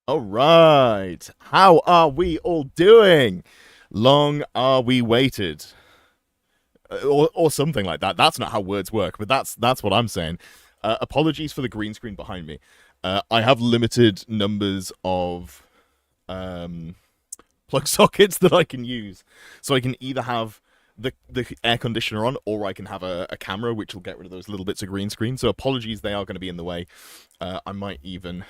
All right. How are we all doing? Long are we waited? Or something like that. That's not how words work, but that's what I'm saying. Apologies for the green screen behind me. I have limited numbers of um, plug sockets that I can use, so I can either have the air conditioner on, or I can have a camera, which will get rid of those little bits of green screen. So apologies, they are going to be in the way. I might even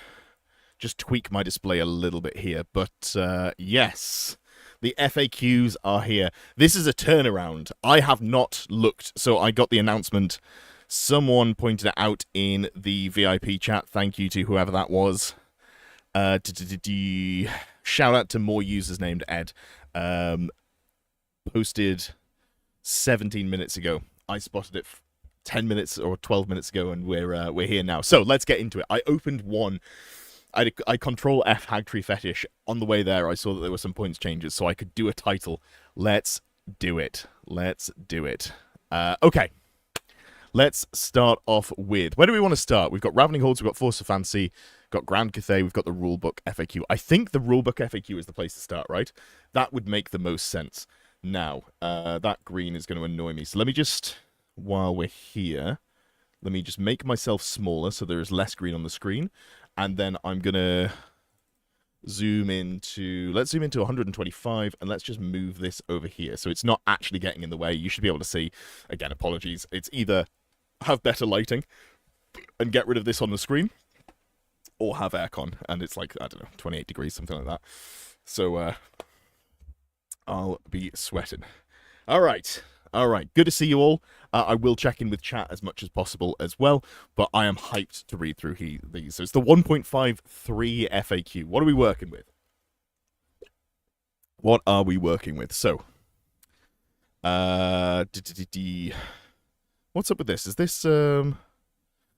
just tweak my display a little bit here. But yes, the FAQs are here. This is a turnaround. I have not looked, so I got the announcement. Someone pointed it out in the VIP chat. Thank you to whoever that was. Shout out to more users named Ed. Posted 17 minutes ago. I spotted it 10 minutes or 12 minutes ago, and we're here now. So let's get into it. I opened one. I control F Hagtree Fetish. On the way there, I saw that there were some points changes, so I could do a title. Let's do it. Let's do it. Okay. Let's start off with... Where do we want to start? We've got Ravening Hordes, we've got Force of Fancy, we've got Grand Cathay, we've got the Rulebook FAQ. I think the Rulebook FAQ is the place to start, right? That would make the most sense. Now, that green is going to annoy me. So let me just, while we're here, let me just make myself smaller so there is less green on the screen. And then I'm going to zoom into, let's zoom into 125, and let's just move this over here. So it's not actually getting in the way. You should be able to see, again, apologies. It's either have better lighting and get rid of this on the screen, or have aircon, and it's like, I don't know, 28 degrees, something like that. So, I'll be sweating. All right. Good to see you all. I will check in with chat as much as possible as well, but I am hyped to read through these. So it's the 1.53 FAQ. What are we working with? So, what's up with this? Is this,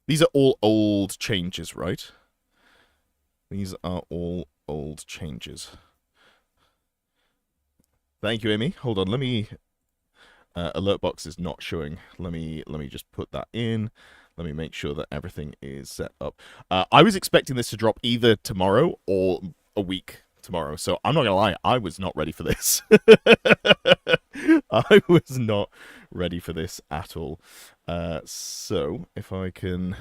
these are all old changes, right? These are all old changes. Thank you, Amy. Hold on, let me... alert box is not showing. Let me just put that in. Let me make sure that everything is set up. I was expecting this to drop either tomorrow or a week tomorrow, so I'm not gonna lie, I was not ready for this. I was not ready for this at all. So if I can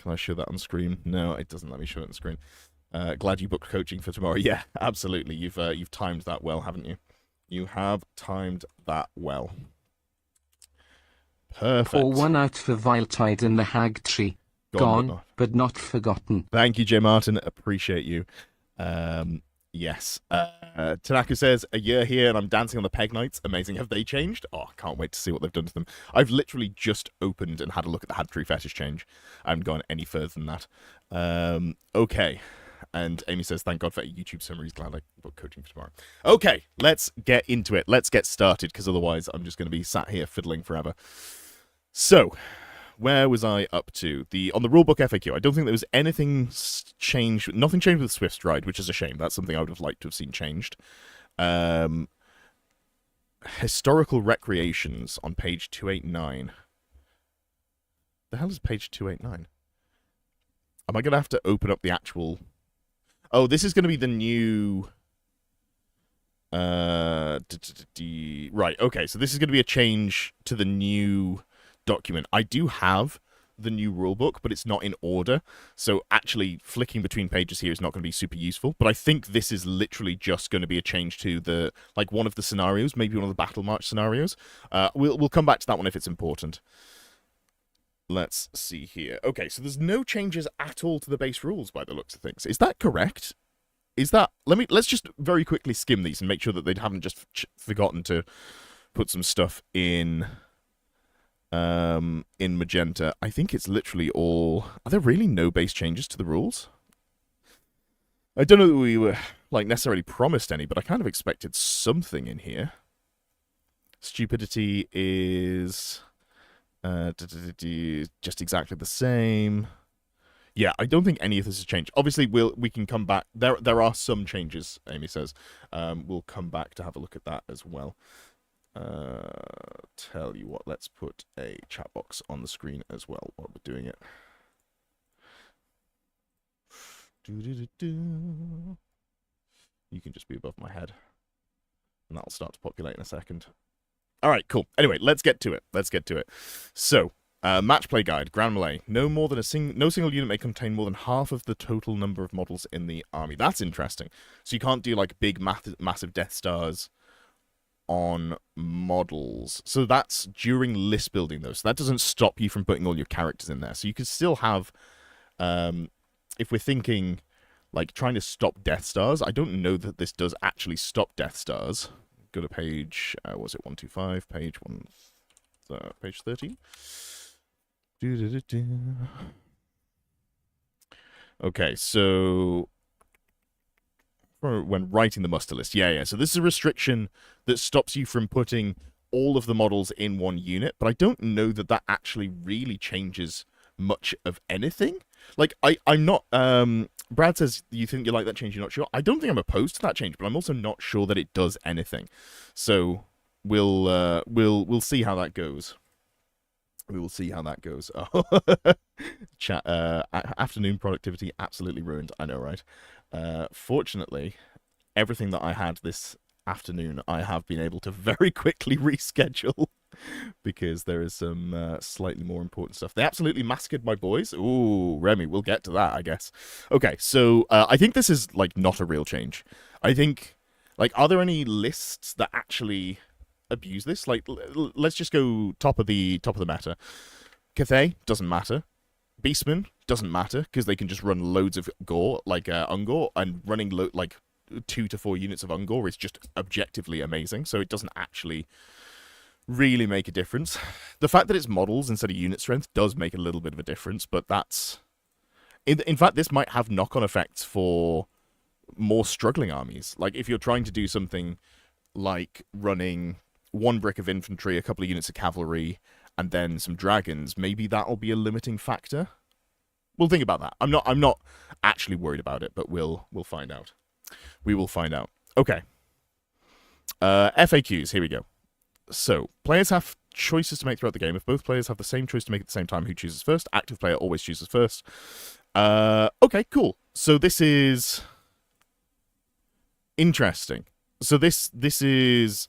I show that on screen? No, it doesn't let me show it on screen. Glad you booked coaching for tomorrow. Yeah, absolutely. You've timed that well, haven't you? You have timed that well. Perfect. Pour one out for Viletide and the Hagtree. Gone, but not forgotten. Thank you, Jay Martin. Appreciate you. Yes. Tanaka says, a year here and I'm dancing on the Peg Nights. Amazing. Have they changed? Oh, I can't wait to see what they've done to them. I've literally just opened and had a look at the Hagtree Fetish change. I haven't gone any further than that. Okay. And Amy says, thank God for YouTube summaries. Glad I booked coaching for tomorrow. Okay, let's get into it. Let's get started, because otherwise I'm just going to be sat here fiddling forever. So, where was I up to? On the rulebook FAQ, I don't think there was anything changed. Nothing changed with Swift Stride, which is a shame. That's something I would have liked to have seen changed. Historical Recreations on page 289. The hell is page 289? Am I going to have to open up the actual... Oh, this is going to be the new... Right, okay, so this is going to be a change to the new document. I do have the new rulebook, but it's not in order, so actually flicking between pages here is not going to be super useful, but I think this is literally just going to be a change to the, like, one of the scenarios, maybe one of the Battle March scenarios. We'll come back to that one if it's important. Let's see here. Okay, so there's no changes at all to the base rules by the looks of things. Is that correct? Is that... Let's just very quickly skim these and make sure that they haven't just forgotten to put some stuff in magenta. I think it's literally all... Are there really no base changes to the rules? I don't know that we were, like, necessarily promised any, but I kind of expected something in here. Stupidity is... just exactly the same. Yeah, I don't think any of this has changed. Obviously, we can come back. There are some changes, Amy says. We'll come back to have a look at that as well. Tell you what, let's put a chat box on the screen as well while we're doing it. Do-do-do-do. You can just be above my head. And that'll start to populate in a second. All right, cool. Anyway, let's get to it. So, match play guide, Grand Melee. No single unit may contain more than half of the total number of models in the army. That's interesting. So you can't do like big, massive Death Stars on models. So that's during list building, though. So that doesn't stop you from putting all your characters in there. So you can still have, if we're thinking like trying to stop Death Stars, I don't know that this does actually stop Death Stars. Go to page, was it 125? Page 13. Okay, so for when writing the muster list, yeah. So this is a restriction that stops you from putting all of the models in one unit, but I don't know that that actually really changes much of anything. Like, I'm not, Brad says, you think you like that change, you're not sure. I don't think I'm opposed to that change, but I'm also not sure that it does anything. So, we'll see how that goes. We will see how that goes. Oh. Chat, afternoon productivity absolutely ruined, I know, right? Fortunately, everything that I had this afternoon, I have been able to very quickly reschedule. Because there is some slightly more important stuff. They absolutely massacred my boys. Ooh, Remy, we'll get to that, I guess. Okay, so I think this is, like, not a real change. I think, like, are there any lists that actually abuse this? Like, let's just go top of the meta. Cathay, doesn't matter. Beastmen, doesn't matter, because they can just run loads of gore, like Ungor, and running, like, 2 to 4 units of Ungor is just objectively amazing, so it doesn't actually really make a difference. The fact that it's models instead of unit strength does make a little bit of a difference, but that's... In fact, this might have knock-on effects for more struggling armies. Like, if you're trying to do something like running 1 brick of infantry, a couple of units of cavalry, and then some dragons, maybe that'll be a limiting factor. We'll think about that. I'm not actually worried about it, but we'll find out. We will find out. Okay. FAQs, here we go. So, players have choices to make throughout the game. If both players have the same choice to make at the same time, who chooses first? Active player always chooses first. Okay, cool. So this is interesting. So this is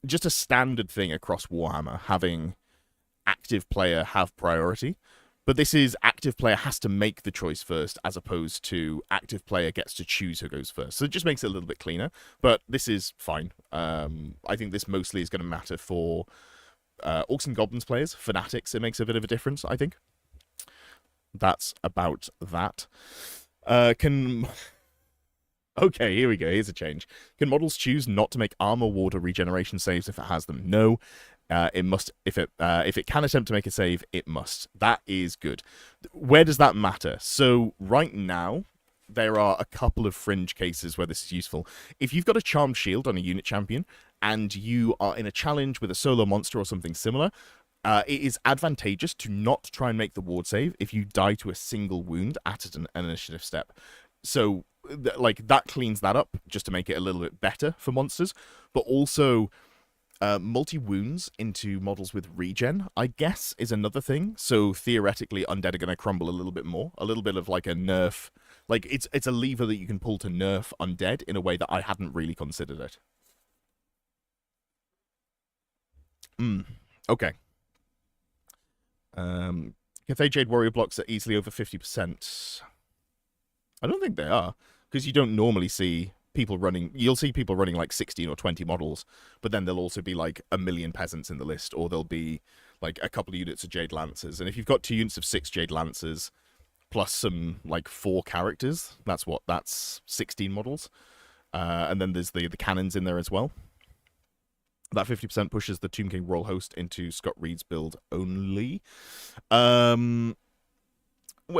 just a standard thing across Warhammer, having active player have priority. But this is active player has to make the choice first, as opposed to active player gets to choose who goes first. So it just makes it a little bit cleaner. But this is fine. I think this mostly is going to matter for Orcs and Goblins players. Fanatics, it makes a bit of a difference, I think. That's about that. Okay, here we go. Here's a change. Can models choose not to make armor, ward, or regeneration saves if it has them? No. It must. If it can attempt to make a save, it must. That is good. Where does that matter? So right now, there are a couple of fringe cases where this is useful. If you've got a charmed shield on a unit champion and you are in a challenge with a solo monster or something similar, it is advantageous to not try and make the ward save if you die to a single wound at an initiative step. So, like, that cleans that up just to make it a little bit better for monsters, but also multi-wounds into models with regen, I guess, is another thing. So theoretically, undead are going to crumble a little bit more. A little bit of like a nerf. Like, it's a lever that you can pull to nerf undead in a way that I hadn't really considered it. Okay. Cathay Jade Warrior blocks are easily over 50%. I don't think they are, because you don't normally see people running. You'll see people running like 16 or 20 models, but then there'll also be like 1 million peasants in the list, or there'll be like a couple of units of Jade Lancers. And if you've got 2 units of 6 Jade Lancers plus some like 4 characters, that's 16 models. And then there's the cannons in there as well. That 50% pushes the Tomb King Royal Host into Scott Reed's build only. Well,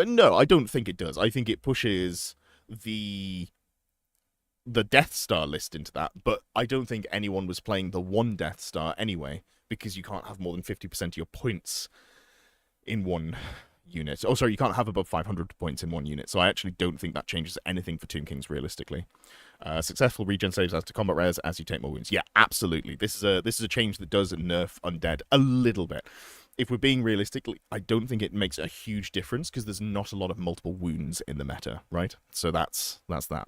no, I don't think it does. I think it pushes the Death Star list into that, but I don't think anyone was playing the 1 Death Star anyway, because you can't have more than 50% of your points in one unit. Oh, sorry, you can't have above 500 points in one unit, so I actually don't think that changes anything for Tomb Kings realistically. Successful regen saves as to combat rares as you take more wounds. Yeah, absolutely. This is a change that does nerf undead a little bit. if we're being realistic, I don't think it makes a huge difference because there's not a lot of multiple wounds in the meta, right? So that's that.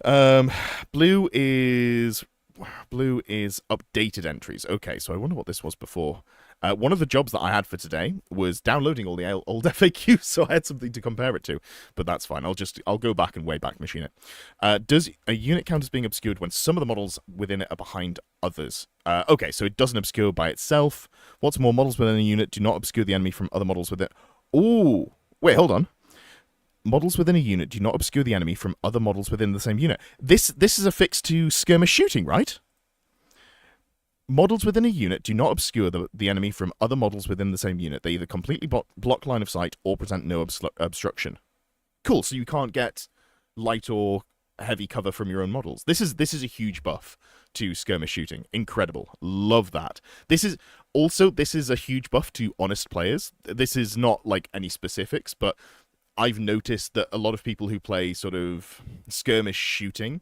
Um, blue is updated entries. Okay, so I wonder what this was before. One of the jobs that I had for today was downloading all the old FAQs, so I had something to compare it to. But that's fine. I'll go back and Wayback Machine it. Does a unit count as being obscured when some of the models within it are behind others? Okay, so it doesn't obscure by itself. What's more, models within a unit do not obscure the enemy from other models with it. Ooh, wait, hold on. Models within a unit do not obscure the enemy from other models within the same unit. This is a fix to skirmish shooting, right? Models within a unit do not obscure the enemy from other models within the same unit. They either completely block line of sight or present no obstruction. Cool, so you can't get light or heavy cover from your own models. This is a huge buff to skirmish shooting. Incredible. Love that. This is a huge buff to honest players. This is not like any specifics, but I've noticed that a lot of people who play sort of skirmish shooting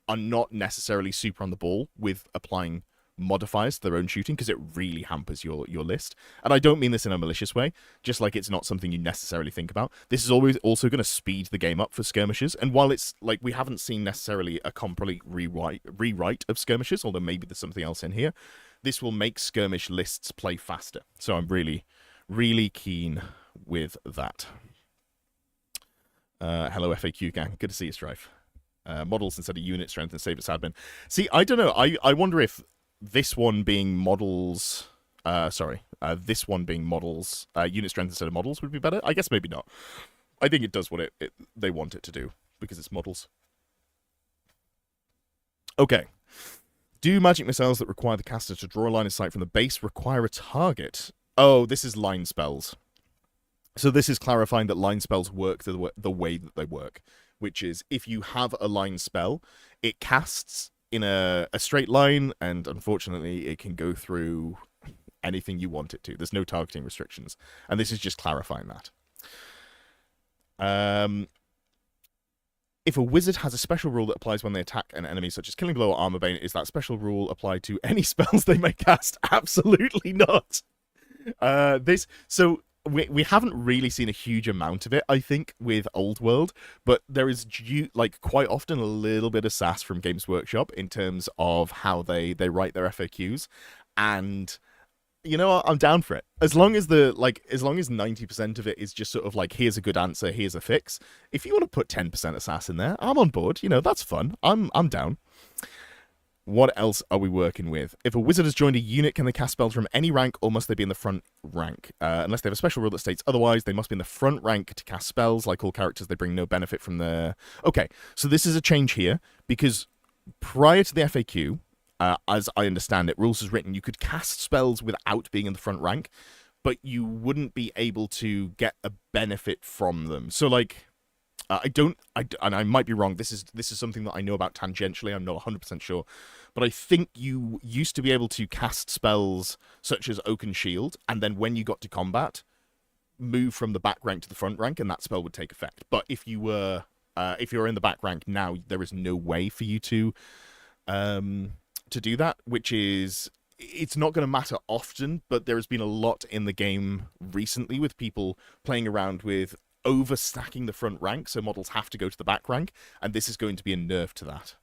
are not necessarily super on the ball with applying modifiers to their own shooting because it really hampers your list. And I don't mean this in a malicious way, just like it's not something you necessarily think about. This is always also going to speed the game up for skirmishers. And while it's like we haven't seen necessarily a complete rewrite of skirmishers, although maybe there's something else in here, this will make skirmish lists play faster. So I'm really, really keen with that. Hello, FAQ gang. Good to see you, Strife. Models instead of unit strength and save its admin. See, I don't know. I wonder if this one being models... this one being models, unit strength instead of models would be better. I guess maybe not. I think it does what they want it to do, because it's models. Okay. Do magic missiles that require the caster to draw a line of sight from the base require a target? Oh, this is line spells. So this is clarifying that line spells work the way that they work, which is if you have a line spell, it casts in a straight line, and unfortunately it can go through anything you want it to. There's no targeting restrictions, and this is just clarifying that. If a wizard has a special rule that applies when they attack an enemy, such as Killing Blow or Armor Bane, is that special rule applied to any spells they may cast? Absolutely not. We haven't really seen a huge amount of it, I think, with Old World, but there is quite often a little bit of sass from Games Workshop in terms of how they write their FAQs, and you know what? I'm down for it. As long as 90% of it is just sort of like, here's a good answer, here's a fix. If you want to put 10% of sass in there, I'm on board. You know, that's fun. I'm down. What else are we working with? If a wizard has joined a unit, can they cast spells from any rank, or must they be in the front rank? Unless they have a special rule that states otherwise, they must be in the front rank to cast spells. Like all characters, they bring no benefit from the... Okay, so this is a change here, because prior to the FAQ, as I understand it, rules is written, you could cast spells without being in the front rank, but you wouldn't be able to get a benefit from them. So, like... and I might be wrong. This is something that I know about tangentially. I'm not 100% sure, but I think you used to be able to cast spells such as Oaken Shield, and then when you got to combat, move from the back rank to the front rank, and that spell would take effect. But if you're in the back rank now, there is no way for you to do that. Which is, it's not going to matter often, but there has been a lot in the game recently with people playing around with overstacking the front rank, so models have to go to the back rank, and this is going to be a nerf to that.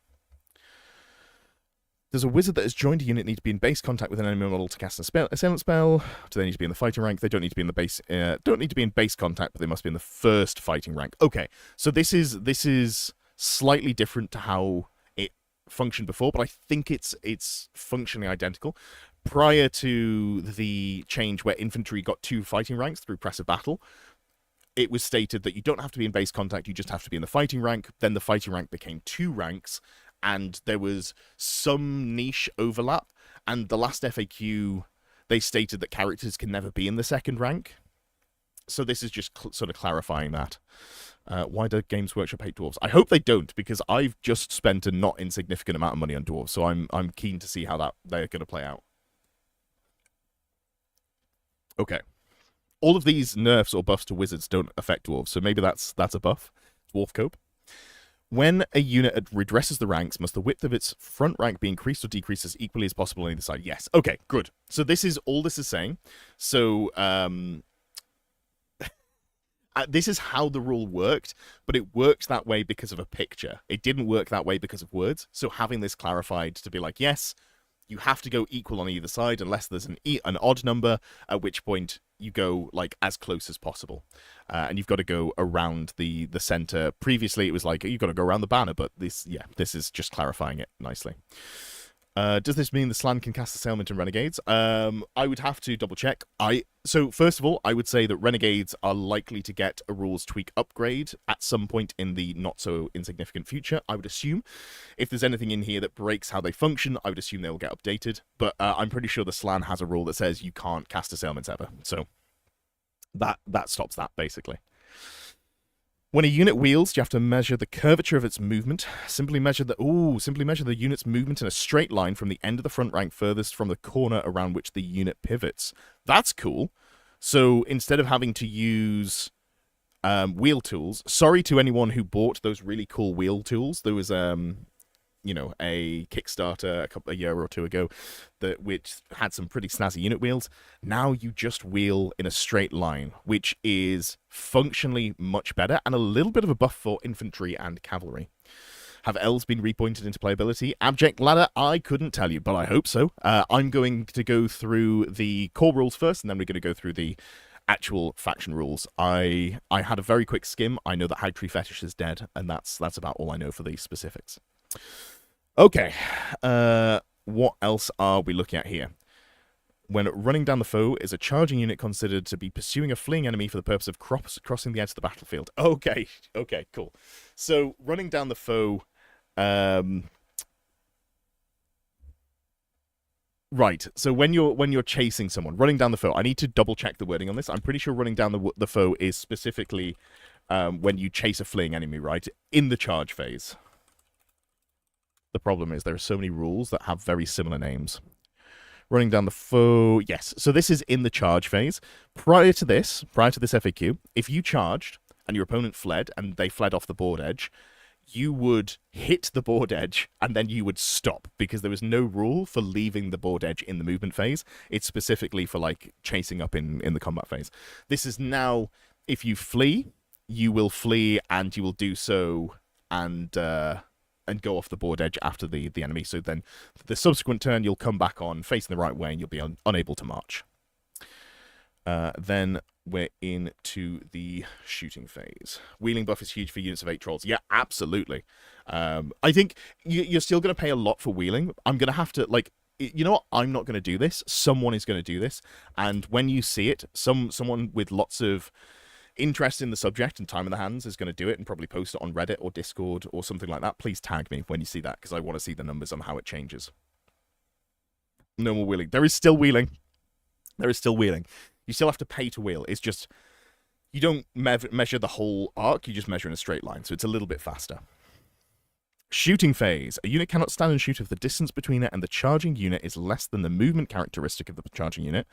Does a wizard that has joined a unit need to be in base contact with an enemy model to cast a assailant spell? Do they need to be in the fighting rank? They don't need to be in the base. Don't need to be in base contact, but they must be in the first fighting rank. Okay, so this is slightly different to how it functioned before, but I think it's functionally identical. Prior to the change where infantry got 2 fighting ranks through Press of Battle, it was stated that you don't have to be in base contact, you just have to be in the fighting rank. Then the fighting rank became 2 ranks, and there was some niche overlap. And the last FAQ, they stated that characters can never be in the second rank. So this is just sort of clarifying that. Why do Games Workshop hate dwarves? I hope they don't, because I've just spent a not insignificant amount of money on dwarves, so I'm keen to see how they're going to play out. Okay. All of these nerfs or buffs to wizards don't affect dwarves, so maybe that's a buff. Dwarf cope. When a unit redresses the ranks, must the width of its front rank be increased or decreased as equally as possible on either side? Yes. Okay, good. So this is all this is saying. So this is how the rule worked, but it worked that way because of a picture. It didn't work that way because of words. So having this clarified to be like, yes, you have to go equal on either side unless there's an odd number, at which point you go like as close as possible. And you've got to go around the center. Previously, it was like you've got to go around the banner, but this is just clarifying it nicely. Does this mean the Slan can cast Assailment and Renegades? I would have to double check. So first of all, I would say that Renegades are likely to get a rules tweak upgrade at some point in the not so insignificant future, I would assume. If there's anything in here that breaks how they function, I would assume they will get updated. But I'm pretty sure the Slan has a rule that says you can't cast Assailments ever. So that stops that, basically. When a unit wheels, you have to measure the curvature of its movement. Simply measure the unit's movement in a straight line from the end of the front rank furthest from the corner around which the unit pivots. That's cool. So instead of having to use wheel tools, sorry to anyone who bought those really cool wheel tools. There was a Kickstarter a year or two ago which had some pretty snazzy unit wheels. Now you just wheel in a straight line, which is functionally much better and a little bit of a buff for infantry and cavalry. Have elves been repointed into playability? Abject Ladder, I couldn't tell you, but I hope so. I'm going to go through the core rules first, and then we're going to go through the actual faction rules. I had a very quick skim. I know that Hagtree Fetish is dead, and that's about all I know for the specifics. Okay, what else are we looking at here? When running down the foe, is a charging unit considered to be pursuing a fleeing enemy for the purpose of crossing the edge of the battlefield? Okay, cool. So, running down the foe... Right, so when you're chasing someone, running down the foe, I need to double-check the wording on this. I'm pretty sure running down the foe is specifically when you chase a fleeing enemy, right? In the charge phase. The problem is there are so many rules that have very similar names. Running down the foe, yes. So this is in the charge phase. Prior to this FAQ, if you charged and your opponent fled and they fled off the board edge, you would hit the board edge and then you would stop because there was no rule for leaving the board edge in the movement phase. It's specifically for like chasing up in the combat phase. This is now, if you flee, you will flee and you will do so and go off the board edge after the enemy. So then the subsequent turn, you'll come back on facing the right way and you'll be unable to march. Then we're into the shooting phase. Wheeling buff is huge for units of 8 trolls. Yeah, absolutely. I think you're still going to pay a lot for wheeling. I'm going to have to, like, you know what? I'm not going to do this. Someone is going to do this. And when you see it, someone with lots of interest in the subject and time in the hands is going to do it and probably post it on Reddit or Discord or something like that. Please tag me when you see that because I want to see the numbers on how it changes. No more wheeling. There is still wheeling. There is still wheeling. You still have to pay to wheel. It's just you don't measure the whole arc. You just measure in a straight line. So it's a little bit faster. Shooting phase. A unit cannot stand and shoot if the distance between it and the charging unit is less than the movement characteristic of the charging unit.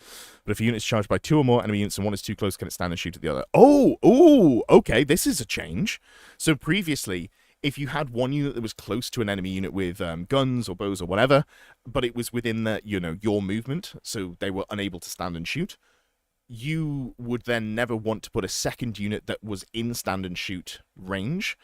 But if a unit is charged by 2 or more enemy units and one is too close, can it stand and shoot at the other? Oh, okay, this is a change. So previously, if you had one unit that was close to an enemy unit with guns or bows or whatever, but it was within your movement, so they were unable to stand and shoot, you would then never want to put a second unit that was in stand and shoot range.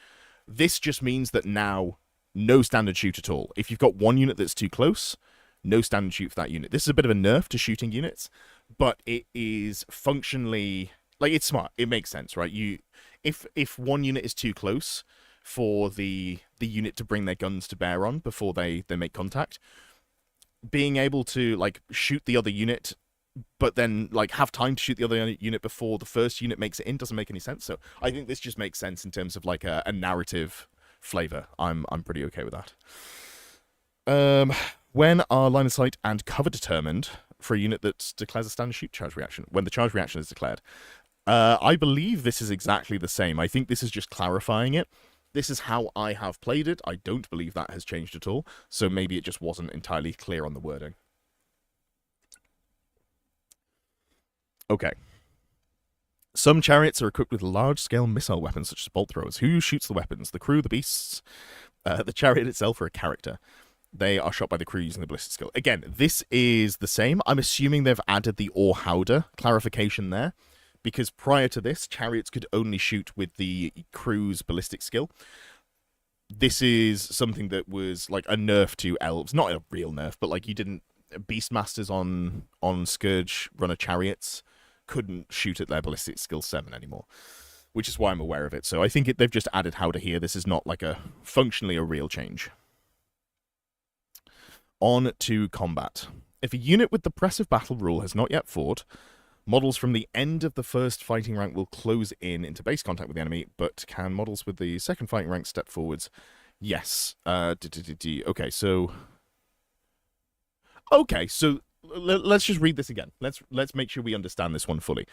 This just means that now no stand and shoot at all. If you've got one unit that's too close, no stand and shoot for that unit. This is a bit of a nerf to shooting units, but it is functionally, like, it's smart. It makes sense, right? If one unit is too close for the unit to bring their guns to bear on before they make contact, being able to like shoot the other unit but then like have time to shoot the other unit before the first unit makes it in doesn't make any sense. So I think this just makes sense in terms of like a narrative flavor. I'm pretty okay with that. When are line of sight and cover determined for a unit that declares a standard shoot charge reaction? When the charge reaction is declared. I believe this is exactly the same. I think this is just clarifying it. This is how I have played it. I don't believe that has changed at all. So maybe it just wasn't entirely clear on the wording. Okay. Some chariots are equipped with large-scale missile weapons, such as bolt throwers. Who shoots the weapons? The crew, the beasts, the chariot itself, or a character? They are shot by the crew using the ballistic skill. Again, this is the same. I'm assuming they've added the or howder clarification there, because prior to this, chariots could only shoot with the crew's ballistic skill. This is something that was like a nerf to elves. Not a real nerf, but like you didn't... Beastmasters on Scourge runner chariots couldn't shoot at their ballistic skill 7 anymore, which is why I'm aware of it. So I think they've just added howder here. This is not like functionally a real change. On to combat. If a unit with the press of battle rule has not yet fought, models from the end of the first fighting rank will close in into base contact with the enemy, but can models with the second fighting rank step forwards? Yes. Okay, so... Okay, so let's just read this again. Let's make sure we understand this one fully.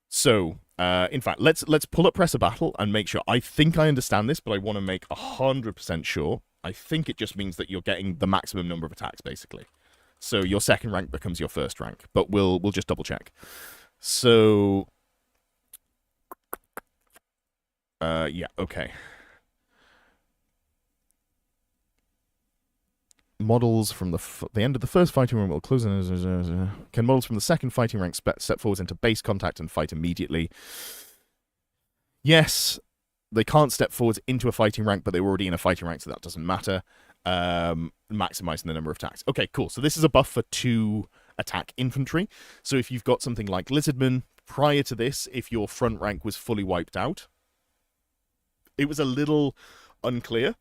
So, in fact, let's pull up Press of Battle and make sure. I think I understand this, but I want to make 100% sure. I think it just means that you're getting the maximum number of attacks, basically. So your second rank becomes your first rank, but we'll just double check. So, yeah, okay. Models from the end of the first fighting rank will close in. Can models from the second fighting rank step forwards into base contact and fight immediately? Yes, they can't step forwards into a fighting rank, but they were already in a fighting rank, so that doesn't matter. Maximizing the number of attacks. Okay, cool. So this is a buff for 2 attack infantry. So if you've got something like Lizardmen, prior to this, if your front rank was fully wiped out, it was a little unclear.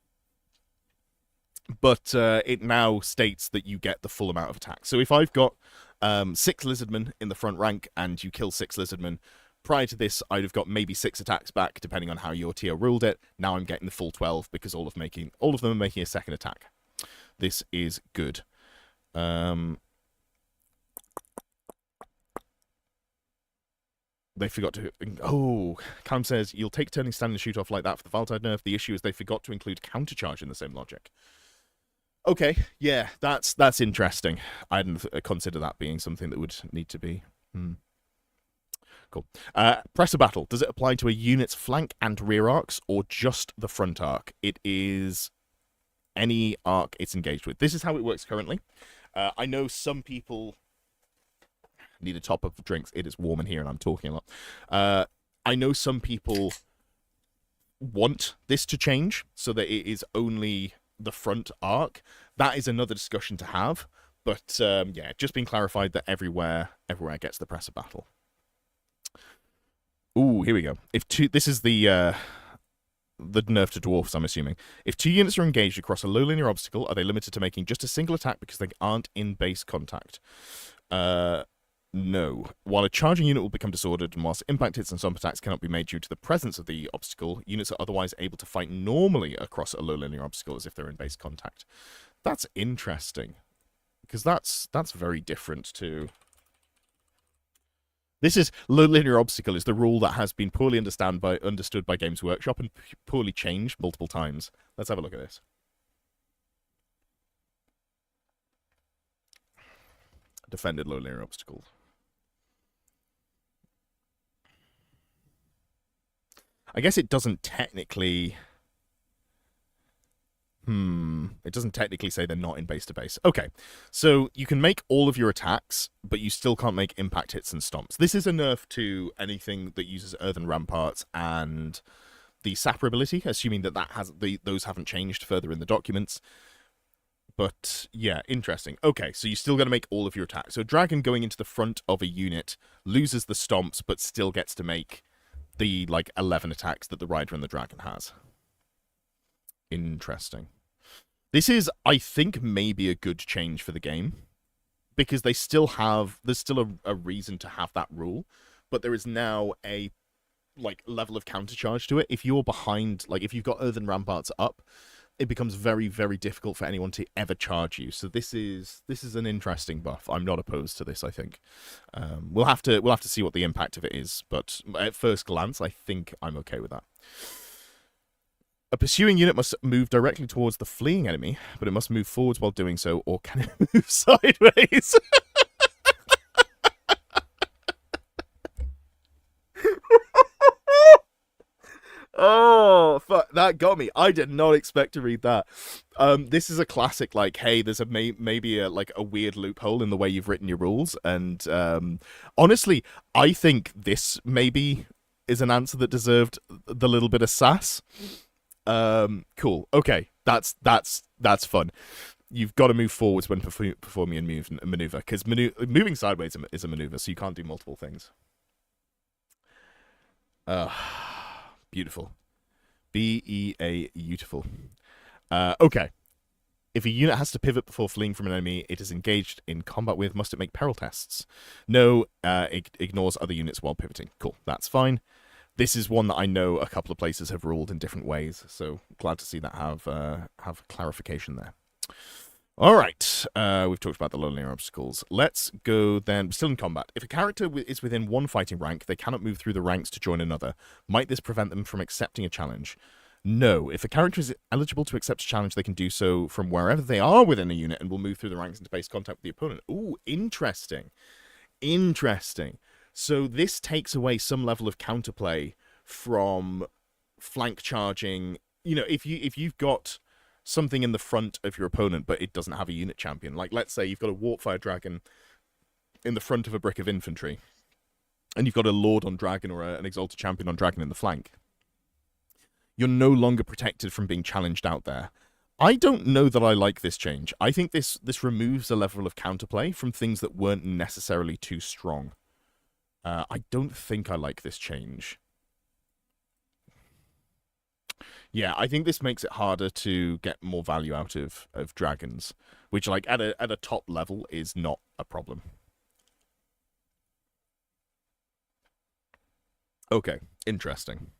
But it now states that you get the full amount of attack. So if I've got 6 Lizardmen in the front rank and you kill 6 Lizardmen, prior to this, I'd have got maybe 6 attacks back, depending on how your tier ruled it. Now I'm getting the full 12 because all of them are making a second attack. This is good. They forgot to... Oh, Callum says, you'll take turning stand and shoot off like that for the Valtide nerf. The issue is they forgot to include countercharge in the same logic. Okay, yeah, that's interesting. I hadn't considered that being something that would need to be... Cool. Press of Battle. Does it apply to a unit's flank and rear arcs, or just the front arc? It is any arc it's engaged with. This is how it works currently. I know some people... Need a top of drinks. It is warm in here and I'm talking a lot. I know some people want this to change so that it is only the front arc. That is another discussion to have. But yeah, just being clarified that everywhere gets the Press of Battle. Ooh, here we go. This is the nerf to dwarfs, I'm assuming. If 2 units are engaged across a low linear obstacle, are they limited to making just a single attack because they aren't in base contact? No. While a charging unit will become disordered, and whilst impact hits and stomp attacks cannot be made due to the presence of the obstacle, units are otherwise able to fight normally across a low linear obstacle as if they're in base contact. That's interesting, because that's very different to... This is low linear obstacle is the rule that has been poorly understood by Games Workshop and poorly changed multiple times. Let's have a look at this. Defended low linear obstacle. I guess it doesn't technically... It doesn't technically say they're not in base to base. Okay, so you can make all of your attacks, but you still can't make impact hits and stomps. This is a nerf to anything that uses earthen ramparts and the sapper ability, assuming that those haven't changed further in the documents. But yeah, interesting. Okay, so you still got to make all of your attacks. So dragon going into the front of a unit loses the stomps, but still gets to make the 11 attacks that the rider and the dragon has. Interesting. This is, I think, maybe a good change for the game, because there's still a reason to have that rule, but there is now a level of countercharge to it. If you're behind, if you've got earthen ramparts up, it becomes very, very difficult for anyone to ever charge you. So this is an interesting buff. I'm not opposed to this, I think. We'll have to see what the impact of it is, but at first glance, I think I'm okay with that. A pursuing unit must move directly towards the fleeing enemy, but it must move forwards while doing so, or can it move sideways? Oh, fuck, that got me. I did not expect to read that. This is a classic, like, hey, there's maybe a like a weird loophole in the way you've written your rules, and honestly, I think this maybe is an answer that deserved the little bit of sass. Cool. Okay, that's fun. You've got to move forwards when performing a maneuver, because moving sideways is a maneuver, so you can't do multiple things. Beautiful. BEA beautiful. Okay. If a unit has to pivot before fleeing from an enemy it is engaged in combat with, must it make peril tests? No, it ignores other units while pivoting. Cool, that's fine. This is one that I know a couple of places have ruled in different ways, so glad to see that have clarification there. All right, we've talked about the lonelier obstacles. Let's go then. Still in combat. If a character is within one fighting rank, they cannot move through the ranks to join another. Might this prevent them from accepting a challenge? No. If a character is eligible to accept a challenge, they can do so from wherever they are within a unit and will move through the ranks into base contact with the opponent. Ooh, interesting. Interesting. So this takes away some level of counterplay from flank charging. You know, if you've got something in the front of your opponent, but it doesn't have a unit champion. Like, let's say you've got a Warpfire Dragon in the front of a brick of infantry, and you've got a Lord on Dragon or an Exalted Champion on Dragon in the flank. You're no longer protected from being challenged out there. I don't know that I like this change. I think this removes a level of counterplay from things that weren't necessarily too strong. I don't think I like this change. Yeah, I think this makes it harder to get more value out of dragons, which, like, at a top level is not a problem. Okay, interesting.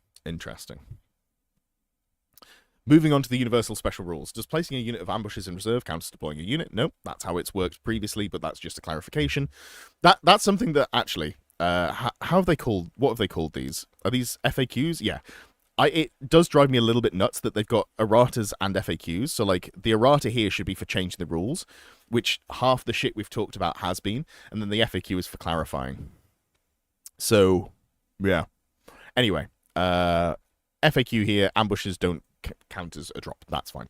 Moving on to the universal special rules. Does placing a unit of ambushes in reserve count as deploying a unit? No, that's how it's worked previously, but that's just a clarification. That's something that actually, how have they called? What have they called these? Are these FAQs? Yeah. It does drive me a little bit nuts that they've got erratas and FAQs. So, like, the errata here should be for changing the rules, which half the shit we've talked about has been, and then the FAQ is for clarifying. So, yeah. Anyway, FAQ here, ambushes don't count as a drop. That's fine.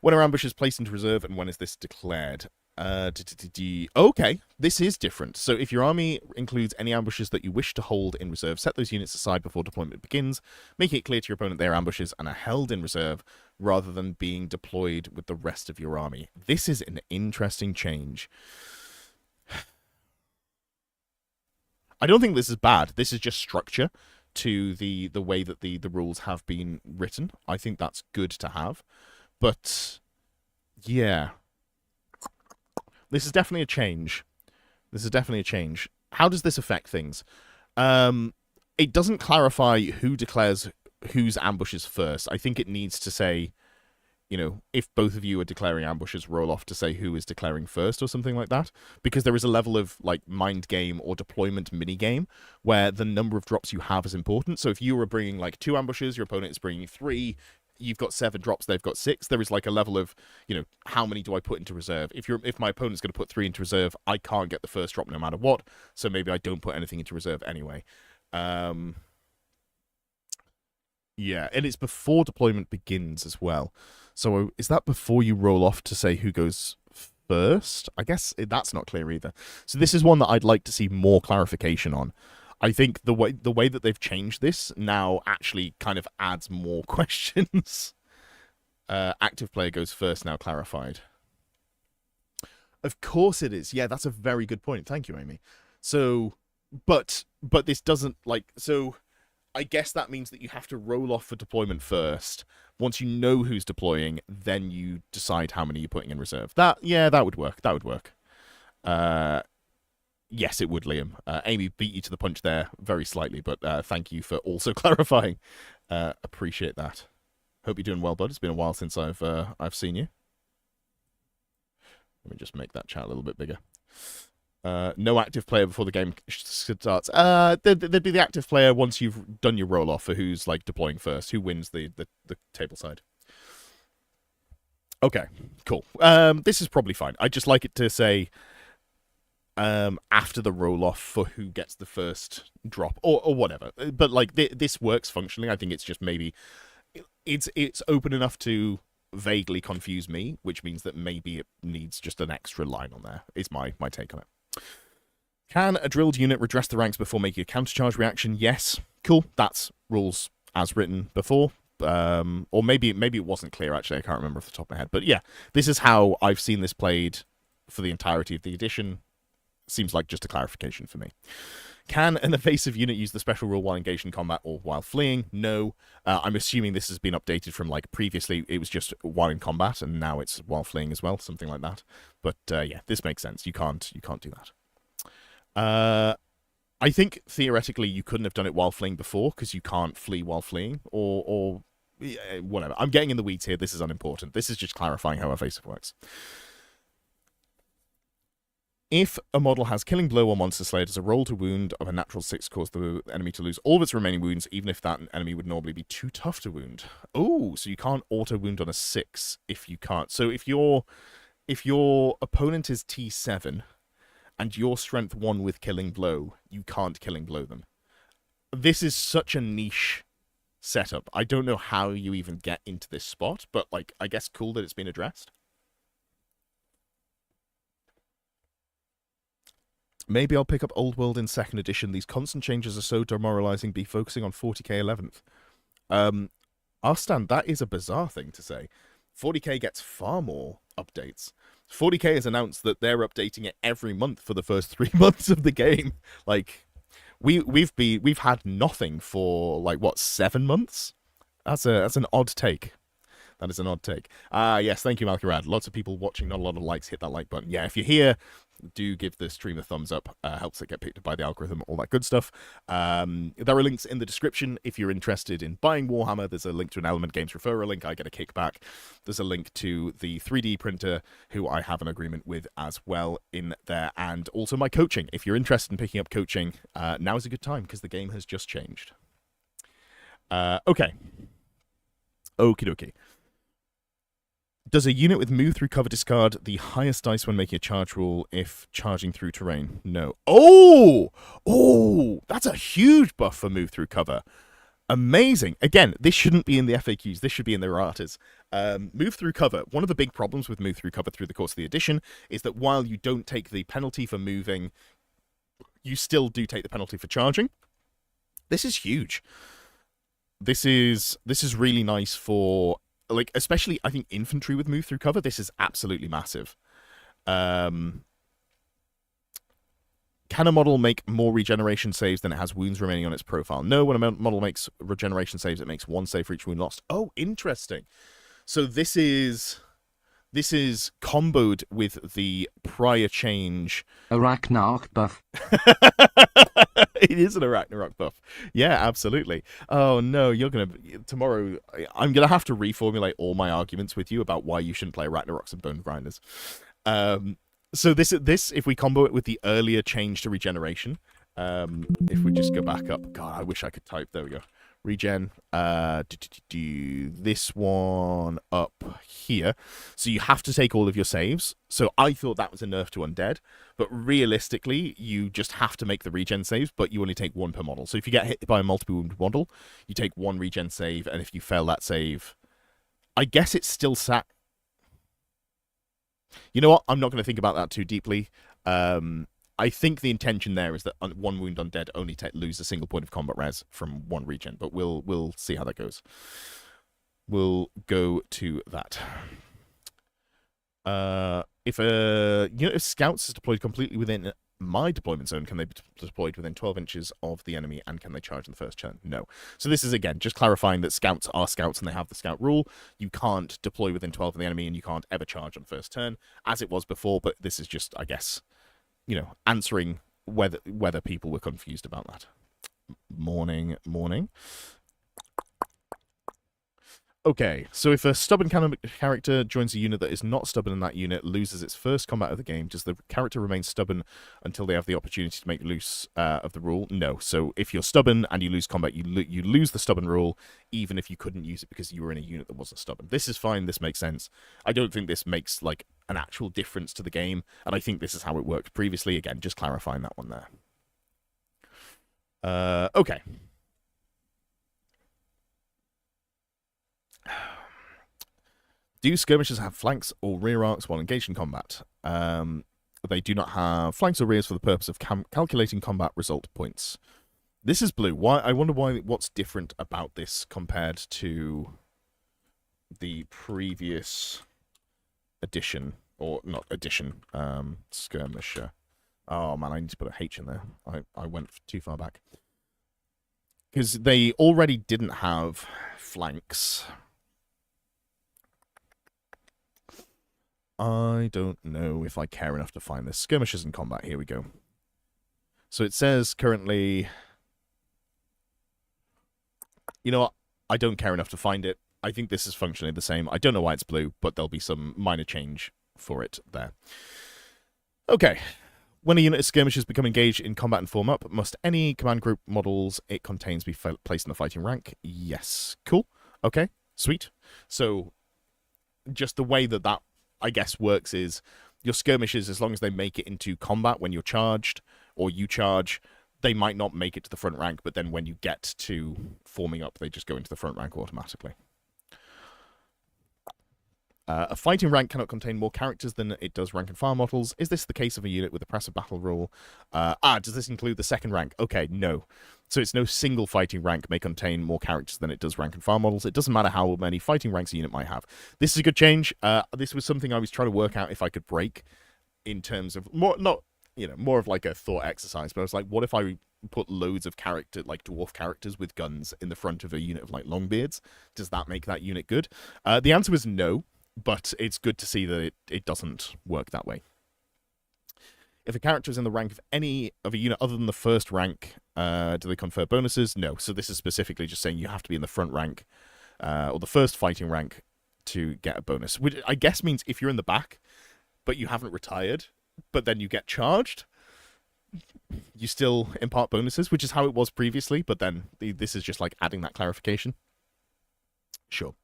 When are ambushes placed into reserve, and when is this declared? Okay, this is different. So if your army includes any ambushes that you wish to hold in reserve, set those units aside before deployment begins, making it clear to your opponent they are ambushes and are held in reserve rather than being deployed with the rest of your army. This is an interesting change. I don't think this is bad. This is just structure to the way that the rules have been written. I think that's good to have. But yeah. This is definitely a change. How does this affect things? It doesn't clarify who declares whose ambushes first. I think it needs to say, you know, if both of you are declaring ambushes, roll off to say who is declaring first or something like that. Because there is a level of, like, mind game or deployment mini game where the number of drops you have is important. So if you are bringing, like, 2 ambushes, your opponent is bringing 3, you've got 7 drops, they've got 6. There is, like, a level of, you know, how many do I put into reserve? If my opponent's going to put 3 into reserve, I can't get the first drop no matter what, so maybe I don't put anything into reserve anyway. Yeah, and it's before deployment begins as well. So is that before you roll off to say who goes first? I guess that's not clear either. So this is one that I'd like to see more clarification on. I think the way that they've changed this now actually kind of adds more questions. Active player goes first now, clarified. Of course it is. Yeah, that's a very good point. Thank you, Amy. So, but this doesn't, like, so I guess that means that you have to roll off for deployment first. Once you know who's deploying, then you decide how many you're putting in reserve. That would work. Yes, it would, Liam. Amy beat you to the punch there very slightly, but thank you for also clarifying. Appreciate that. Hope you're doing well, bud. It's been a while since I've seen you. Let me just make that chat a little bit bigger. No active player before the game starts. There'd be the active player once you've done your roll off for who's, like, deploying first, who wins the table side. Okay, cool. This is probably fine. I just like it to say after the roll-off for who gets the first drop, or whatever. But, like, this works functionally. I think it's just maybe... It's open enough to vaguely confuse me, which means that maybe it needs just an extra line on there, is my take on it. Can a drilled unit redress the ranks before making a countercharge reaction? Yes. Cool. That's rules as written before. Or maybe it wasn't clear, actually. I can't remember off the top of my head. But yeah, this is how I've seen this played for the entirety of the edition. Seems like just a clarification for me. Can an evasive unit use the special rule while engaged in combat or while fleeing? No. I'm assuming this has been updated from, like, previously it was just while in combat, and now it's while fleeing as well, something like that. But yeah, this makes sense. You can't do that. I think theoretically you couldn't have done it while fleeing before, because you can't flee while fleeing, or whatever. I'm getting in the weeds here. This is unimportant. This is just clarifying how evasive works. If a model has Killing Blow or Monster Slayer, does a roll to wound of a natural 6 cause the enemy to lose all of its remaining wounds, even if that enemy would normally be too tough to wound? Oh, so you can't auto-wound on a 6 if you can't. So if your opponent is T7 and your strength 1 with Killing Blow, you can't Killing Blow them. This is such a niche setup. I don't know how you even get into this spot, but, like, I guess cool that it's been addressed. Maybe I'll pick up Old World in 2nd edition. These constant changes are so demoralizing. Be focusing on 40k 11th. Arstan, that is a bizarre thing to say. 40k gets far more updates. 40k has announced that they're updating it every month for the first 3 months of the game. Like, we've had nothing for, like, what, 7 months? That's an odd take. That is an odd take. Yes, thank you, Malkirad. Lots of people watching, not a lot of likes. Hit that like button. Yeah, if you're here, do give the stream a thumbs up. Helps it get picked up by the algorithm, all that good stuff. There are links in the description if you're interested in buying Warhammer. There's a link to an Element Games referral link. I get a kickback. There's a link to the 3D printer, who I have an agreement with as well in there. And also my coaching. If you're interested in picking up coaching, now is a good time because the game has just changed. Okay. Okie dokie. Does a unit with move through cover discard the highest dice when making a charge roll if charging through terrain? No. Oh, that's a huge buff for move through cover. Amazing. Again, this shouldn't be in the FAQs. This should be in the erratas. Move through cover. One of the big problems with move through cover through the course of the edition is that while you don't take the penalty for moving, you still do take the penalty for charging. This is huge. This is really nice for, like, especially, I think, infantry with move through cover. This is absolutely massive. Can a model make more regeneration saves than it has wounds remaining on its profile? No, when a model makes regeneration saves, it makes 1 save for each wound lost. Oh, interesting. So this is comboed with the prior change. Arachnarch buff. It is an Arachnarok buff. Yeah, absolutely. Oh no, tomorrow I'm gonna have to reformulate all my arguments with you about why you shouldn't play Arachnaroks and Bone Grinders. So this if we combo it with the earlier change to regeneration, if we just go back up, God, I wish I could type. There we go. Regen, this one up here. So you have to take all of your saves. So I thought that was a nerf to Undead, but realistically, you just have to make the regen saves, but you only take 1 per model. So if you get hit by a multiple wound model, you take 1 regen save, and if you fail that save, I guess it's still sat. You know what? I'm not going to think about that too deeply. I think the intention there is that 1 wound undead only lose a single point of combat res from 1 regen, but we'll see how that goes. We'll go to that. If a unit of scouts is deployed completely within my deployment zone, can they be deployed within 12 inches of the enemy, and can they charge in the first turn? No. So this is, again, just clarifying that scouts are scouts and they have the scout rule. You can't deploy within 12 of the enemy, and you can't ever charge on the first turn, as it was before, but this is just, I guess, answering whether people were confused about that. Morning. Okay, so if a stubborn character joins a unit that is not stubborn in that unit, loses its first combat of the game, does the character remain stubborn until they have the opportunity to make use of the rule? No. So if you're stubborn and you lose combat, you lose the stubborn rule, even if you couldn't use it because you were in a unit that wasn't stubborn. This is fine. This makes sense. I don't think this makes, like, an actual difference to the game, and I think this is how it worked previously. Again, just clarifying that one there. Okay. Do skirmishers have flanks or rear arcs while engaged in combat? They do not have flanks or rears for the purpose of calculating combat result points. This is blue. Why? I wonder why. What's different about this compared to the previous edition, or not edition? Skirmisher. Oh man, I need to put a H in there. I went too far back because they already didn't have flanks. I don't know if I care enough to find this. Skirmishers in combat. Here we go. So it says currently... You know what? I don't care enough to find it. I think this is functionally the same. I don't know why it's blue, but there'll be some minor change for it there. Okay. When a unit of skirmishers become engaged in combat and form up, must any command group models it contains be placed in the fighting rank? Yes. Cool. Okay. Sweet. So, just the way that I guess works is your skirmishers, as long as they make it into combat when you're charged or you charge, they might not make it to the front rank, but then when you get to forming up, they just go into the front rank automatically. A fighting rank cannot contain more characters than it does rank and file models. Is this the case of a unit with a passive battle rule? Does this include the second rank? Okay, no. So it's no single fighting rank may contain more characters than it does rank and file models. It doesn't matter how many fighting ranks a unit might have. This is a good change. This was something I was trying to work out if I could break in terms of more of like a thought exercise. But I was like, what if I put loads of like dwarf characters with guns in the front of a unit of like Longbeards? Does that make that unit good? The answer was no. But it's good to see that it doesn't work that way. If a character is in the rank of any of a unit other than the first rank, do they confer bonuses? No. So this is specifically just saying you have to be in the front rank or the first fighting rank to get a bonus. Which I guess means if you're in the back, but you haven't retired, but then you get charged, you still impart bonuses, which is how it was previously. But then this is just like adding that clarification. Sure.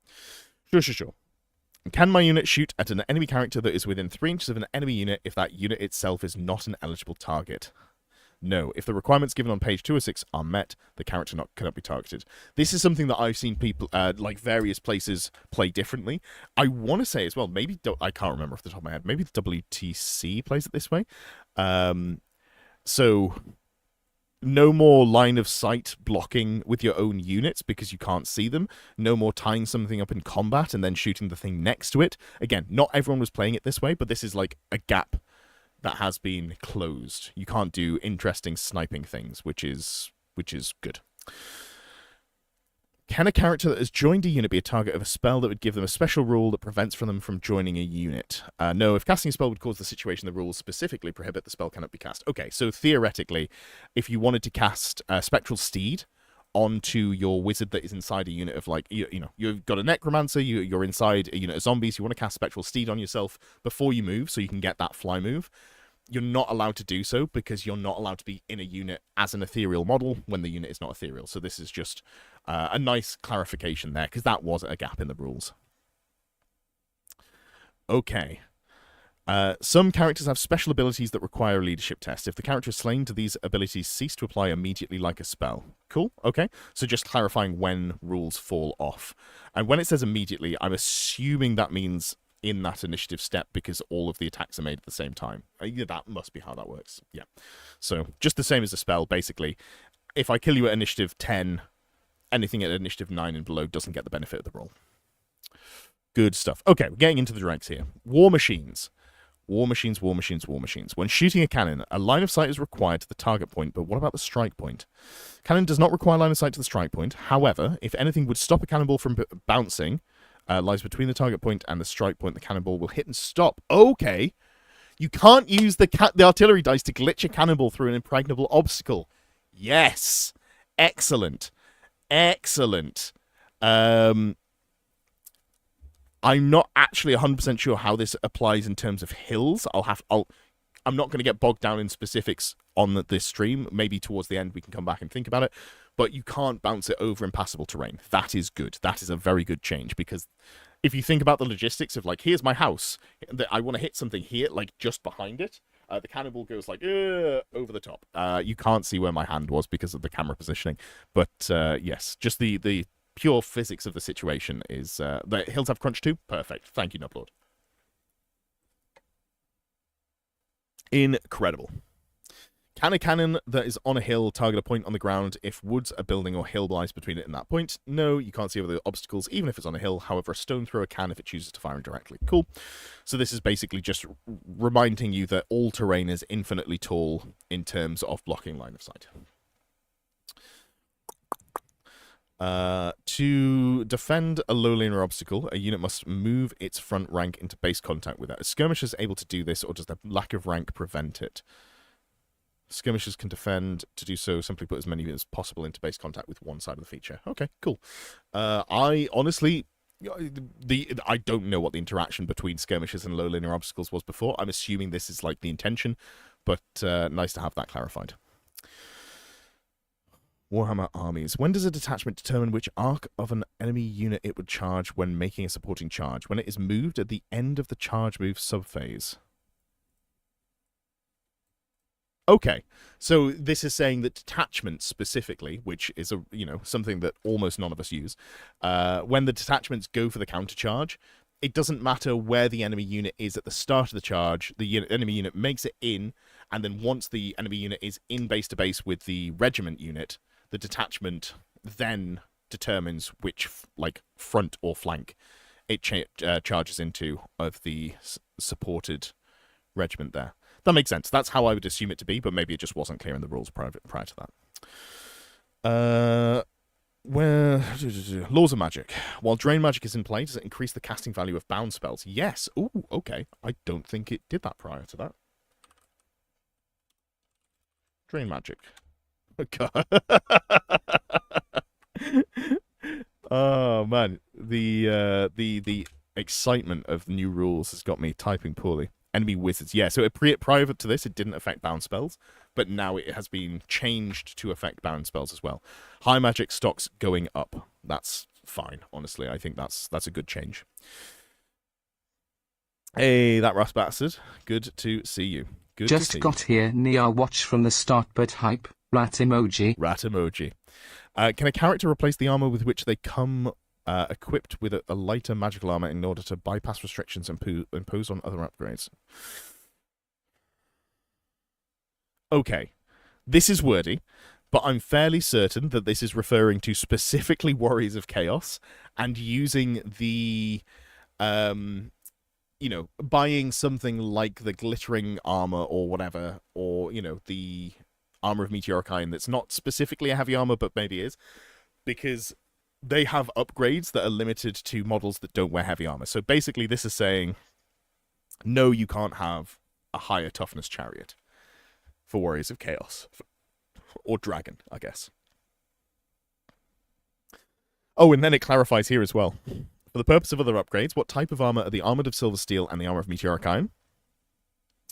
Can my unit shoot at an enemy character that is within 3 inches of an enemy unit if that unit itself is not an eligible target? No. If the requirements given on page 206 are met, the character cannot be targeted. This is something that I've seen people, like various places, play differently. I want to say as well, maybe, I can't remember off the top of my head, maybe the WTC plays it this way. So... No more line of sight blocking with your own units because you can't see them. No more tying something up in combat and then shooting the thing next to it. Again, not everyone was playing it this way, but this is like a gap that has been closed. You can't do interesting sniping things, which is good. Can a character that has joined a unit be a target of a spell that would give them a special rule that prevents them from joining a unit? No, if casting a spell would cause the situation the rules specifically prohibit, the spell cannot be cast. Okay, so theoretically, if you wanted to cast Spectral Steed onto your wizard that is inside a unit of like, you've got a necromancer, you're inside a unit of zombies, you want to cast Spectral Steed on yourself before you move so you can get that fly move. You're not allowed to do so because you're not allowed to be in a unit as an ethereal model when the unit is not ethereal. So this is just a nice clarification there because that was a gap in the rules. Okay. Some characters have special abilities that require a leadership test. If the character is slain, do these abilities cease to apply immediately like a spell? Cool. Okay. So just clarifying when rules fall off. And when it says immediately, I'm assuming that means in that initiative step because all of the attacks are made at the same time. Yeah, that must be how that works. Yeah. So just the same as a spell, basically. If I kill you at initiative 10, anything at initiative 9 and below doesn't get the benefit of the roll. Good stuff. Okay, we're getting into the ranks here. War machines. War machines. When shooting a cannon, a line of sight is required to the target point, but what about the strike point? Cannon does not require line of sight to the strike point. However, if anything would stop a cannonball from bouncing, lies between the target point and the strike point, the cannonball will hit and stop. Okay. You can't use the artillery dice to glitch a cannonball through an impregnable obstacle. Yes. Excellent. I'm not actually 100% sure how this applies in terms of hills. I'm not going to get bogged down in specifics on this stream. Maybe towards the end we can come back and think about it. But you can't bounce it over impassable terrain. That is good. That is a very good change because if you think about the logistics of like, here's my house, I want to hit something here, like just behind it. The cannonball goes like over the top. You can't see where my hand was because of the camera positioning, but yes, just the pure physics of the situation is the hills have crunch too. Perfect. Thank you, Nublord. Incredible. Can a cannon that is on a hill target a point on the ground if woods, a building, or hill lies between it and that point? No, you can't see over the obstacles, even if it's on a hill. However, a stone thrower can if it chooses to fire directly. Cool. So this is basically just reminding you that all terrain is infinitely tall in terms of blocking line of sight. To defend a low laner obstacle, a unit must move its front rank into base contact with it. A skirmisher is able to do this, or does the lack of rank prevent it? Skirmishers can defend. To do so, simply put as many as possible into base contact with one side of the feature. Okay, cool. I honestly, I don't know what the interaction between skirmishers and low linear obstacles was before. I'm assuming this is like the intention, but nice to have that clarified. Warhammer armies. When does a detachment determine which arc of an enemy unit it would charge when making a supporting charge? When it is moved at the end of the charge move subphase. Okay, so this is saying that detachments specifically, which is something that almost none of us use, when the detachments go for the counter charge, it doesn't matter where the enemy unit is at the start of the charge. The enemy unit makes it in, and then once the enemy unit is in base to base with the regiment unit, the detachment then determines which front or flank it charges into of the supported regiment there. That makes sense. That's how I would assume it to be, but maybe it just wasn't clear in the rules prior to that. Laws of magic. While drain magic is in play, does it increase the casting value of bound spells? Yes. Ooh, okay. I don't think it did that prior to that. Drain magic. Oh man, the excitement of the new rules has got me typing poorly. Enemy wizards. Yeah, so prior to this, it didn't affect bound spells, but now it has been changed to affect bound spells as well. High magic stocks going up. That's fine, honestly. I think that's a good change. Hey, that Rust Bastard. Good to see you. Good Just to see got here, Nia watch from the start but hype. Rat emoji. Rat emoji. Can a character replace the armor with which they come equipped with a lighter magical armor in order to bypass restrictions and impose on other upgrades? Okay, this is wordy, but I'm fairly certain that this is referring to specifically Warriors of Chaos and using the, buying something like the glittering armor or whatever, or, the armor of Meteoric Iron that's not specifically a heavy armor, but maybe is, because they have upgrades that are limited to models that don't wear heavy armor. So basically this is saying, no, you can't have a higher toughness chariot for Warriors of Chaos. Or Dragon, I guess. Oh, and then it clarifies here as well. For the purpose of other upgrades, what type of armor are the Armored of Silver Steel and the Armor of Meteoric Iron?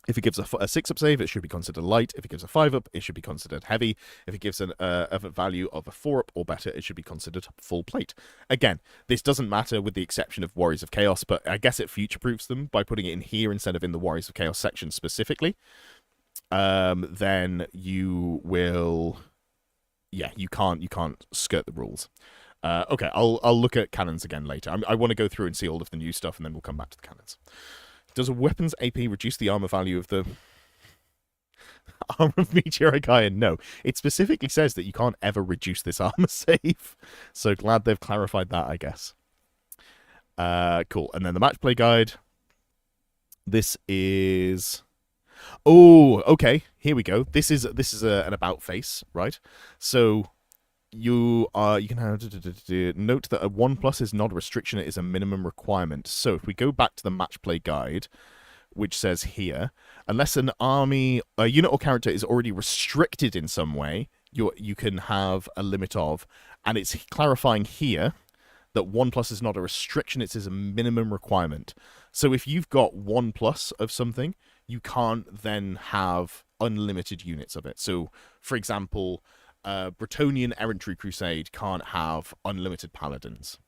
If it gives a 6-up save, it should be considered light. If it gives a 5-up, it should be considered heavy. If it gives a value of a 4-up or better, it should be considered full plate. Again, this doesn't matter with the exception of Warriors of Chaos, but I guess it future-proofs them by putting it in here instead of in the Warriors of Chaos section specifically. Then you will... Yeah, you can't skirt the rules. Okay, I'll look at cannons again later. I want to go through and see all of the new stuff, and then we'll come back to the cannons. Does a weapon's AP reduce the armor value of the armor of Meteoric Iron? No. It specifically says that you can't ever reduce this armor save. So glad they've clarified that, I guess. Cool. And then the match play guide. This is... Oh, okay. Here we go. This is an about face, right? So you can have note that a 1+ is not a restriction, it is a minimum requirement. So if we go back to the match play guide, which says here, unless an army, a unit or character is already restricted in some way, you can have a limit of, and it's clarifying here that 1+ is not a restriction, it is a minimum requirement. So if you've got 1+ of something, you can't then have unlimited units of it. So, for example, Bretonnian Errantry Crusade can't have unlimited paladins.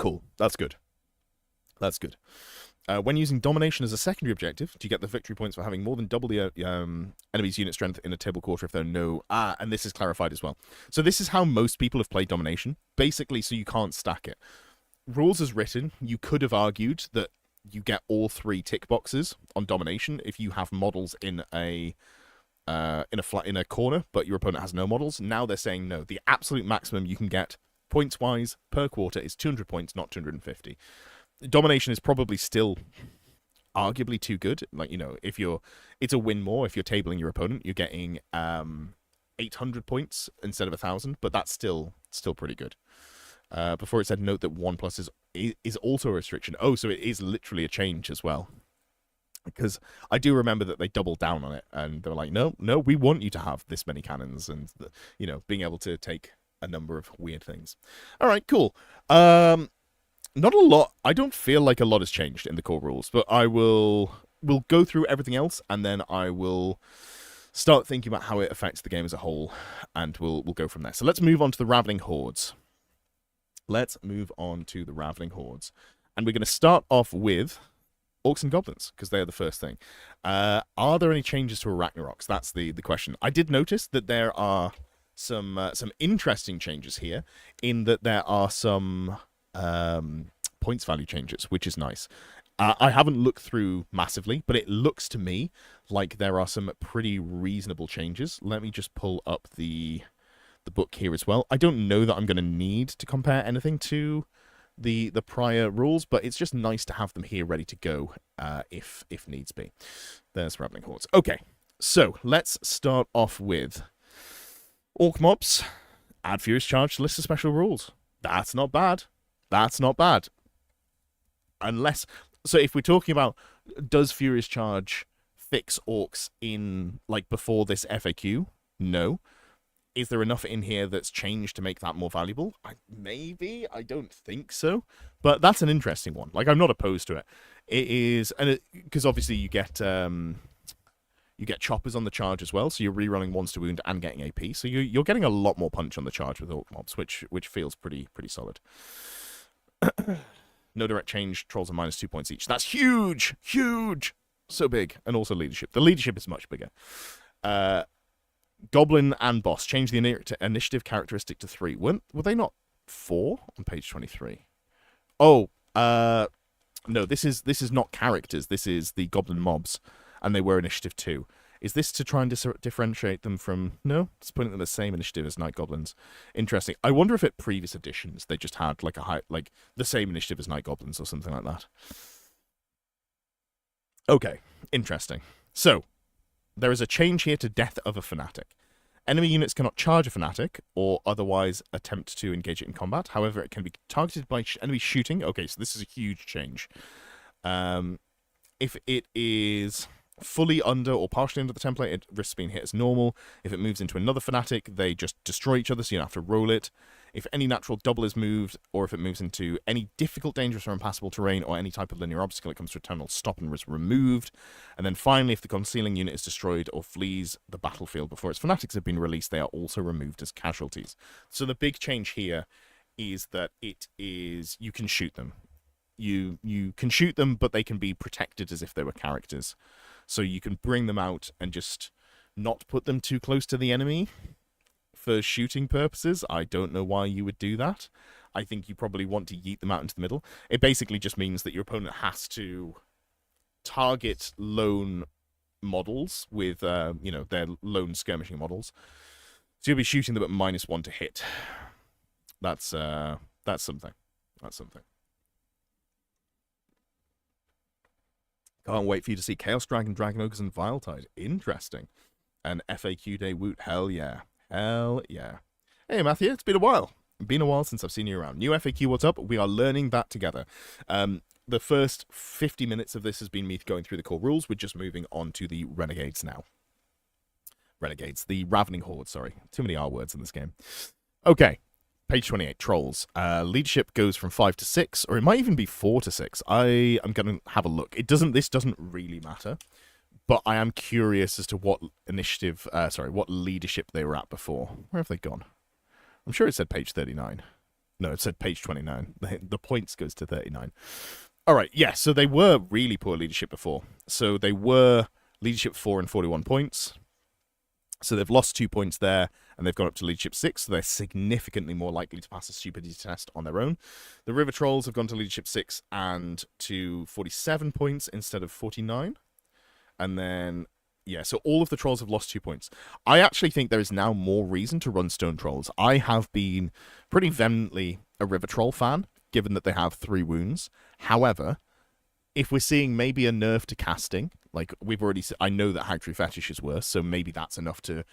Cool. That's good. That's good. When using domination as a secondary objective, do you get the victory points for having more than double the enemy's unit strength in a table quarter if there are no... and this is clarified as well. So this is how most people have played domination. Basically, so you can't stack it. Rules as written, you could have argued that you get all 3 tick boxes on domination if you have models in a corner, but your opponent has no models. Now they're saying no. The absolute maximum you can get points-wise per quarter is 200 points, not 250. Domination is probably still arguably too good. Like, you know, it's a win more if you're tabling your opponent. You're getting 800 points instead of 1,000, but that's still pretty good. Before it said, note that 1+ is also a restriction. Oh, so it is literally a change as well. Because I do remember that they doubled down on it, and they were like, no, we want you to have this many cannons, and, you know, being able to take a number of weird things. All right, cool. Not a lot. I don't feel like a lot has changed in the core rules, but we'll go through everything else, and then I will start thinking about how it affects the game as a whole, and we'll go from there. So let's move on to the Ravening Hordes. And we're going to start off with Orcs and Goblins, because they're the first thing. Are there any changes to Arachnaroks? That's the question. I did notice that there are some interesting changes here, in that there are some points value changes, which is nice. I haven't looked through massively, but it looks to me like there are some pretty reasonable changes. Let me just pull up the book here as well. I don't know that I'm going to need to compare anything to the prior rules, but it's just nice to have them here ready to go if needs be. There's Ravening Hordes. Okay, so let's start off with Orc Mobs. Add Furious Charge to list of special rules. That's not bad. That's not bad. Unless... So if we're talking about, does Furious Charge fix Orcs in, like, before this FAQ? No. Is there enough in here that's changed to make that more valuable? Maybe. I don't think so. But that's an interesting one. Like, I'm not opposed to it. It is... and because obviously you get choppers on the charge as well, so you're rerunning ones to wound and getting AP. So you're getting a lot more punch on the charge with Orc Mobs, which feels pretty solid. No direct change, trolls are -2 points each. That's huge! Huge! So big. And also leadership. The leadership is much bigger. Goblin and Boss. Change the initiative characteristic to 3. Were they not 4 on page 23? Oh, no, this is not characters. This is the Goblin mobs. And they were initiative 2. Is this to try and differentiate them from... No? It's putting them the same initiative as Night Goblins. Interesting. I wonder if at previous editions they just had like the same initiative as Night Goblins or something like that. Okay. Interesting. So, there is a change here to Death of a Fanatic. Enemy units cannot charge a Fanatic or otherwise attempt to engage it in combat. However, it can be targeted by enemy shooting. Okay, so this is a huge change. If it is fully under or partially under the template, it risks being hit as normal. If it moves into another Fanatic, they just destroy each other, so you don't have to roll it. If any natural double is moved, or if it moves into any difficult, dangerous, or impassable terrain, or any type of linear obstacle, it comes to a terminal stop and is removed. And then finally, if the concealing unit is destroyed or flees the battlefield before its Fanatics have been released, they are also removed as casualties. So the big change here is that you can shoot them. You can shoot them, but they can be protected as if they were characters. So you can bring them out and just not put them too close to the enemy for shooting purposes. I don't know why you would do that. I think you probably want to yeet them out into the middle. It basically just means that your opponent has to target lone models with, their lone skirmishing models. So you'll be shooting them at -1 to hit. That's something. That's something. Can't wait for you to see Chaos Dragon, Dragon Ogres, and Viletide. Interesting. And FAQ Day Woot. Hell yeah. Hell yeah. Hey, Matthew. It's been a while. Been a while since I've seen you around. New FAQ, what's up? We are learning that together. The first 50 minutes of this has been me going through the core rules. We're just moving on to the Renegades now. The Ravening Horde, sorry. Too many R words in this game. Okay. Page 28, Trolls. Leadership goes from 5 to 6, or it might even be 4 to 6. I am going to have a look. This doesn't really matter, but I am curious as to what what leadership they were at before. Where have they gone? I'm sure it said page 39. No, it said page 29. The points goes to 39. All right, yeah, so they were really poor leadership before. So they were leadership 4 and 41 points. So they've lost 2 points there, and they've gone up to leadership 6, so they're significantly more likely to pass a stupidity test on their own. The River Trolls have gone to leadership 6 and to 47 points instead of 49. And then, yeah, so all of the Trolls have lost 2 points. I actually think there is now more reason to run Stone Trolls. I have been pretty vehemently a River Troll fan, given that they have 3 wounds. However, if we're seeing maybe a nerf to casting, like we've already, I know that Hagtree Fetish is worse, so maybe that's enough to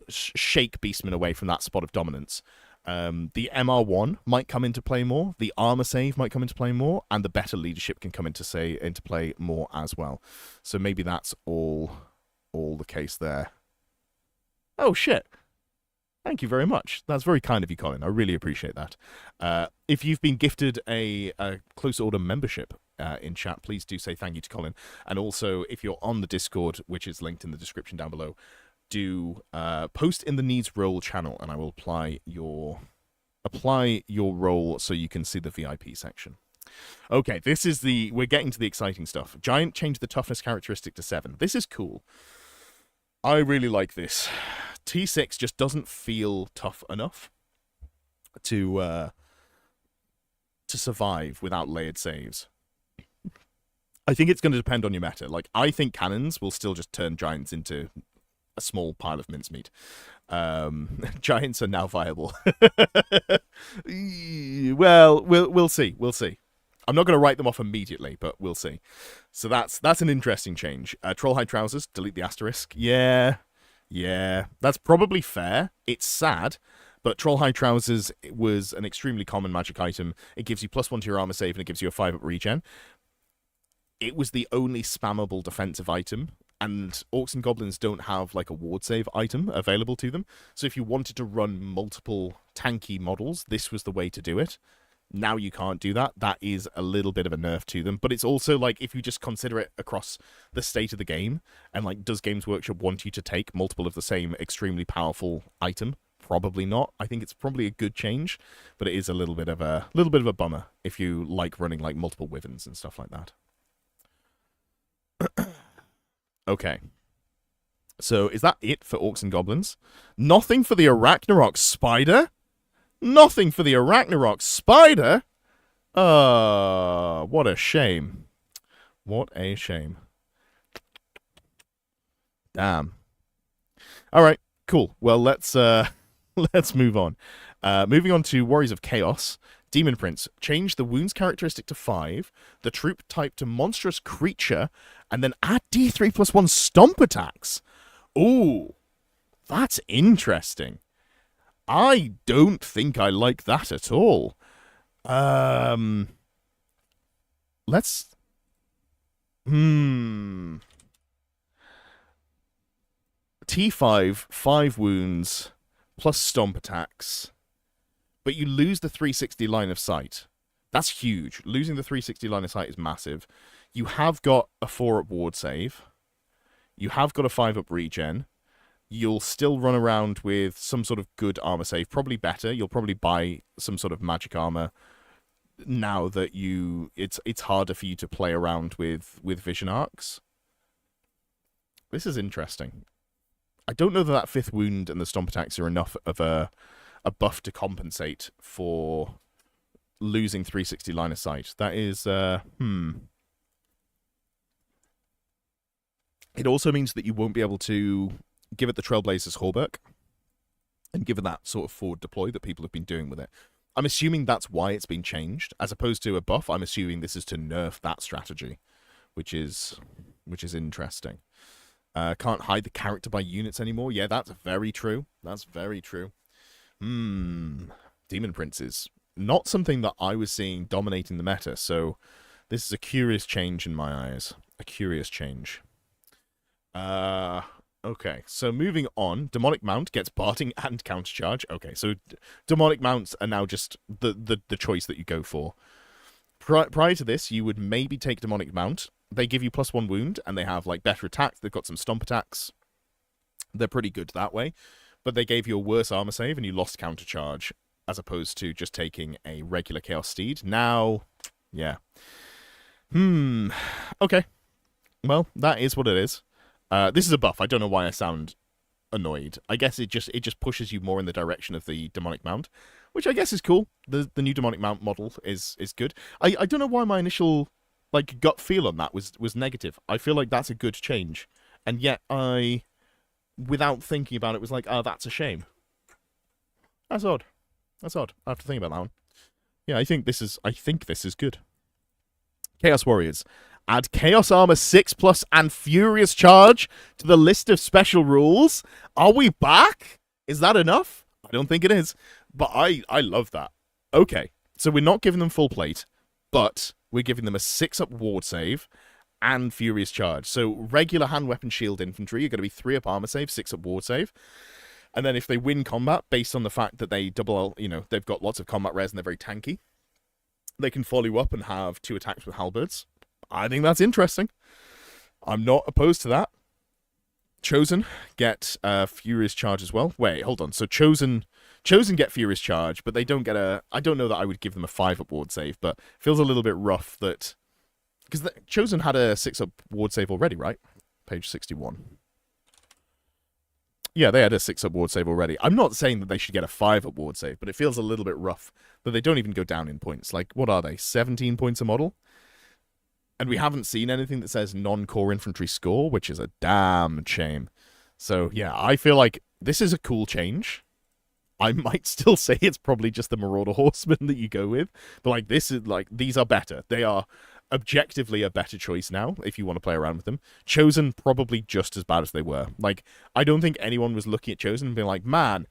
shake Beastman away from that spot of dominance. The MR1 might come into play more, the armor save might come into play more, and the better leadership can come into play more as well. So maybe that's all the case there. Oh shit. Thank you very much. That's very kind of you, Colin. I really appreciate that. If you've been gifted a Close Order membership in chat, please do say thank you to Colin. And also, if you're on the Discord, which is linked in the description down below, do post in the Needs Role channel, and I will apply your role so you can see the VIP section. Okay, we're getting to the exciting stuff. Giant changed the toughness characteristic to 7. This is cool. I really like this. T6 just doesn't feel tough enough to survive without layered saves. I think it's going to depend on your meta. Like, I think cannons will still just turn giants into a small pile of mincemeat. Giants are now viable. Well, we'll see. We'll see. I'm not going to write them off immediately, but we'll see. So that's an interesting change. Troll High Trousers, delete the asterisk. Yeah, that's probably fair. It's sad, but Troll High Trousers was an extremely common magic item. It gives you +1 to your armor save, and it gives you a 5-up regen. It was the only spammable defensive item, and Orcs and Goblins don't have like a ward save item available to them. So if you wanted to run multiple tanky models, this was the way to do it. Now you can't do that. That is a little bit of a nerf to them. But it's also like, if you just consider it across the state of the game, and like, does Games Workshop want you to take multiple of the same extremely powerful item? Probably not. I think it's probably a good change, but it is a little bit of a bummer if you like running like multiple Wyverns and stuff like that. Okay. So is that it for Orcs and Goblins? Nothing for the Arachnarok Spider? Nothing for the Arachnarok Spider? What a shame. What a shame. Damn. All right, cool. Well, let's move on. Moving on to Warriors of Chaos. Demon Prince. Change the wounds characteristic to 5, the troop type to monstrous creature, and then add D3 +1 stomp attacks. Ooh, that's interesting. I don't think I like that at all. Let's... T5, 5 wounds, plus stomp attacks, but you lose the 360 line of sight. That's huge. Losing the 360 line of sight is massive. You have got a 4-up ward save. You have got a 5-up regen. You'll still run around with some sort of good armor save, probably better. You'll probably buy some sort of magic armor now that it's harder for you to play around with vision arcs. This is interesting. I don't know that 5th wound and the stomp attacks are enough of a buff to compensate for losing 360 line of sight. That is, It also means that you won't be able to give it the Trailblazers Hauberk, and given that sort of forward deploy that people have been doing with it. I'm assuming that's why it's been changed. As opposed to a buff, I'm assuming this is to nerf that strategy, which is interesting. Can't hide the character by units anymore. Yeah, that's very true. That's very true. Demon Princes. Not something that I was seeing dominating the meta, so this is a curious change in my eyes. A curious change. Okay, so moving on. Demonic Mount gets Barting and Countercharge. Okay, so Demonic Mounts are now just the choice that you go for. Prior to this, you would maybe take Demonic Mount. They give you +1 wound, and they have like better attacks. They've got some stomp attacks. They're pretty good that way. But they gave you a worse armor save, and you lost Countercharge. as opposed to just taking a regular Chaos Steed. Now, yeah. Okay. Well, that is what it is. This is a buff. I don't know why I sound annoyed. I guess it just pushes you more in the direction of the demonic mount, which I guess is cool. The new demonic mount model is good. I don't know why my initial gut feel on that was negative. I feel like that's a good change, and yet I, without thinking about it, was like, oh, that's a shame. That's odd. That's odd. I have to think about that one. Yeah, I think this is good. Chaos Warriors. Add Chaos Armor 6+ and Furious Charge to the list of special rules. Are we back? Is that enough? I don't think it is. But I love that. Okay, so we're not giving them full plate, but we're giving them a 6-up ward save and Furious Charge. So regular hand weapon shield infantry are going to be 3-up armor save, 6-up ward save. And then if they win combat, based on the fact that they they've got lots of combat res and they're very tanky, they can follow up and have 2 attacks with halberds. I think that's interesting. I'm not opposed to that. Chosen get Furious Charge as well. Wait, hold on. So Chosen get Furious Charge, but they don't get a... I don't know that I would give them a 5-up ward save, but it feels a little bit rough that... Because Chosen had a 6-up ward save already, right? Page 61. Yeah, they had a 6-up ward save already. I'm not saying that they should get a 5-up ward save, but it feels a little bit rough that they don't even go down in points. Like, what are they? 17 points a model? And we haven't seen anything that says non-core infantry score, which is a damn shame. So, yeah, I feel like this is a cool change. I might still say it's probably just the Marauder Horsemen that you go with. But, these are better. They are objectively a better choice now, if you want to play around with them. Chosen, probably just as bad as they were. I don't think anyone was looking at Chosen and being like, man,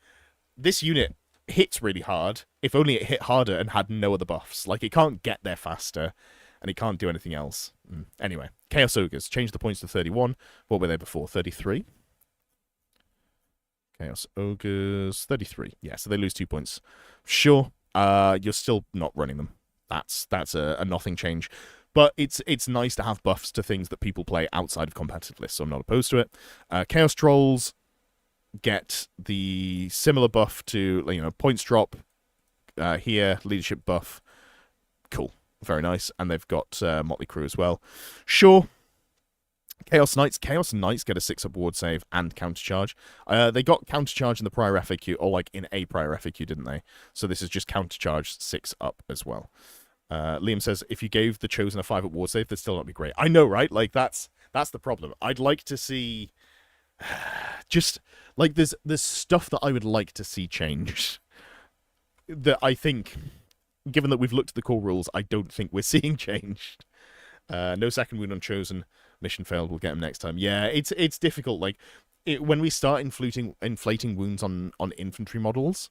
this unit hits really hard. If only it hit harder and had no other buffs. It can't get there faster. And he can't do anything else. Anyway, Chaos Ogres. Change the points to 31. What were they before? 33? Chaos Ogres. 33. Yeah, so they lose 2 points. Sure, you're still not running them. That's a nothing change. But it's nice to have buffs to things that people play outside of competitive lists, so I'm not opposed to it. Chaos Trolls get the similar buff to, points drop here, leadership buff. Cool. Very nice. And they've got Motley Crew as well. Sure. Chaos Knights. Chaos Knights get a 6-up ward save and countercharge. They got countercharge in the prior FAQ, or in a prior FAQ, didn't they? So this is just countercharge 6-up as well. Liam says, if you gave the Chosen a 5-up ward save, they'd still not be great. I know, right? That's the problem. I'd like to see... just, there's stuff that I would like to see changed. That I think... Given that we've looked at the core rules, I don't think we're seeing changed. No second wound on Chosen. Mission failed. We'll get him next time. Yeah, it's difficult. When we start inflating wounds on infantry models,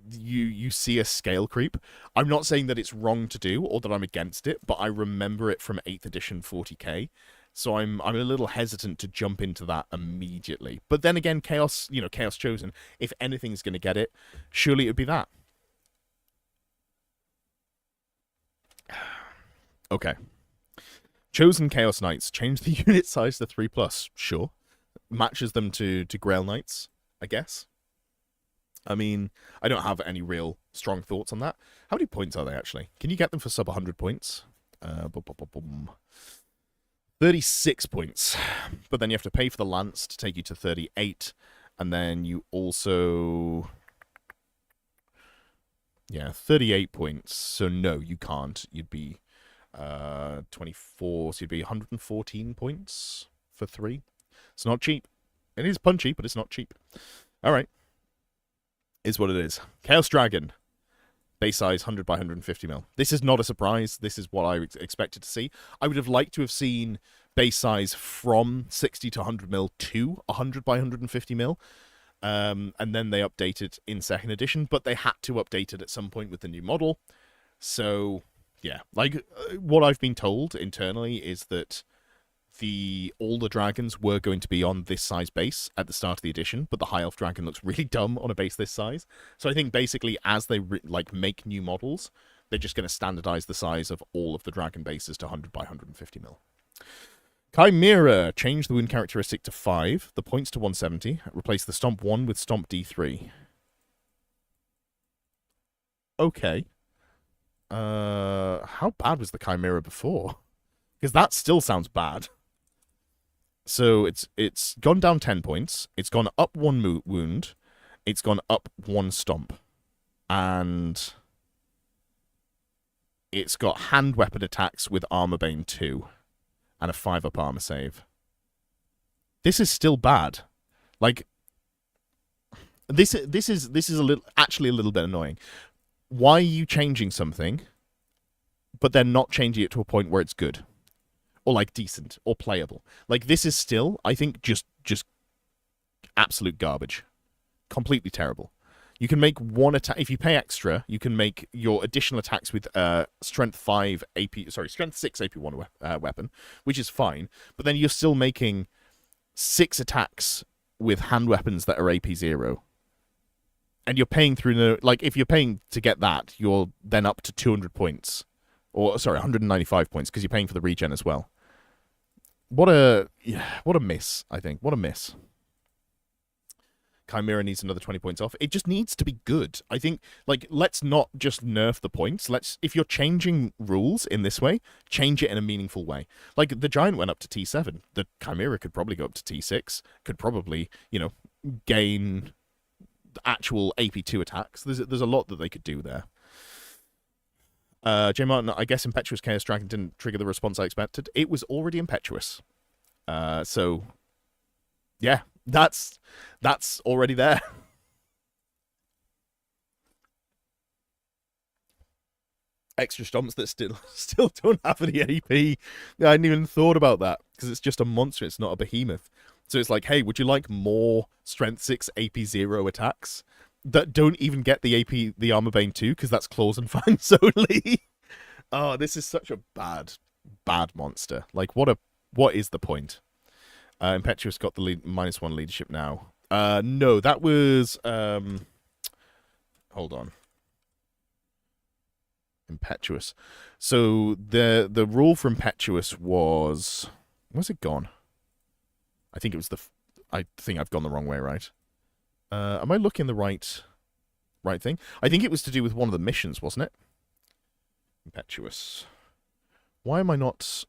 you see a scale creep. I'm not saying that it's wrong to do or that I'm against it, but I remember it from 8th edition 40k. So I'm a little hesitant to jump into that immediately. But then again, Chaos Chosen, if anything's going to get it, surely it would be that. Okay. Chosen Chaos Knights. Change the unit size to 3+. Sure. Matches them to Grail Knights, I guess. I mean, I don't have any real strong thoughts on that. How many points are they, actually? Can you get them for sub 100 points? 36 points. But then you have to pay for the Lance to take you to 38. And then you also... Yeah, 38 points. So no, you can't. You'd be 24, so you'd be 114 points for 3. It's not cheap. It is punchy, but it's not cheap. All right. Is what it is. Chaos Dragon. Base size 100 by 150 mil. This is not a surprise. This is what I expected to see. I would have liked to have seen base size from 60 to 100 mil to 100 by 150 mil. And then they updated in 2nd edition, but they had to update it at some point with the new model. So, yeah. What I've been told internally is that all the dragons were going to be on this size base at the start of the edition, but the High Elf Dragon looks really dumb on a base this size. So I think basically as they make new models, they're just going to standardize the size of all of the dragon bases to 100 by 150 mil. Chimera, change the wound characteristic to 5, the points to 170, replace the Stomp 1 with Stomp D3. okay. How bad was the Chimera before? Because that still sounds bad. So it's gone down 10 points. It's gone up 1 wound. It's gone up 1 stomp. And it's got hand weapon attacks with Armor Bane 2 and a 5-up armor save. This is still bad. Like, this is actually a little bit annoying. Why are you changing something, but then not changing it to a point where it's good, or like decent, or playable? Like, this is still, I think, just absolute garbage, completely terrible. You can make 1 attack if you pay extra. You can make your additional attacks with strength 6 AP1 weapon, which is fine. But then you're still making 6 attacks with hand weapons that are AP0. And you're paying through if you're paying to get that, you're then up to 200 points. Or, sorry, 195 points, because you're paying for the regen as well. What a miss, I think. What a miss. Chimera needs another 20 points off. It just needs to be good. I think, let's not just nerf the points. If you're changing rules in this way, change it in a meaningful way. Like, the Giant went up to T7. The Chimera could probably go up to T6. Could probably, gain actual AP2 attacks. There's a lot that they could do there. J. Martin, I guess Impetuous Chaos Dragon didn't trigger the response I expected. It was already impetuous. So, yeah, that's already there. Extra stomps that still don't have any AP. I hadn't even thought about that, because it's just a monster. It's not a behemoth. So it's like, hey, would you like more Strength 6 AP0 attacks that don't even get the Armor Bane 2, because that's Claws and Fangs only? Oh, this is such a bad monster. Like, what is the point? Impetuous got the -1 leadership now. No, that was hold on. Impetuous. So the rule for Impetuous was, where's it gone? I think it was I think I've gone the wrong way, right? Am I looking the right thing? I think it was to do with one of the missions, wasn't it? Impetuous. Why am I not?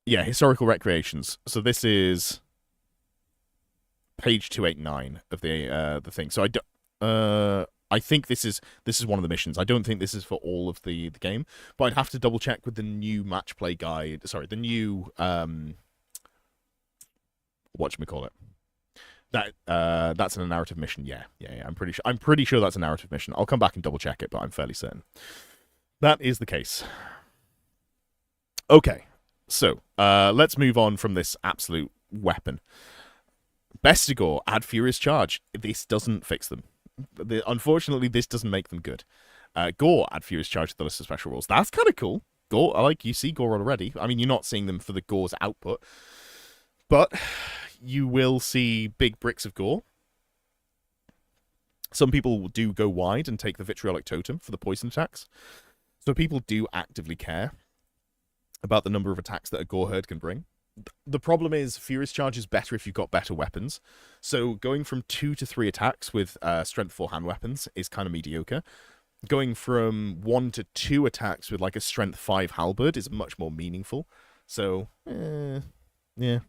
Yeah, historical recreations. So this is page 289 of the thing. So I think this is one of the missions. I don't think this is for all of the game, but I'd have to double check with the new match play guide. Sorry, the new whatchamacallit. That's a narrative mission. Yeah. I'm pretty sure that's a narrative mission. I'll come back and double check it, but I'm fairly certain that is the case. Okay, so let's move on from this absolute weapon. Bestigor, add Furious Charge. This doesn't fix them. Unfortunately, this doesn't make them good. Gore, add Furious Charge to the list of special rules. That's kind of cool. Gore, you see Gore already. I mean, you're not seeing them for the Gore's output, but you will see big bricks of Gore. Some people do go wide and take the Vitriolic Totem for the poison attacks. So people do actively care about the number of attacks that a Gore Herd can bring. The problem is Furious Charge is better if you've got better weapons. So going from 2 to 3 attacks with Strength 4 hand weapons is kind of mediocre. Going from 1 to 2 attacks with a Strength 5 halberd is much more meaningful. So, yeah.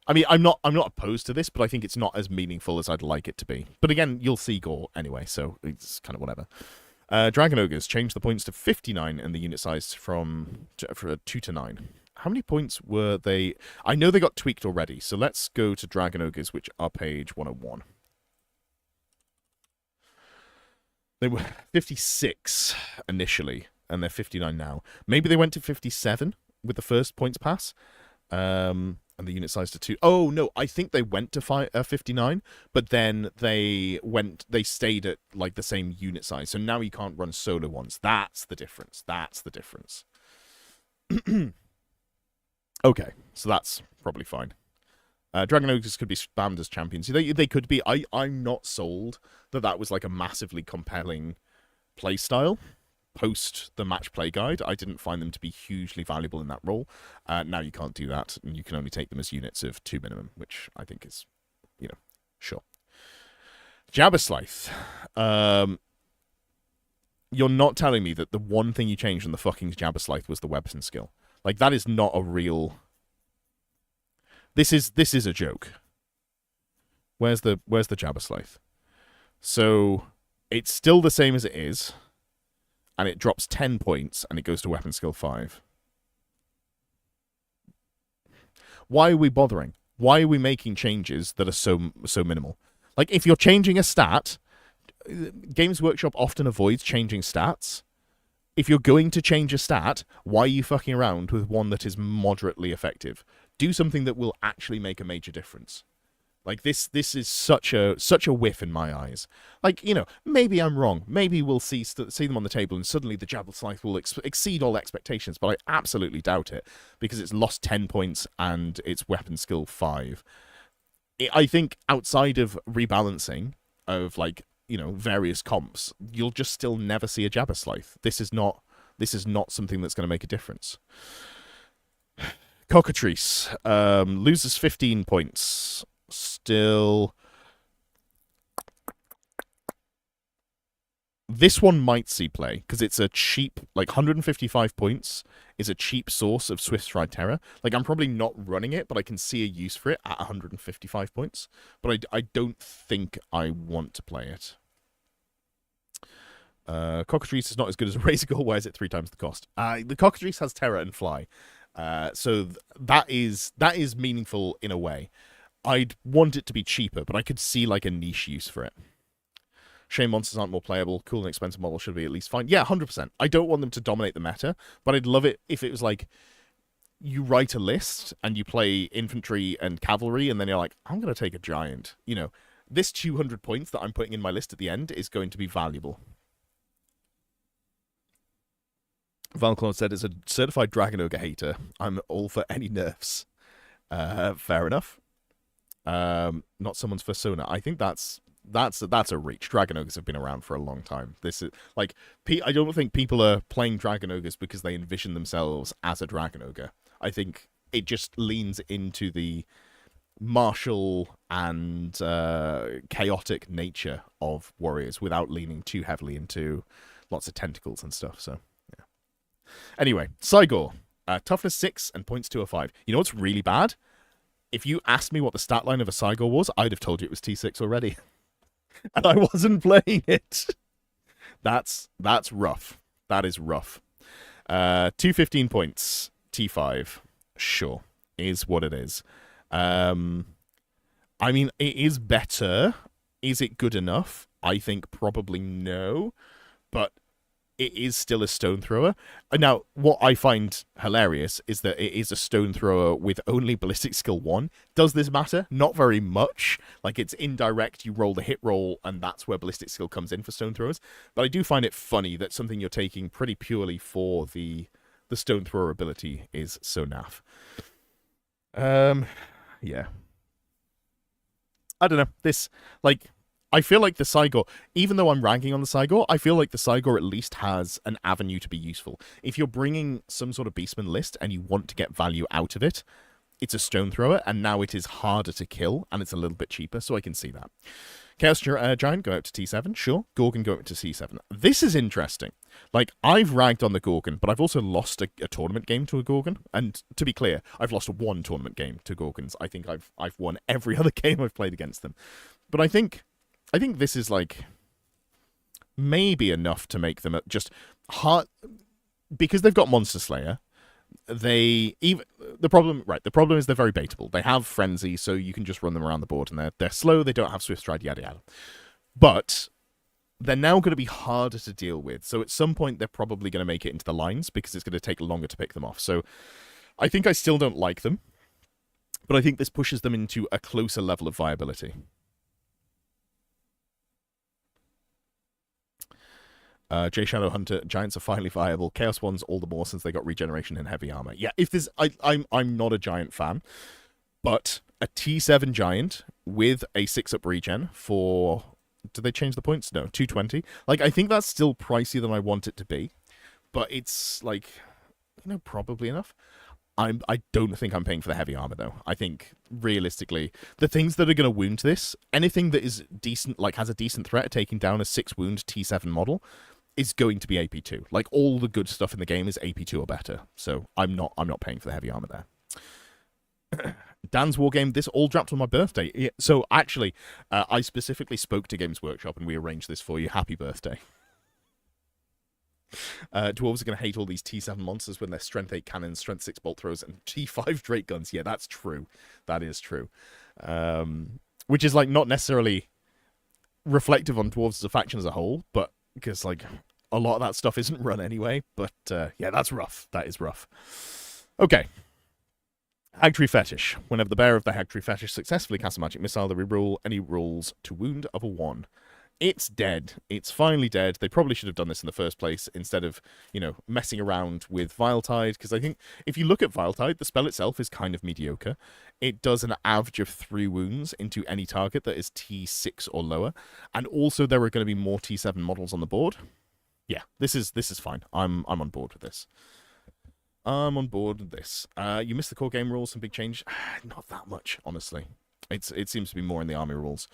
I mean, I'm not opposed to this, but I think it's not as meaningful as I'd like it to be. But again, you'll see Gore anyway, so it's kind of whatever. Dragon Ogres changed the points to 59 and the unit size from 2 to 9. How many points were they? I know they got tweaked already, so let's go to Dragon Ogres, which are page 101. They were 56 initially, and they're 59 now. Maybe they went to 57 with the first points pass, and the unit size to 2. Oh, no, I think they went to 59, but then they stayed at the same unit size. So now you can't run solo ones. That's the difference. Okay, so that's probably fine. Dragon Ogres could be spammed as champions. They could be. I'm not sold that was a massively compelling playstyle. Post the match play guide, I didn't find them to be hugely valuable in that role. Now you can't do that, and you can only take them as units of 2 minimum, which I think is, sure. Jabberslythe. You're not telling me that the one thing you changed from the fucking Jabberslythe was the weapon skill. Like, that is not a real... This is a joke. Where's the Jabberslythe? So, it's still the same as it is, and it drops 10 points, and it goes to weapon skill 5. Why are we bothering? Why are we making changes that are so minimal? Like, if you're changing a stat, Games Workshop often avoids changing stats. If you're going to change a stat, why are you fucking around with one that is moderately effective? Do something that will actually make a major difference. Like, this is such a whiff in my eyes. Like, you know, maybe I'm wrong. Maybe we'll see them on the table and suddenly the Jabberslythe will exceed all expectations, but I absolutely doubt it because it's lost 10 points and its weapon skill 5. I think outside of rebalancing of, like, you know, various comps, you'll just still never see a Jabberslythe. This is not something that's going to make a difference. Cockatrice loses 15 points. Still, this one might see play because it's a cheap, like 155 points is a cheap source of Swift Stride Terror. Like, I'm probably not running it, but I can see a use for it at 155 points. But I don't think I want to play it. Cockatrice is not as good as a Razor Gore. Why is it 3 times the cost? The Cockatrice has Terror and Fly, so that is meaningful in a way. I'd want it to be cheaper, but I could see like a niche use for it. Shame monsters aren't more playable. Cool and expensive model should be at least fine. Yeah, 100%. I don't want them to dominate the meta, but I'd love it if it was like you write a list and you play infantry and cavalry, and then you're like, I'm going to take a giant. You know, this 200 points that I'm putting in my list at the end is going to be valuable. Valclon said, as a certified Dragon Ogre hater, I'm all for any nerfs. Fair enough. Not someone's persona. I think that's a reach. Dragon Ogres have been around for a long time. This is like, I don't think people are playing Dragon Ogres because they envision themselves as a Dragon Ogre. I think it just leans into the martial and chaotic nature of warriors without leaning too heavily into lots of tentacles and stuff. So yeah. Anyway, Cygor, toughness 6 and points 205. You know what's really bad? If you asked me what the stat line of a Cygor was, I'd have told you it was T6 already. And I wasn't playing it. That's rough. That is rough. 215 points, T5. Sure, is what it is. I mean, it is better. Is it good enough? I think probably no. But it is still a stone thrower. Now, what I find hilarious is that it is a stone thrower with only ballistic skill 1. Does this matter? Not very much. Like, it's indirect, you roll the hit roll, and that's where ballistic skill comes in for stone throwers. But I do find it funny that something you're taking pretty purely for the stone thrower ability is so naff. Yeah. I don't know. This, like, I feel like the Cygor, even though I'm ranking on the Cygor, I feel like the Cygor at least has an avenue to be useful. If you're bringing some sort of Beastman list and you want to get value out of it, it's a stone thrower, and now it is harder to kill, and it's a little bit cheaper, so I can see that. Chaos Giant, go out to T7, sure. Gorgon, go out to C7. This is interesting. Like, I've ragged on the Gorgon, but I've also lost a tournament game to a Gorgon. And to be clear, I've lost 1 tournament game to Gorgons. I think I've won every other game I've played against them. But I think this is, like, maybe enough to make them just hard, because they've got Monster Slayer. The problem is they're very baitable. They have Frenzy, so you can just run them around the board, and they're slow. They don't have Swift Stride, yada yada. But they're now going to be harder to deal with. So at some point, they're probably going to make it into the lines because it's going to take longer to pick them off. So I think I still don't like them, but I think this pushes them into a closer level of viability. J Shadow Hunter, Giants are finally viable. Chaos ones all the more since they got regeneration and heavy armor. Yeah, if there's, I'm not a Giant fan, but a T7 Giant with a 6-up regen for, did they change the points? No, 220. Like, I think that's still pricier than I want it to be, but it's like, you know, probably enough. I don't think I'm paying for the heavy armor though. I think realistically, the things that are going to wound this, anything that is decent, like has a decent threat of taking down a 6 wound T7 model, is going to be AP2. Like all the good stuff in the game is AP2 or better. So I'm not paying for the heavy armor there. Dan's Wargame, this all dropped on my birthday. Yeah, so actually, I specifically spoke to Games Workshop and we arranged this for you. Happy birthday. Dwarves are going to hate all these T7 monsters when they're Strength 8 cannons, Strength 6 bolt throws, and T5 Drake guns. Yeah, that's true. That is true. Which is like not necessarily reflective on Dwarves as a faction as a whole, but because like a lot of that stuff isn't run anyway. But yeah, that's rough. That is rough. Okay. Hagtree Fetish. Whenever the bearer of the Hagtree Fetish successfully casts a magic missile, they reroll any rolls to wound of a 1. It's dead. It's finally dead. They probably should have done this in the first place instead of, you know, messing around with Viletide, because I think if you look at Viletide, the spell itself is kind of mediocre. It does an average of 3 wounds into any target that is T6 or lower, and also there are going to be more T7 models on the board. Yeah, this is fine. I'm on board with this. I'm on board with this. You missed the core game rules, some big change. Not that much, honestly. It seems to be more in the army rules.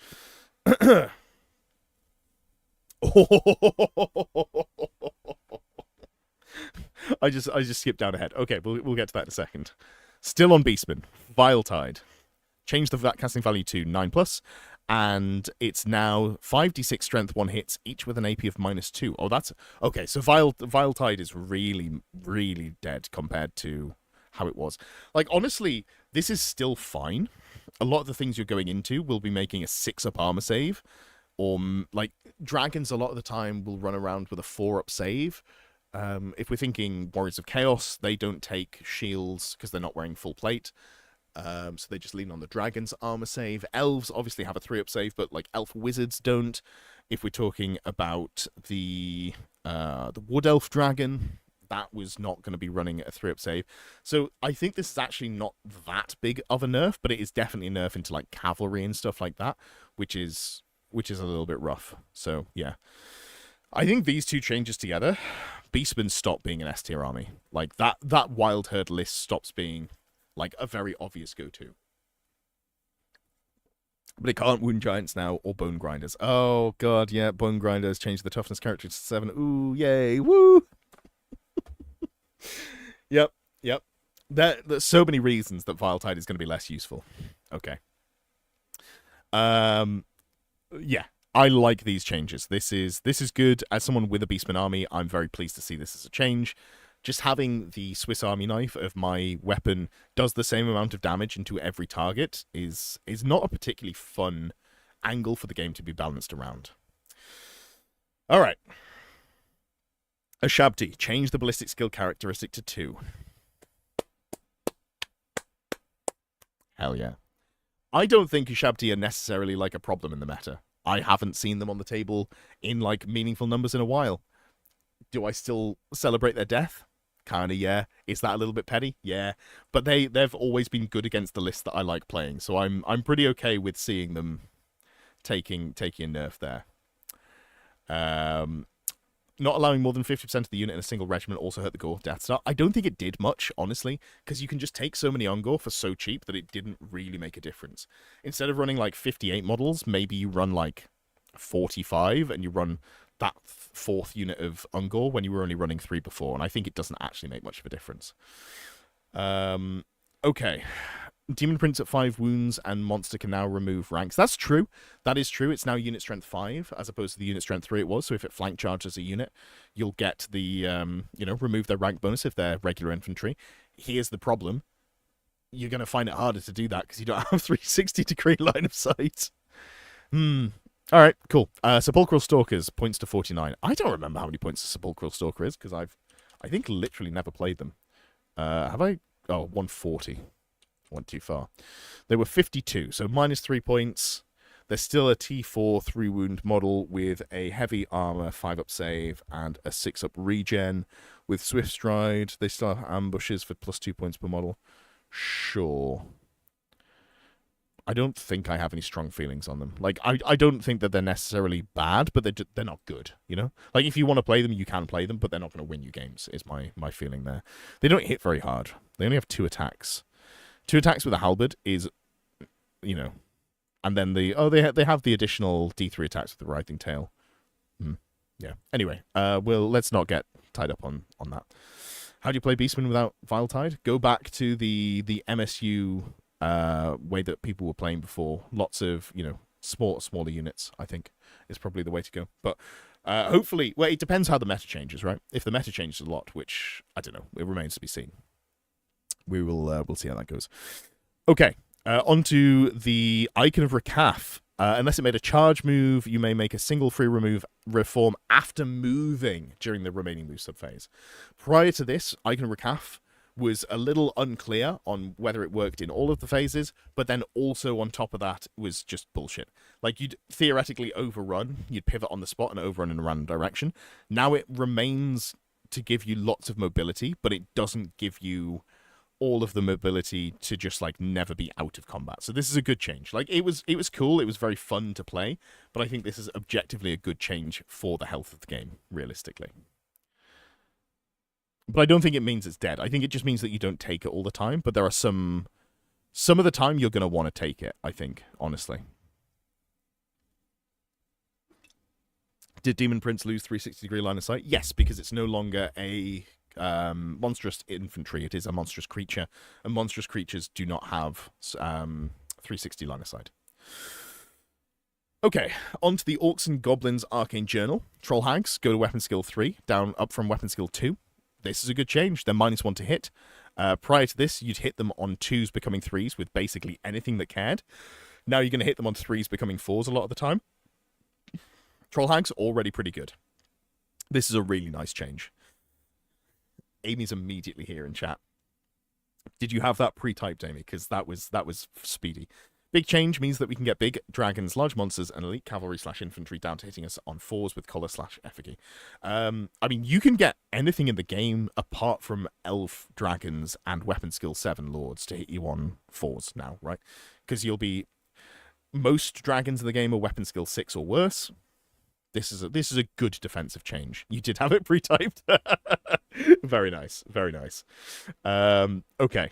I just skipped down ahead. Okay, we'll get to that in a second. Still on Beastman. Viletide. Change the casting value to 9+, and it's now 5d6 strength 1 hits, each with an AP of -2. Oh, that's... Okay, so Viletide is really, really dead compared to how it was. Like, honestly, this is still fine. A lot of the things you're going into will be making a 6-up armor save, or, like, dragons a lot of the time will run around with a 4-up save. If we're thinking Warriors of Chaos, they don't take shields because they're not wearing full plate. So they just lean on the dragon's armor save. Elves obviously have a 3-up save, but like elf wizards don't. If we're talking about the wood elf dragon, that was not going to be running a 3-up save. So I think this is actually not that big of a nerf, but it is definitely a nerf into like cavalry and stuff like that, which is a little bit rough. So yeah, I think these two changes together, Beastmen stop being an S tier army. Like that Wild Herd list stops being like a very obvious go-to. But it can't wound giants now or bone grinders. Oh god, yeah, bone grinders changed the toughness character to 7. Ooh, yay, woo! Yep. There's so many reasons that Viletide is going to be less useful. Okay. Yeah, I like these changes. This is good. As someone with a Beastman army, I'm very pleased to see this as a change. Just having the Swiss Army knife of my weapon does the same amount of damage into every target is not a particularly fun angle for the game to be balanced around. All right. Ashabti, change the ballistic skill characteristic to 2. Hell yeah. I don't think Ashabti are necessarily like a problem in the meta. I haven't seen them on the table in like meaningful numbers in a while. Do I still celebrate their death? Kind of, yeah. Is that a little bit petty? Yeah. But they've always been good against the list that I like playing, so I'm pretty okay with seeing them taking a nerf there. Not allowing more than 50% of the unit in a single regiment also hurt the Gore Death Star. I don't think it did much, honestly, because you can just take so many Ungor for so cheap that it didn't really make a difference. Instead of running like 58 models, maybe you run like 45 and you run that 4th unit of Ungor when you were only running 3 before, and I think it doesn't actually make much of a difference. Okay. Demon Prince at 5 wounds, and monster can now remove ranks. That's true. That is true. It's now unit strength 5, as opposed to the unit strength 3 it was, so if it flank charges a unit, you'll get the, remove their rank bonus if they're regular infantry. Here's the problem. You're going to find it harder to do that, because you don't have 360-degree line of sight. Alright, cool. Sepulchral Stalkers, points to 49. I don't remember how many points a Sepulchral Stalker is, because I think literally never played them. Have I? Oh, 140. Went too far. They were 52, so -3 points. They're still a T4 3-wound model with a heavy armor 5-up save and a 6-up regen. With Swift Stride, they still have ambushes for +2 points per model. Sure. I don't think I have any strong feelings on them. Like, I don't think that they're necessarily bad, but they're not good, you know? Like, if you want to play them, you can play them, but they're not going to win you games, is my feeling there. They don't hit very hard. They only have 2 attacks. 2 attacks with a halberd is, you know... And then they have the additional D3 attacks with the writhing tail. Yeah. Anyway, let's not get tied up on that. How do you play Beastman without Vile Tide? Go back to the MSU way that people were playing before. Lots of, you know, smaller units, I think, is probably the way to go. But hopefully, well, it depends how the meta changes, right? If the meta changes a lot, which I don't know, it remains to be seen. We'll see how that goes. Okay. Onto the Icon of Rakaf. Unless it made a charge move, you may make a single free reform after moving during the remaining move subphase. Prior to this, Icon of Rakaf was a little unclear on whether it worked in all of the phases, but then also on top of that was just bullshit. Like, you'd theoretically overrun, you'd pivot on the spot and overrun in a random direction. Now it remains to give you lots of mobility, but it doesn't give you all of the mobility to just like never be out of combat. So this is a good change. Like, it was cool, it was very fun to play, but I think this is objectively a good change for the health of the game, realistically. But I don't think it means it's dead. I think it just means that you don't take it all the time, but there are some of the time you're going to want to take it, I think, honestly. Did Demon Prince lose 360-degree line of sight? Yes, because it's no longer a monstrous infantry. It is a monstrous creature, and monstrous creatures do not have 360 line of sight. Okay, on to the Orcs and Goblins Arcane Journal. Troll Hags go to weapon skill 3, up from weapon skill 2. This is a good change. They're -1 to hit. Prior to this, you'd hit them on 2s becoming 3s with basically anything that cared. Now you're going to hit them on 3s becoming 4s a lot of the time. Troll Hags already pretty good. This is a really nice change. Amy's immediately here in chat. Did you have that pre-typed, Amy? Because that was speedy. Big change means that we can get big dragons, large monsters, and elite cavalry / infantry down to hitting us on 4s with collar / effigy. I mean, you can get anything in the game apart from elf dragons and weapon skill 7 lords to hit you on 4s now, right? Because most dragons in the game are weapon skill 6 or worse. This is a good defensive change. You did have it pre-typed. Very nice, very nice. Okay.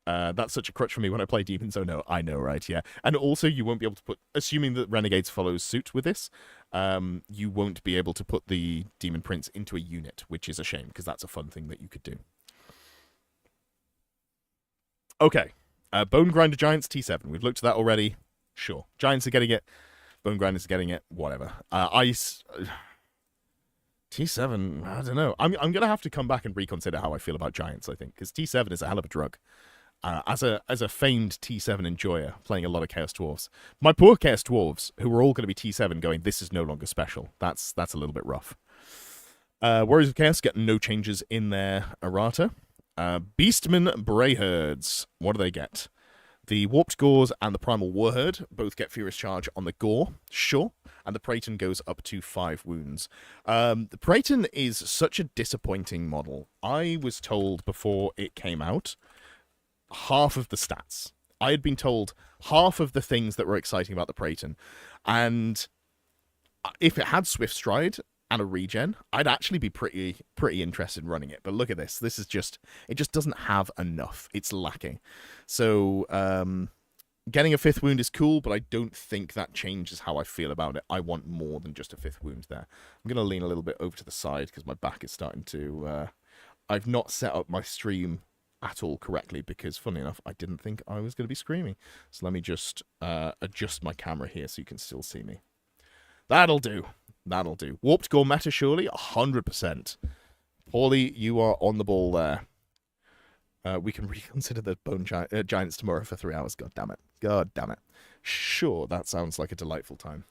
That's such a crutch for me when I play Demons. Oh no, I know, right? Yeah. And also, you won't be able to put, assuming that Renegades follows suit with this, you won't be able to put the Demon Prince into a unit, which is a shame, because that's a fun thing that you could do. Okay. Bone Grinder Giants T7. We've looked at that already. Sure. Giants are getting it. Bone Grinders are getting it. Whatever. Ice... T7, I don't know. I'm going to have to come back and reconsider how I feel about Giants, I think, because T7 is a hell of a drug. As a famed T7 enjoyer, playing a lot of Chaos Dwarves. My poor Chaos Dwarves, who are all going to be T7 going, this is no longer special. That's a little bit rough. Warriors of Chaos get no changes in their errata. Beastmen Brayherds, what do they get? The Warped Gores and the Primal Warherd both get Furious Charge on the Gore, sure, and the Praeton goes up to 5 wounds. The Praeton is such a disappointing model. I was told before it came out half of the stats. I had been told half of the things that were exciting about the Praeton, and if it had Swift Stride and a regen, I'd actually be pretty interested in running it. But look at this. This is just, it just doesn't have enough. It's lacking. So getting a 5th wound is cool, but I don't think that changes how I feel about it. I want more than just a 5th wound there. I'm going to lean a little bit over to the side because my back is starting to... I've not set up my stream at all correctly because, funny enough, I didn't think I was going to be screaming. So let me just adjust my camera here so you can still see me. That'll do. That'll do. Warped Gore meta, surely? 100%. Paulie, you are on the ball there. We can reconsider the Bone Giants tomorrow for 3 hours. God damn it. God damn it. Sure, that sounds like a delightful time.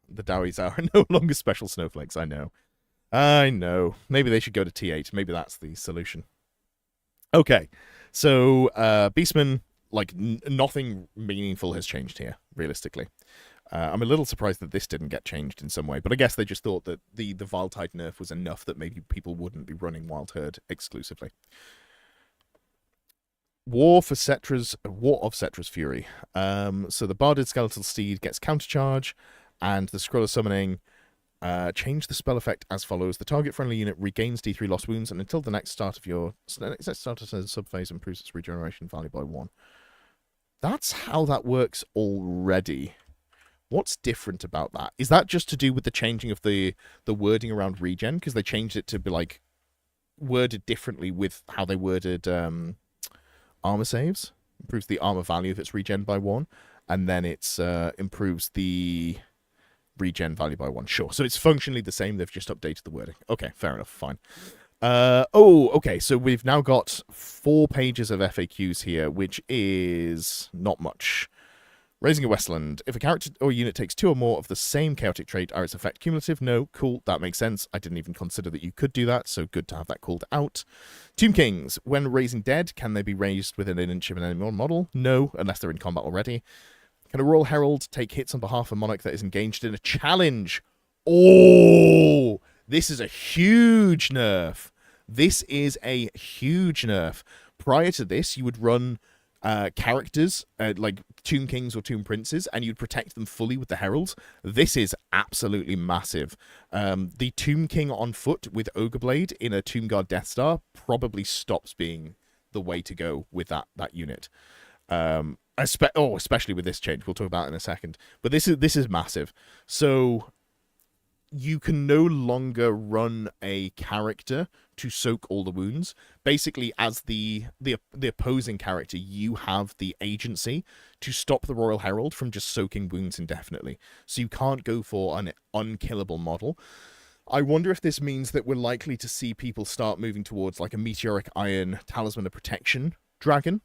The Dowies are no longer special snowflakes, I know. I know. Maybe they should go to T8. Maybe that's the solution. Okay. So, Beastman, like, nothing meaningful has changed here, realistically. I'm a little surprised that this didn't get changed in some way, but I guess they just thought that the Vile Tide nerf was enough that maybe people wouldn't be running Wild Herd exclusively. War of Cetra's Fury. So the Barded Skeletal Steed gets countercharge, and the Scroll of Summoning. Change the spell effect as follows: the target friendly unit regains D3 lost wounds, and until the next start of your subphase, improves its regeneration value by 1. That's how that works already. What's different about that? Is that just to do with the changing of the wording around regen? Because they changed it to be like worded differently with how they worded armor saves. Improves the armor value of its regen by 1, and then it's improves the regen value by 1. Sure. So it's functionally the same. They've just updated the wording. Okay, fair enough. Fine. Okay. So we've now got 4 pages of FAQs here, which is not much. Raising a Westland. If a character or unit takes 2 or more of the same chaotic trait, are its effect cumulative? No. Cool. That makes sense. I didn't even consider that you could do that, so good to have that called out. Tomb Kings. When raising dead, can they be raised within an inch of an enemy model? No, unless they're in combat already. Can a Royal Herald take hits on behalf of a monarch that is engaged in a challenge? Oh, this is a huge nerf. This is a huge nerf. Prior to this, you would run characters like Tomb Kings or Tomb Princes, and you'd protect them fully with the Heralds. This is absolutely massive. The Tomb King on foot with Ogre Blade in a Tomb Guard Death Star probably stops being the way to go with that unit. Especially with this change, we'll talk about it in a second. But this is massive. So you can no longer run a character to soak all the wounds. Basically, as the opposing character, you have the agency to stop the Royal Herald from just soaking wounds indefinitely. So you can't go for an unkillable model. I wonder if this means that we're likely to see people start moving towards like a Meteoric Iron Talisman of Protection dragon.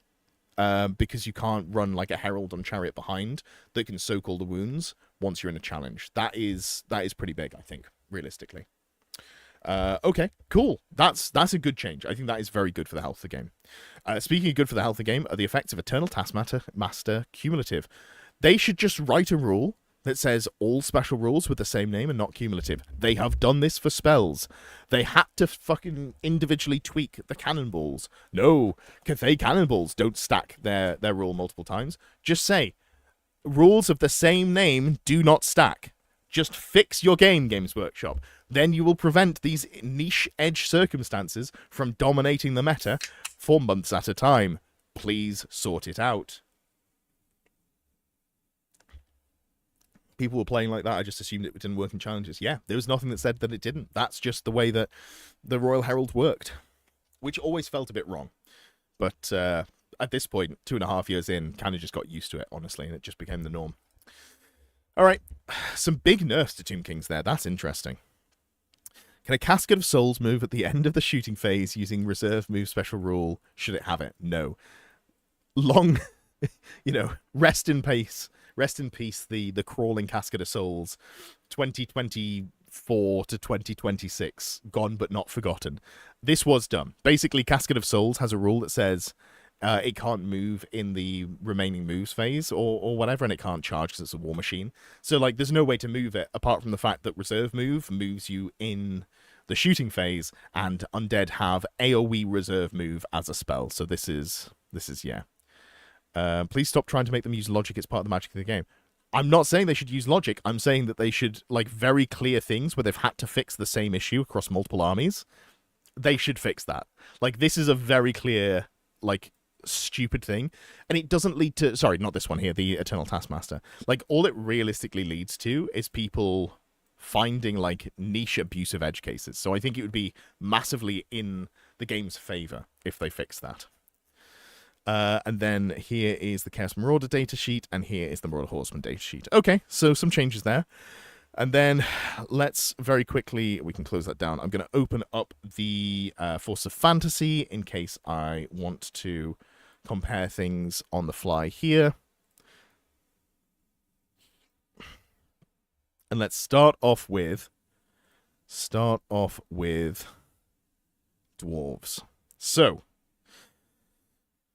Because you can't run like a Herald on Chariot behind that can soak all the wounds once you're in a challenge. That is pretty big, I think, realistically. Okay, cool. That's a good change. I think that is very good for the health of the game. Speaking of good for the health of the game, are the effects of Eternal Taskmaster cumulative? They should just write a rule that says all special rules with the same name and not cumulative. They have done this for spells. They had to fucking individually tweak the cannonballs. No, Cathay cannonballs don't stack their rule multiple times. Just say, rules of the same name do not stack. Just fix your game, Games Workshop. Then you will prevent these niche edge circumstances from dominating the meta for months at a time. Please sort it out. People were playing like that. I just assumed it didn't work in challenges. Yeah, there was nothing that said that it didn't. That's just the way that the Royal Herald worked, which always felt a bit wrong. But at this point, 2.5 years in, kind of just got used to it, honestly, and it just became the norm. All right, some big nerfs to Tomb Kings there. That's interesting. Can a Casket of Souls move at the end of the shooting phase using reserve move special rule? Should it have it? No. Long, rest in peace. Rest in peace, the crawling Casket of Souls, 2024 to 2026, gone but not forgotten. This was done. Basically, Casket of Souls has a rule that says it can't move in the remaining moves phase or whatever, and it can't charge because it's a war machine. So, like, there's no way to move it apart from the fact that reserve move moves you in the shooting phase, and Undead have AoE reserve move as a spell. So this is yeah. Please stop trying to make them use logic. It's part of the magic of the game. I'm not saying they should use logic. I'm saying that they should, like, very clear things where they've had to fix the same issue across multiple armies. They should fix that. Like, this is a very clear, like, stupid thing. And it doesn't lead to... Sorry, not this one here, the Eternal Taskmaster. Like, all it realistically leads to is people finding, like, niche abusive edge cases. So I think it would be massively in the game's favor if they fix that. And then here is the Chaos Marauder datasheet, and here is the Marauder Horseman datasheet. Okay, so some changes there. And then let's very quickly, we can close that down. I'm going to open up the Force of Fantasy in case I want to compare things on the fly here. And let's start off with dwarves. So,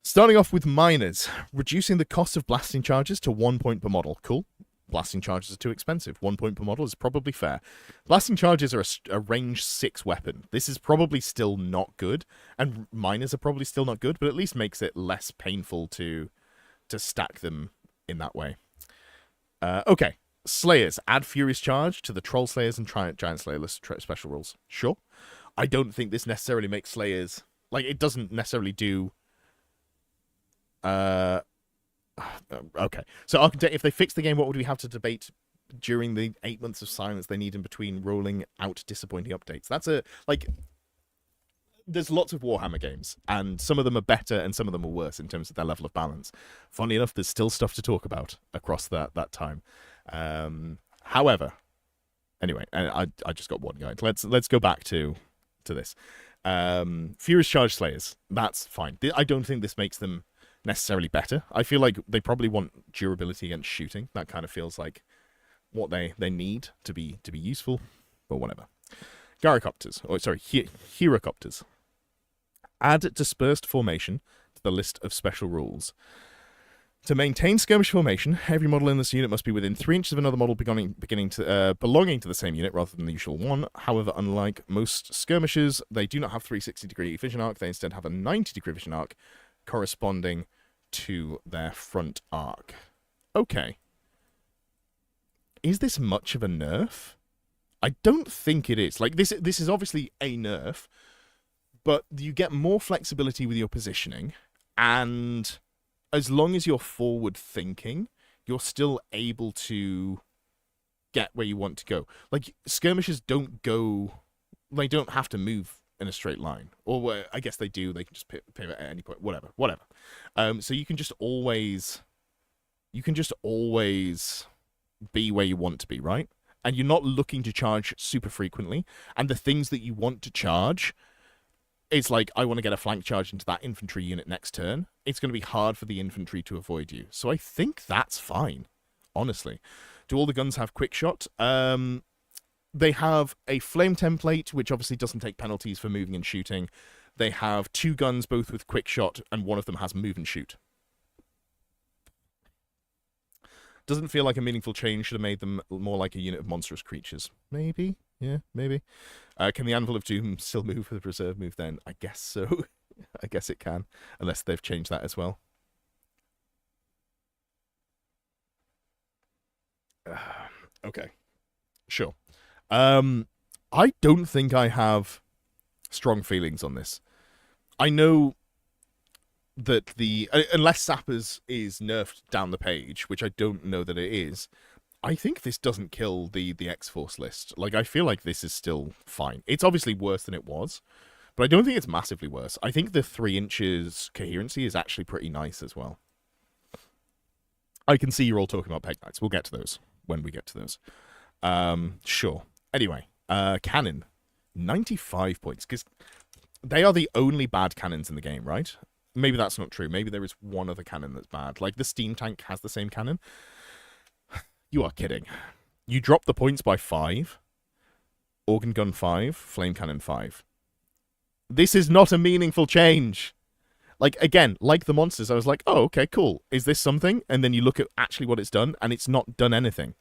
starting off with miners, reducing the cost of blasting charges to 1 point per model. Cool. Blasting charges are too expensive. 1 point per model is probably fair. Blasting charges are a range 6 weapon. This is probably still not good, and miners are probably still not good, but at least makes it less painful to stack them in that way. Okay. Slayers. Add Furious Charge to the Troll Slayers and Giant Slayer list special rules. Sure. I don't think this necessarily makes Slayers... Like, it doesn't necessarily do... Okay. So, Architect, if they fix the game, what would we have to debate during the 8 months of silence they need in between rolling out disappointing updates? That's a... Like... There's lots of Warhammer games, and some of them are better and some of them are worse in terms of their level of balance. Funnily enough, there's still stuff to talk about across that time. However, anyway, I just got one going. Let's go back to this. Furious Charge Slayers, that's fine. I don't think this makes them necessarily better. I feel like they probably want durability against shooting. That kind of feels like what they need to be useful, but whatever. Herocopters. Add Dispersed Formation to the list of special rules. To maintain skirmish formation, every model in this unit must be within 3 inches of another model belonging to the same unit rather than the usual one. However, unlike most skirmishers, they do not have 360-degree vision arc. They instead have a 90-degree vision arc corresponding to their front arc. Okay. Is this much of a nerf? I don't think it is. Like, this is obviously a nerf, but you get more flexibility with your positioning, and as long as you're forward thinking, you're still able to get where you want to go. Like, skirmishers don't have to move in a straight line. Or I guess they do, they can just pivot at any point, whatever. So you can just always be where you want to be, right? And you're not looking to charge super frequently. And the things that you want to charge, it's like, I want to get a flank charge into that infantry unit next turn. It's going to be hard for the infantry to avoid you. So I think that's fine, honestly. Do all the guns have quick shot? They have a flame template, which obviously doesn't take penalties for moving and shooting. They have 2 guns, both with quick shot, and one of them has move and shoot. Doesn't feel like a meaningful change. Should have made them more like a unit of monstrous creatures. Maybe. Yeah, maybe. Can the Anvil of Doom still move with a reserve move then? I guess so. I guess it can. Unless they've changed that as well. Okay. Sure. I don't think I have strong feelings on this. I know that unless Sappers is nerfed down the page, which I don't know that it is, I think this doesn't kill the X-Force list. Like, I feel like this is still fine. It's obviously worse than it was, but I don't think it's massively worse. I think the 3 inches coherency is actually pretty nice as well. I can see you're all talking about Peg Knights. We'll get to those when we get to those. Sure. Anyway, cannon. 95 points, because they are the only bad cannons in the game, right? Maybe that's not true. Maybe there is one other cannon that's bad. Like, the steam tank has the same cannon. You are kidding. You drop the points by 5. Organ gun 5. Flame cannon 5. This is not a meaningful change. Like, again, like the monsters, I was like, oh, okay, cool. Is this something? And then you look at actually what it's done, and it's not done anything.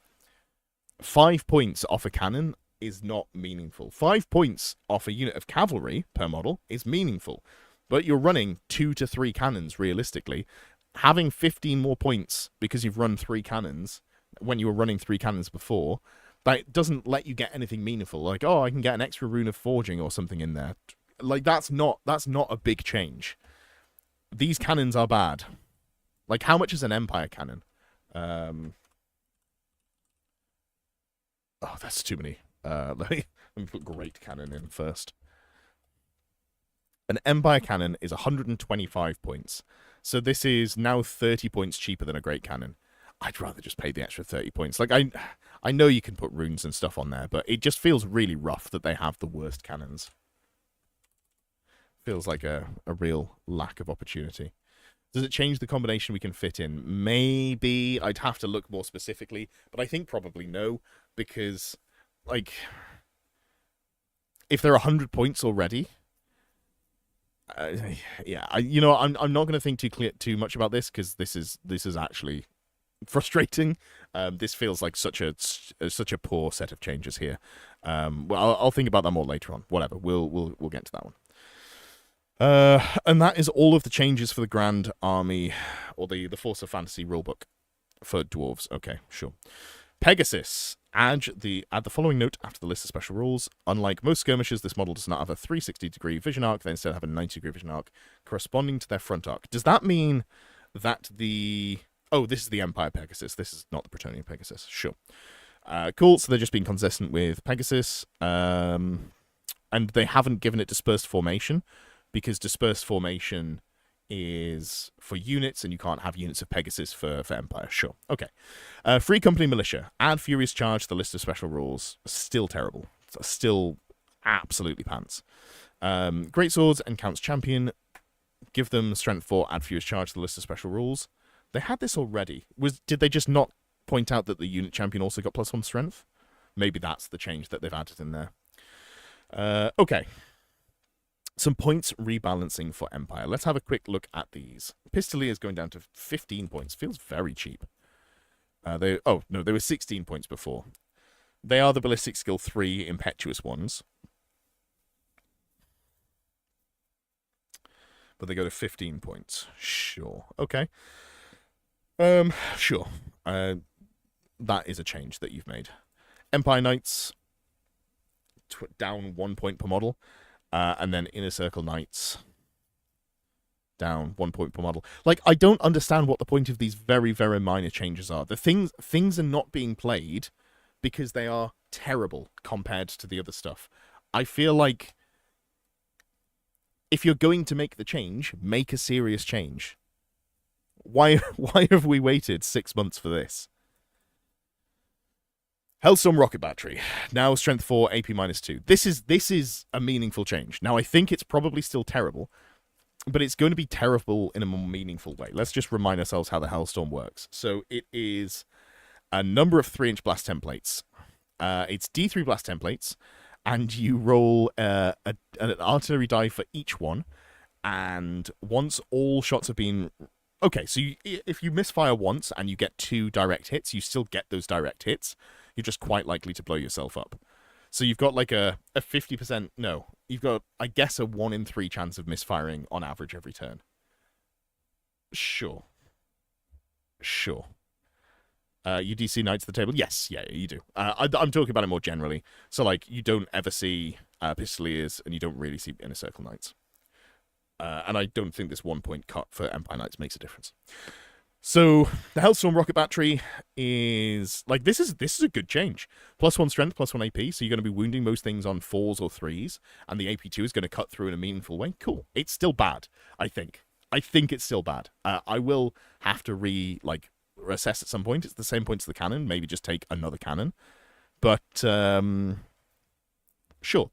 5 points off a cannon is not meaningful. 5 points off a unit of cavalry per model is meaningful. But you're running 2 to 3 cannons, realistically. Having 15 more points because you've run 3 cannons when you were running 3 cannons before, that doesn't let you get anything meaningful. Like, oh, I can get an extra rune of forging or something in there. Like, that's not a big change. These cannons are bad. Like, how much is an Empire cannon? Oh, that's too many. Let me put Great Cannon in first. An Empire cannon is 125 points. So this is now 30 points cheaper than a Great Cannon. I'd rather just pay the extra 30 points. Like, I know you can put runes and stuff on there, but it just feels really rough that they have the worst cannons. Feels like a real lack of opportunity. Does it change the combination we can fit in? Maybe. I'd have to look more specifically, but I think probably no, because, like, if they're 100 points already, yeah, I'm not going to think too much about this, because this is actually frustrating. This feels like such a poor set of changes here. Well, I'll think about that more later on. Whatever, we'll get to that one. And that is all of the changes for the Grand Army, or the Force of Fantasy rulebook for dwarves. Okay, sure. Pegasus. Add the following note after the list of special rules. Unlike most skirmishers, this model does not have a 360-degree vision arc. They instead have a 90-degree vision arc corresponding to their front arc. Does that mean that the... Oh, this is the Empire Pegasus. This is not the Bretonnian Pegasus. Sure. Cool. So they're just being consistent with Pegasus. And they haven't given it dispersed formation, because dispersed formation is for units, and you can't have units of Pegasus for Empire. Sure. Okay. Free Company Militia. Add Furious Charge to the list of special rules. Still terrible. Still absolutely pants. Great Swords and Count's Champion. Give them Strength 4. Add Furious Charge to the list of special rules. They had this already. Did they just not point out that the unit champion also got +1 strength? Maybe that's the change that they've added in there. Okay. Some points rebalancing for Empire. Let's have a quick look at these. Pistolier is going down to 15 points. Feels very cheap. They were 16 points before. They are the Ballistic Skill 3 impetuous ones. But they go to 15 points. Sure. Okay. Sure. That is a change that you've made. Empire Knights, down 1 point per model. And then Inner Circle Knights, down 1 point per model. Like, I don't understand what the point of these very, very minor changes are. The things are not being played because they are terrible compared to the other stuff. I feel like if you're going to make the change, make a serious change. Why have we waited 6 months for this? Hellstorm Rocket Battery. Now Strength 4, AP -2. This is a meaningful change. Now, I think it's probably still terrible, but it's going to be terrible in a more meaningful way. Let's just remind ourselves how the Hellstorm works. So it is a number of 3-inch blast templates. It's D3 blast templates, and you roll an artillery die for each one. And once all shots have been... Okay, so if you misfire once and you get 2 direct hits, you still get those direct hits. You're just quite likely to blow yourself up. So you've got like a 50%... No, you've got, I guess, a 1 in 3 chance of misfiring on average every turn. Sure. You DC Knights at the table? Yes, yeah, you do. I'm talking about it more generally. So, like, you don't ever see Pistoliers, and you don't really see Inner Circle Knights. And I don't think this 1 point cut for Empire Knights makes a difference. So the Hellstorm Rocket Battery is like this is a good change. +1 strength, +1 AP. So you're going to be wounding most things on 4s or 3s, and the AP2 is going to cut through in a meaningful way. Cool. It's still bad. I think it's still bad. I will have to reassess at some point. It's the same point as the cannon. Maybe just take another cannon. But sure,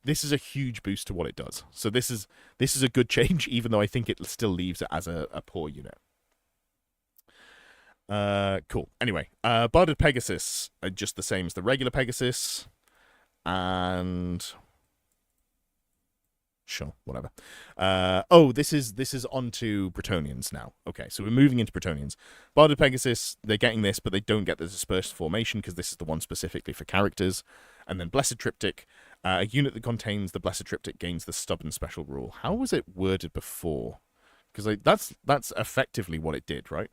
this is a huge boost to what it does. So this is a good change, even though I think it still leaves it as a poor unit. Cool. Anyway, Barded Pegasus are just the same as the regular Pegasus, and sure, whatever. This is onto Bretonnians now. Okay, so we're moving into Bretonnians. Barded Pegasus, they're getting this, but they don't get the dispersed formation because this is the one specifically for characters. And then Blessed Triptych, a unit that contains the Blessed Triptych gains the stubborn special rule. How was it worded before? Because that's effectively what it did, right?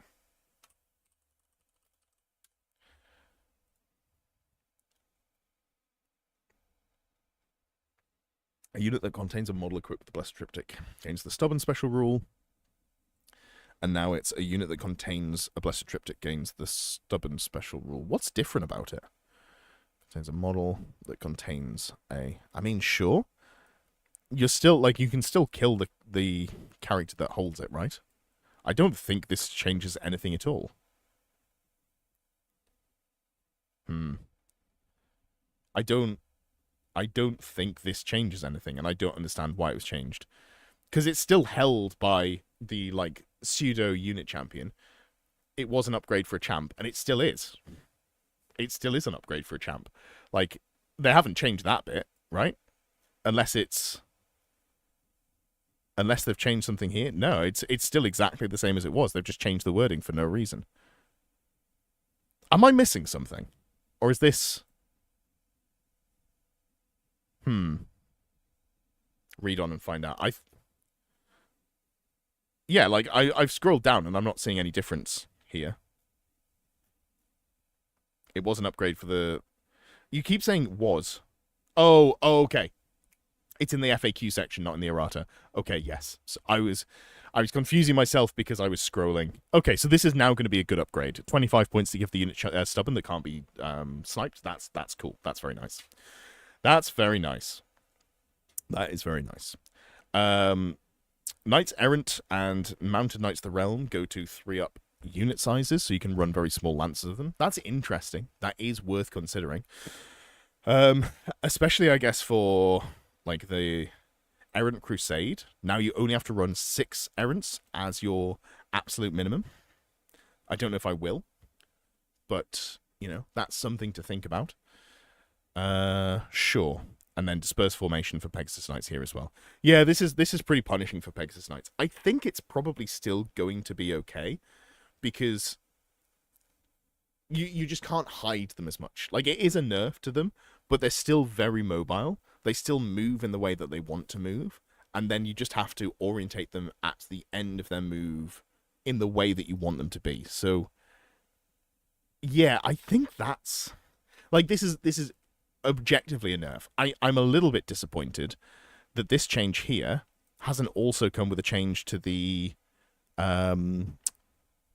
A unit that contains a model equipped with the Blessed Triptych gains the stubborn special rule. And now it's a unit that contains a Blessed Triptych gains the stubborn special rule. What's different about it? Contains a model that contains a... I mean, sure. You're still, you can still kill the character that holds it, right? I don't think this changes anything at all. I don't think this changes anything, and I don't understand why it was changed. Because it's still held by the, pseudo unit champion. It was an upgrade for a champ, and it still is. It still is an upgrade for a champ. They haven't changed that bit, right? Unless they've changed something here. No, it's still exactly the same as it was. They've just changed the wording for no reason. Am I missing something? Or is this... Read on and find out. Yeah, like, I've scrolled down and I'm not seeing any difference here. It was an upgrade for the... You keep saying was. Oh, okay. It's in the FAQ section, not in the errata. Okay, yes. So I was confusing myself because I was scrolling. Okay, so this is now going to be a good upgrade. 25 points to give the unit stubborn that can't be sniped. That's cool. That's very nice. That's very nice. That is very nice. Knights Errant and Mounted Knights of the Realm go to 3-up unit sizes, so you can run very small lances of them. That's interesting. That is worth considering. Especially, I guess, for like the Errant Crusade. Now you only have to run 6 Errants as your absolute minimum. I don't know if I will, but you know, that's something to think about. Sure. And then disperse formation for Pegasus Knights here as well. Yeah, this is pretty punishing for Pegasus Knights. I think it's probably still going to be okay because you just can't hide them as much. Like, it is a nerf to them, but they're still very mobile. They still move in the way that they want to move, and then you just have to orientate them at the end of their move in the way that you want them to be. So yeah, I think that's like this is objectively a nerf. I'm a little bit disappointed that this change here hasn't also come with a change to the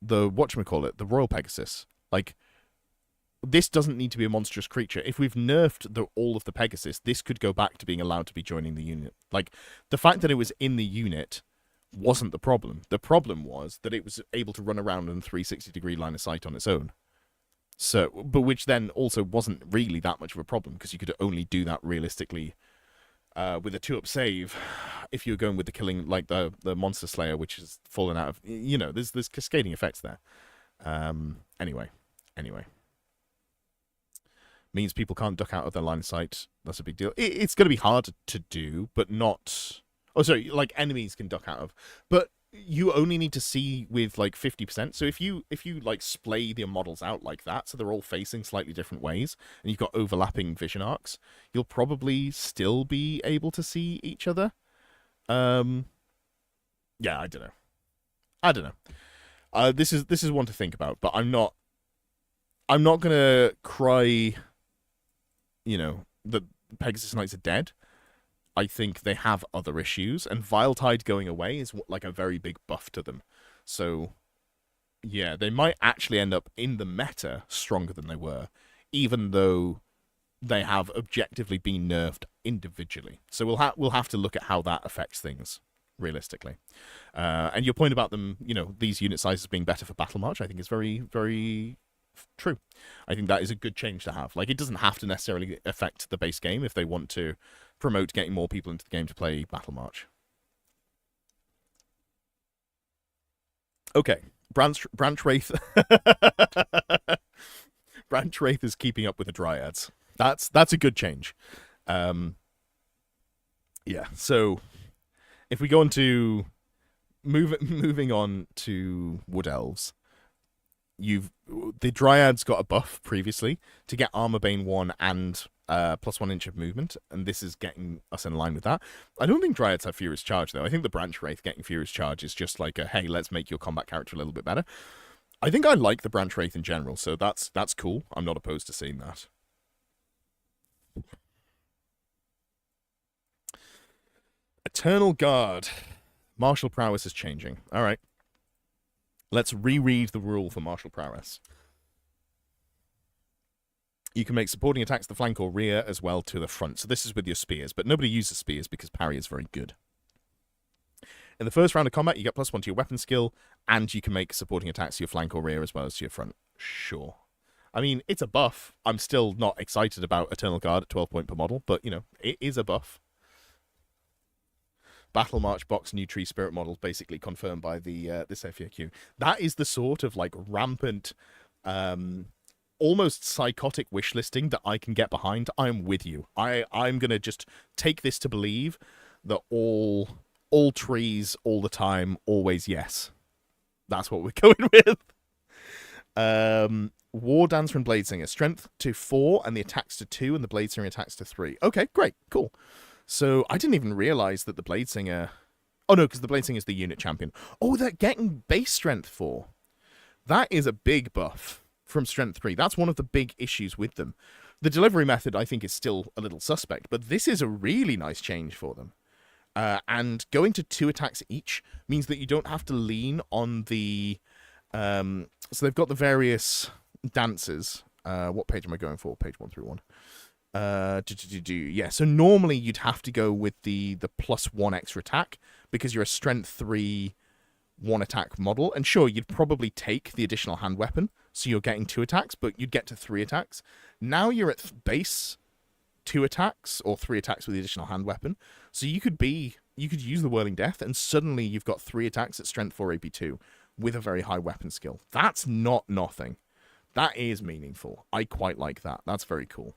whatchamacallit, the Royal Pegasus. Like, this doesn't need to be a monstrous creature. If we've nerfed all of the Pegasus, this could go back to being allowed to be joining the unit. Like, the fact that it was in the unit wasn't the problem. The problem was that it was able to run around in a 360-degree line of sight on its own. So, but which then also wasn't really that much of a problem because you could only do that realistically with a 2-up save if you're going with the killing, like the Monster Slayer, which has fallen out of, you know, there's cascading effects there. Anyway. Means people can't duck out of their line of sight. That's a big deal. It's going to be hard to do, but not... Oh, sorry, like, enemies can duck out of. But you only need to see with, like, 50%. So if you like, splay the models out like that, so they're all facing slightly different ways, and you've got overlapping vision arcs, you'll probably still be able to see each other. Yeah, I don't know. This is one to think about, but I'm not gonna cry, you know, that Pegasus Knights are dead. I think they have other issues, and Viletide going away is like a very big buff to them. So, yeah, they might actually end up in the meta stronger than they were, even though they have objectively been nerfed individually. So we'll have to look at how that affects things realistically. And your point about them, you know, these unit sizes being better for Battle March, I think is very, very true. I think that is a good change to have. Like, it doesn't have to necessarily affect the base game if they want to promote getting more people into the game to play Battle March. Okay, Branch Wraith. Branch Wraith is keeping up with the Dryads. That's a good change. Yeah, so if we go on to moving on to Wood Elves, the Dryads got a buff previously to get Armor Bane 1 and +1 inch of movement, and this is getting us in line with that. I don't think Dryads have Furious Charge, though. I think the Branch Wraith getting Furious Charge is just like a, hey, let's make your combat character a little bit better. I think I like the Branch Wraith in general, so that's cool. I'm not opposed to seeing that. Eternal Guard. Martial Prowess is changing. All right. Let's reread the rule for Martial Prowess. You can make supporting attacks to the flank or rear as well to the front. So this is with your spears, but nobody uses spears because parry is very good. In the first round of combat, you get +1 to your weapon skill, and you can make supporting attacks to your flank or rear as well as to your front. Sure. I mean, it's a buff. I'm still not excited about Eternal Guard at 12 point per model, but, you know, it is a buff. Battle March box new tree spirit models basically confirmed by the this FAQ. That is the sort of, like, rampant, almost psychotic wish listing that I can get behind. I'm with you. I'm gonna just take this to believe that all trees all the time, always yes. That's what we're going with. War Dancer and Bladesinger. Strength to 4 and the attacks to 2 and the Bladesinger attacks to 3. Okay, great, cool. So I didn't even realize that the Bladesinger... Oh no, because the Bladesinger is the unit champion. Oh, they're getting base strength 4. That is a big buff from strength 3. That's one of the big issues with them. The delivery method, I think, is still a little suspect, but this is a really nice change for them. And going to 2 attacks each means that you don't have to lean on the... so they've got the various dances. What page am I going for? Page 1 through 1. Yeah, so normally you'd have to go with the +1 extra attack because you're a strength 3 1 attack model. And sure, you'd probably take the additional hand weapon, so you're getting 2 attacks, but you'd get to 3 attacks. Now you're at base 2 attacks or 3 attacks with the additional hand weapon. So you could use the Whirling Death, and suddenly you've got 3 attacks at strength 4 AP2 with a very high weapon skill. That's not nothing. That is meaningful. I quite like that. That's very cool.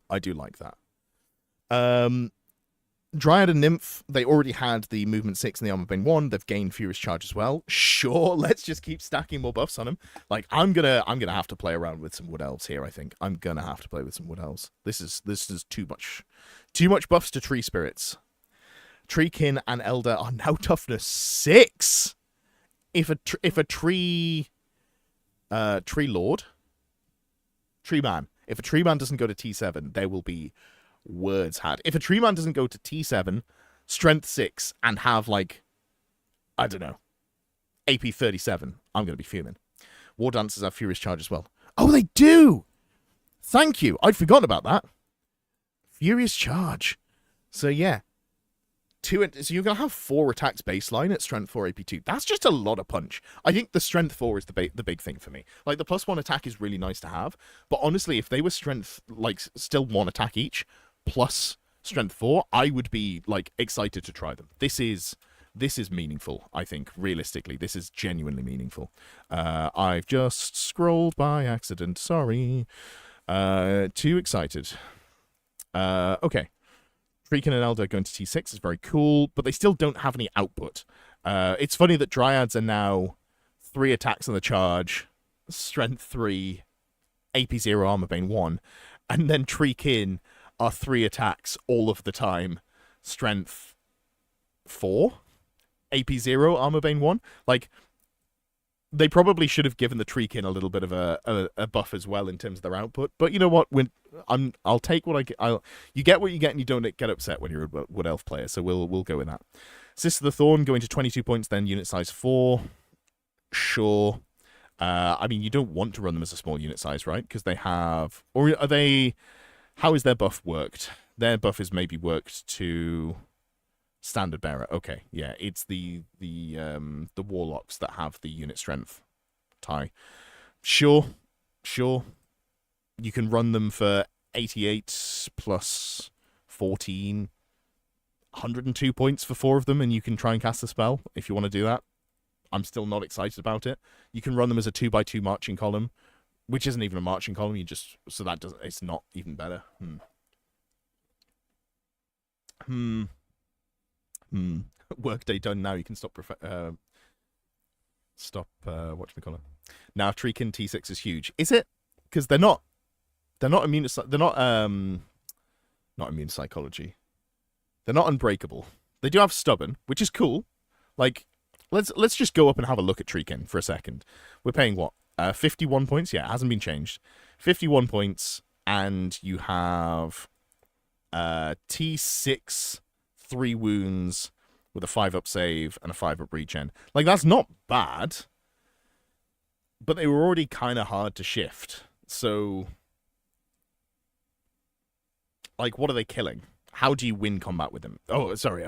I do like that. Dryad and Nymph, they already had the movement 6 and the armor bane 1. They've gained Furious Charge as well. Sure, let's just keep stacking more buffs on them. Like, I'm gonna have to play around with some Wood Elves here, I think. I'm gonna have to play with some Wood Elves. This is too much. Too much buffs to Tree Spirits. Treekin and Elder are now toughness 6. If a tree lord, tree man, if a tree man doesn't go to T7, there will be words had. If a tree man doesn't go to T7, strength 6, and have, like, I don't know, AP 37, I'm going to be fuming. War Dancers have Furious Charge as well. Oh, they do! Thank you. I'd forgotten about that. Furious Charge. So, yeah. So you're going to have 4 attacks baseline at strength 4 AP2. That's just a lot of punch. I think the strength 4 is the big thing for me. Like, the +1 attack is really nice to have, but honestly, if they were strength, like, still 1 attack each, plus strength 4, I would be, like, excited to try them. This is meaningful, I think, realistically. This is genuinely meaningful. I've just scrolled by accident, sorry. Too excited. Okay. Treekin and Elder going to T6 is very cool, but they still don't have any output. It's funny that Dryads are now 3 attacks on the charge, strength 3, AP 0, armor bane 1, and then Treekin are 3 attacks all of the time, strength 4, AP 0, armor bane 1. Like, they probably should have given the Treekin a little bit of a buff as well in terms of their output. But you know what? I'll take what I get. You get what you get, and you don't get upset when you're a Wood Elf player. So we'll go with that. Sister of the Thorn going to 22 points, then unit size 4. Sure. I mean, you don't want to run them as a small unit size, right? Because they have, or are they? How is their buff worked? Their buff is maybe worked to Standard Bearer. Okay, yeah, it's the warlocks that have the unit strength tie. Sure. You can run them for 88 plus 14, 102 points for 4 of them, and you can try and cast a spell if you want to do that. I'm still not excited about it. You can run them as a 2x2 marching column, which isn't even a marching column. It's not even better. Workday done now. You can stop whatchamacallit. Now Treekin T6 is huge. Is it? Because they're not immune to psychology. They're not unbreakable. They do have stubborn, which is cool. Like, let's just go up and have a look at Treekin for a second. We're paying what? 51 points? Yeah, it hasn't been changed. 51 points, and you have T6, 3 wounds with a 5-up save and a 5-up regen. Like, that's not bad. But they were already kind of hard to shift. So, like, what are they killing? How do you win combat with them? Oh, sorry,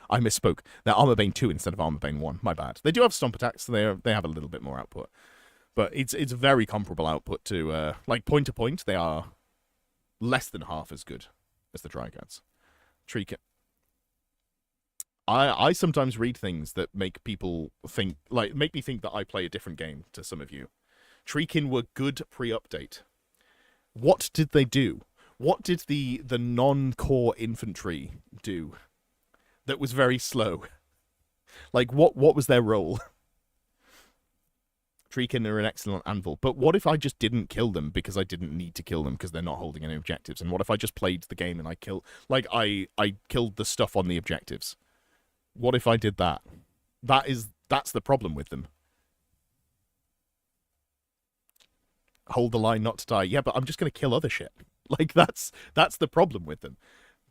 I misspoke. They're armor bane 2 instead of armor bane 1. My bad. They do have stomp attacks, so they have a little bit more output. But it's very comparable output to, like, point to point, they are less than half as good as the Dryads. Treekin. I sometimes read things that make people think, like, make me think that I play a different game to some of you. Treekin were good pre-update. What did they do? What did the non-core infantry do that was very slow? Like, what was their role? Treekin are an excellent anvil, but what if I just didn't kill them because I didn't need to kill them because they're not holding any objectives? And what if I just played the game and I killed the stuff on the objectives? What if I did that? That's the problem with them. Hold the line not to die. Yeah, but I'm just going to kill other shit. Like, that's the problem with them.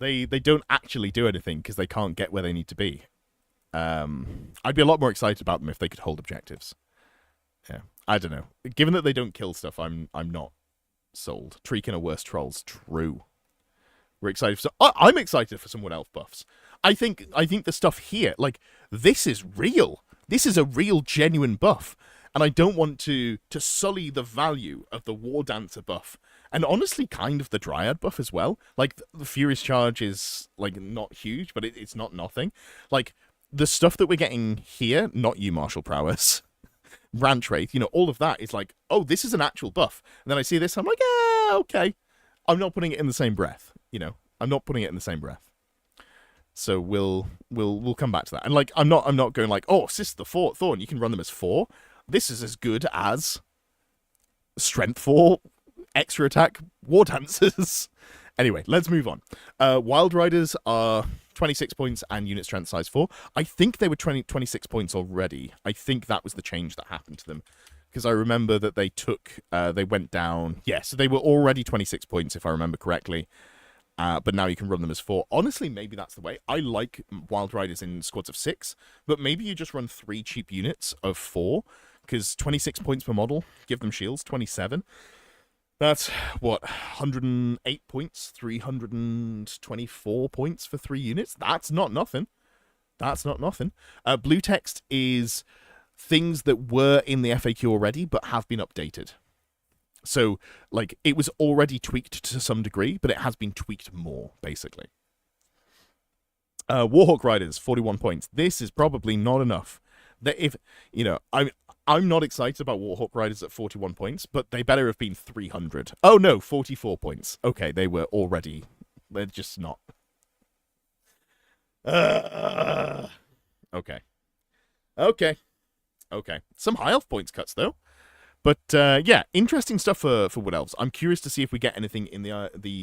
They don't actually do anything because they can't get where they need to be. I'd be a lot more excited about them if they could hold objectives. Yeah, I don't know. Given that they don't kill stuff, I'm not sold. Treekin are worse trolls. True. We're excited for I'm excited for some Wood Elf buffs. I think the stuff here, like, this is real. This is a real, genuine buff. And I don't want to sully the value of the War Dancer buff. And honestly, kind of the Dryad buff as well. Like, the Furious Charge is, like, not huge, but it's not nothing. Like, the stuff that we're getting here, not you, Martial Prowess, Ranch Wraith, all of that is like, oh, this is an actual buff. And then I see this, I'm like, yeah, okay. I'm not putting it in the same breath, I'm not putting it in the same breath. So we'll come back to that. And like, I'm not going like, oh, Sister Thorn, you can run them as 4. This is as good as Strength 4 extra attack War Dancers. Anyway, let's move on. Wild Riders are 26 points and unit strength size 4. I think they were 26 points already. I think that was the change that happened to them. Because I remember that they went down. Yeah, so they were already 26 points, if I remember correctly. But now you can run them as 4. Honestly, maybe that's the way. I like Wild Riders in squads of 6, but maybe you just run 3 cheap units of 4, because 26 points per model, give them shields, 27. That's, 108 points, 324 points for 3 units? That's not nothing. That's not nothing. Blue text is things that were in the FAQ already, but have been updated. So, like, it was already tweaked to some degree, but it has been tweaked more, basically. Warhawk Riders, 41 points. This is probably not enough. I'm not excited about Warhawk Riders at 41 points, but they better have been 300. Oh, no, 44 points. Okay, they were already... They're just not. Okay. Some high elf points cuts, though. But, yeah, interesting stuff for Wood Elves. I'm curious to see if we get anything in the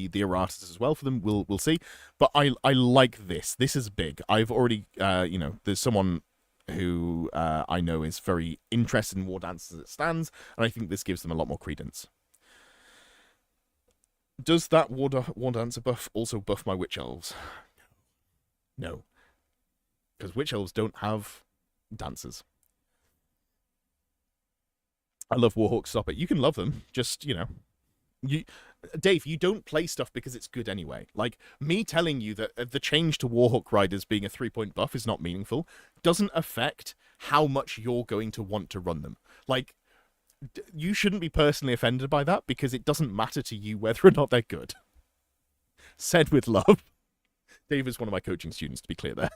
erratas as well for them. We'll see. But I like this. This is big. I've already, there's someone who I know is very interested in War Dancers as it stands, and I think this gives them a lot more credence. Does that War Dancer buff also buff my Witch Elves? No. Because Witch Elves don't have dancers. I love Warhawk, stop it. You can love them, just, Dave, you don't play stuff because it's good anyway. Like, me telling you that the change to Warhawk Riders being a 3-point buff is not meaningful doesn't affect how much you're going to want to run them. Like, you shouldn't be personally offended by that because it doesn't matter to you whether or not they're good. Said with love. Dave is one of my coaching students, to be clear there.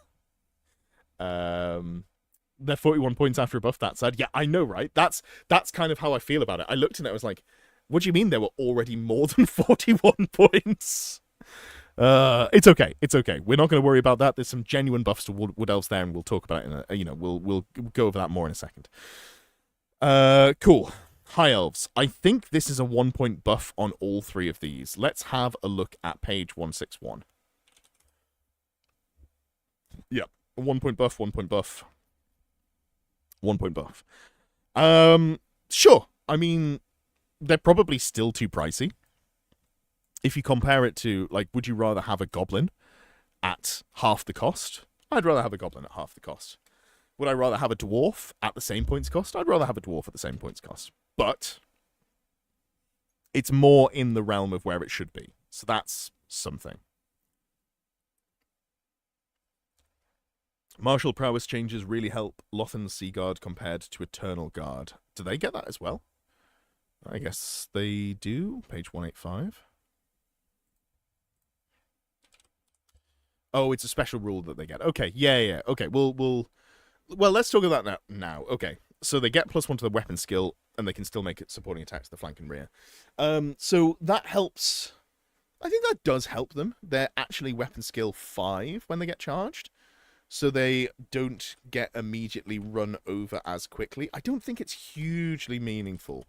They're 41 points after a buff, that said. Yeah, I know, right? That's kind of how I feel about it. I looked at it, I was like, what do you mean there were already more than 41 points? It's okay. We're not going to worry about that. There's some genuine buffs to Wood Elves there, and we'll talk about it we'll go over that more in a second. Cool. High Elves. I think this is a 1-point buff on all 3 of these. Let's have a look at page 161. Yeah, a 1-point buff, 1-point buff. 1-point buff. Sure. I mean, they're probably still too pricey. If you compare it to, like, would you rather have a goblin at half the cost? I'd rather have a goblin at half the cost. Would I rather have a dwarf at the same points cost? I'd rather have a dwarf at the same points cost. But it's more in the realm of where it should be. So that's something. Martial prowess changes really help Lothan's Sea Guard compared to Eternal Guard. Do they get that as well? I guess they do. Page 185. Oh, it's a special rule that they get. Okay, yeah. Okay, well, let's talk about that now. Okay, so they get +1 to the weapon skill, and they can still make it supporting attacks to the flank and rear. So that helps. I think that does help them. They're actually weapon skill 5 when they get charged. so they don't get immediately run over as quickly. I don't think it's hugely meaningful.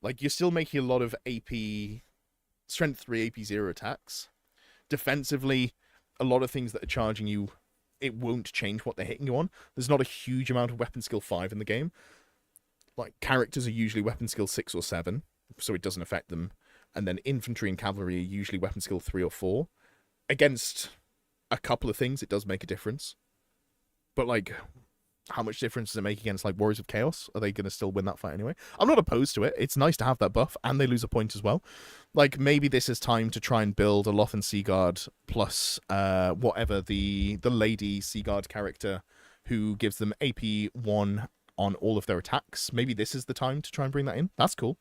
Like, you're still making a lot of AP, Strength 3, AP 0 attacks. Defensively, a lot of things that are charging you, it won't change what they're hitting you on. There's not a huge amount of weapon skill 5 in the game. Like, characters are usually weapon skill 6 or 7, so it doesn't affect them. And then infantry and cavalry are usually weapon skill 3 or 4. Against a couple of things, it does make a difference. But, like, how much difference does it make against, like, Warriors of Chaos? Are they going to still win that fight anyway? I'm not opposed to it. It's nice to have that buff, and they lose a point as well. Like, maybe this is time to try and build a Lothan Seaguard plus whatever the Lady Seaguard character who gives them AP 1 on all of their attacks. Maybe this is the time to try and bring that in. That's cool.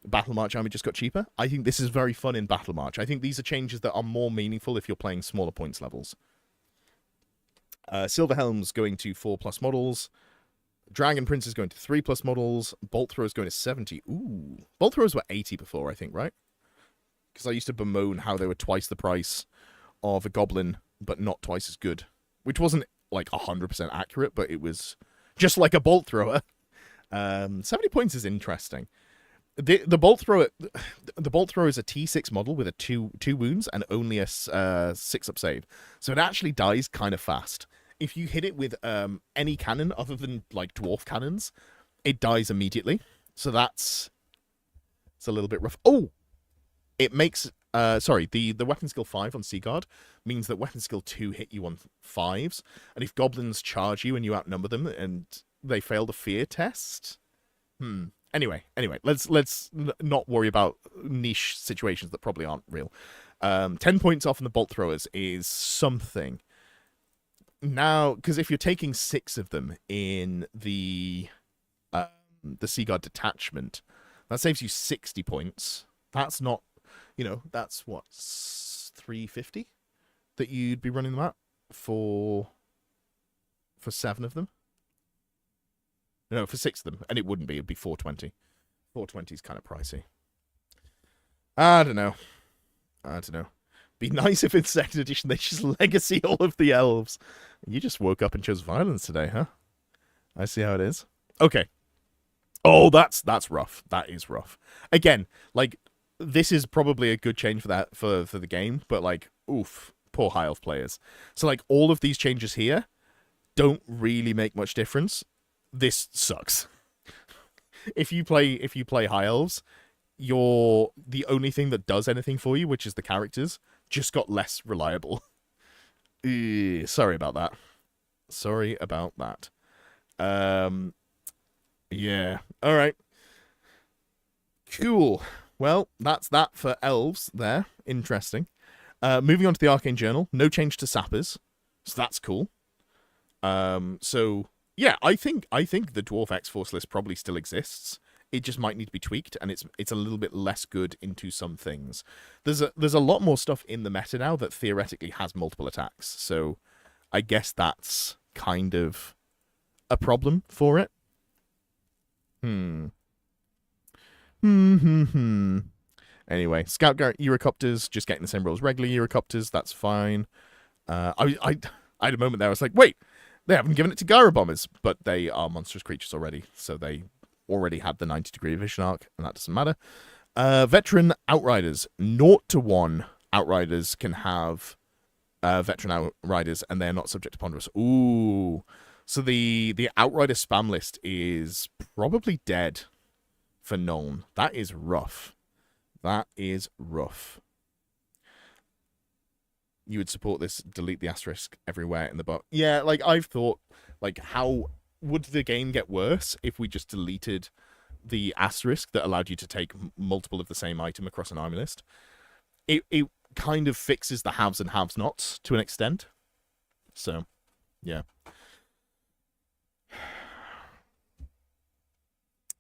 Battle March army just got cheaper. I think this is very fun in Battle March. I think these are changes that are more meaningful if you're playing smaller points levels. Silver Helm's going to 4+ models. Dragon Prince is going to 3+ models. Bolt Thrower is going to 70. Ooh. Bolt Throwers were 80 before, I think, right? Because I used to bemoan how they were twice the price of a Goblin, but not twice as good. Which wasn't, like, 100% accurate, but it was just like a Bolt Thrower. 70 points is interesting. The Bolt Thrower is a T6 model with a two wounds and only a 6-up save, so it actually dies kind of fast. If you hit it with any cannon other than like dwarf cannons, it dies immediately. So it's a little bit rough. Oh, it makes the weapon skill 5 on Seaguard means that weapon skill 2 hit you on 5s, and if goblins charge you and you outnumber them and they fail the fear test, Anyway, let's not worry about niche situations that probably aren't real. 10 points off on the Bolt Throwers is something. Now, because if you're taking 6 of them in the Seaguard detachment, that saves you 60 points. That's not, that's what, 350 that you'd be running them at for 7 of them. No, for 6 of them, and it wouldn't be. It'd be 420. 420 is kind of pricey. I don't know. Be nice if in 2nd edition they just legacy all of the elves. You just woke up and chose violence today, huh? I see how it is. Okay. Oh, that's rough. That is rough. Again, like, this is probably a good change for that for the game, but like, oof, poor high elf players. So like, all of these changes here don't really make much difference. This sucks. If you play high elves, the only thing that does anything for you, which is the characters, just got less reliable. Sorry about that. Yeah. All right. Cool. Well, that's that for elves there. Interesting. Moving on to the Arcane Journal. No change to sappers, so that's cool. So yeah, I think the Dwarf X-Force list probably still exists. It just might need to be tweaked, and it's a little bit less good into some things. There's a lot more stuff in the meta now that theoretically has multiple attacks, so I guess that's kind of a problem for it. Anyway, Scout Eurocopters just getting the same rules regular Eurocopters. That's fine. I had a moment there. I was like, wait. They haven't given it to Gyro Bombers, but they are monstrous creatures already, so they already had the 90-degree vision arc, and that doesn't matter. Veteran Outriders. 0-1 Outriders can have Veteran Outriders, and they're not subject to Ponderous. Ooh. So the Outrider spam list is probably dead for Nuln. That is rough. You would support this, delete the asterisk everywhere in the box. Yeah, like, I've thought, like, how would the game get worse if we just deleted the asterisk that allowed you to take multiple of the same item across an army list? It kind of fixes the haves and have-nots to an extent. So, yeah.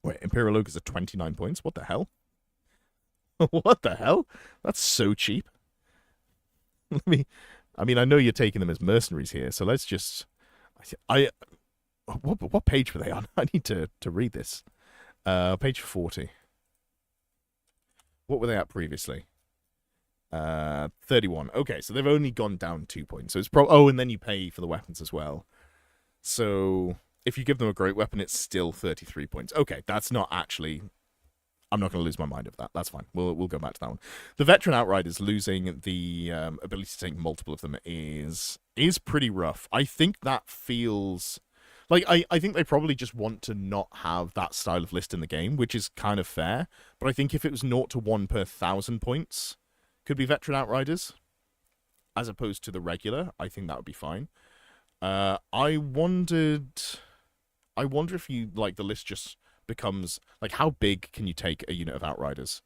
Wait, Imperial Ogres are 29 points? What the hell? What the hell? That's so cheap. I mean, I know you're taking them as mercenaries here, so let's just... What page were they on? I need to read this. Page 40. What were they at previously? 31. Okay, so they've only gone down 2 points. So it's oh, and then you pay for the weapons as well. So if you give them a great weapon, it's still 33 points. Okay, that's not actually. I'm not going to lose my mind over that. That's fine. We'll go back to that one. The veteran outriders losing the ability to take multiple of them is pretty rough. I think that feels like I think they probably just want to not have that style of list in the game, which is kind of fair. But I think if it was 0 to 1 per 1,000 points, could be veteran outriders, as opposed to the regular. I think that would be fine. I wonder if you like the list just becomes like, how big can you take a unit of outriders?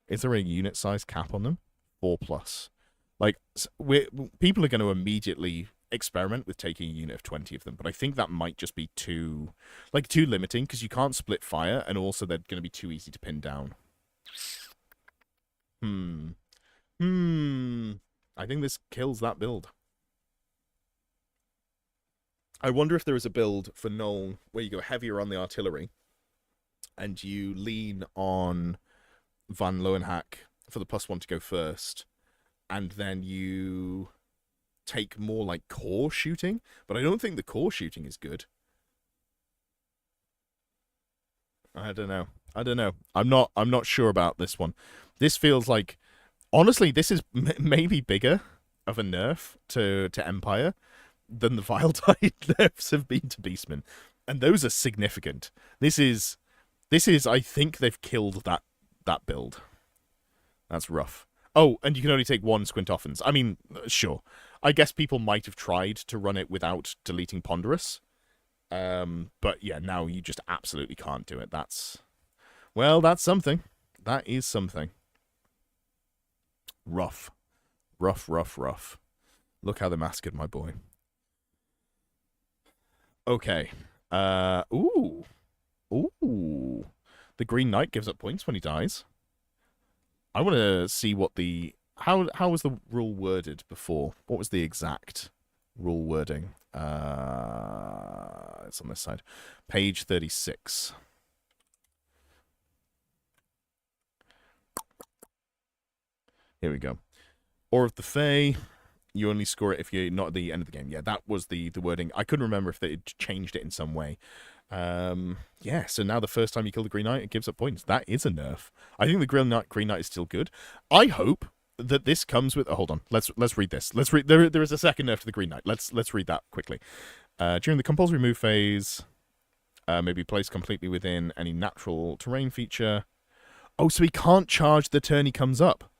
Is there a unit size cap on them? 4+. Like, people are going to immediately experiment with taking a unit of 20 of them, but I think that might just be too limiting, because you can't split fire, and also they're going to be too easy to pin down. I think this kills that build. I wonder if there is a build for Null where you go heavier on the artillery and you lean on Van Loenhack for the +1 to go first, and then you take more like core shooting. But I don't think the core shooting is good. I don't know. I'm not sure about this one. This feels like, honestly, this is maybe bigger of a nerf to Empire than the Vile Tide nerfs have been to Beastmen, and those are significant. This is I think they've killed that build. That's rough. Oh, and you can only take 1 Squintoffins. I mean, sure. I guess people might have tried to run it without deleting Ponderous. But yeah, now you just absolutely can't do it. That's something. That is something. Rough. Look how they massacred my boy. Okay. Ooh. The Green Knight gives up points when he dies. I want to see what how was the rule worded before? What was the exact rule wording? It's on this side. Page 36. Here we go. Or of the Fae. You only score it if you're not at the end of the game. Yeah, that was the wording. I couldn't remember if they had changed it in some way. Yeah, so now the first time you kill the Green Knight, it gives up points. That is a nerf. I think the Green Knight is still good. I hope that this comes with... Oh, hold on. Let's read this. Let's read... There is a second nerf to the Green Knight. Let's read that quickly. During the compulsory move phase, may be placed completely within any natural terrain feature. Oh, so he can't charge the turn he comes up.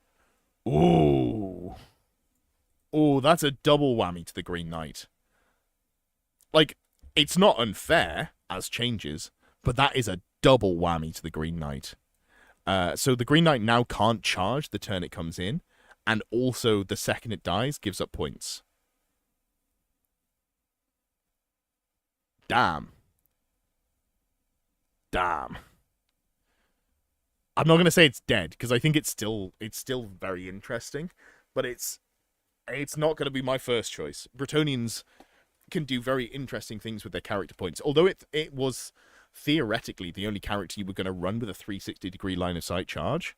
Ooh. Oh, that's a double whammy to the Green Knight. Like, it's not unfair as changes, but that is a double whammy to the Green Knight. So the Green Knight now can't charge the turn it comes in, and also the second it dies gives up points. Damn. I'm not going to say it's dead, because I think it's still very interesting, but it's not going to be my first choice. Bretonnians can do very interesting things with their character points, although it was theoretically the only character you were going to run with a 360-degree line of sight charge.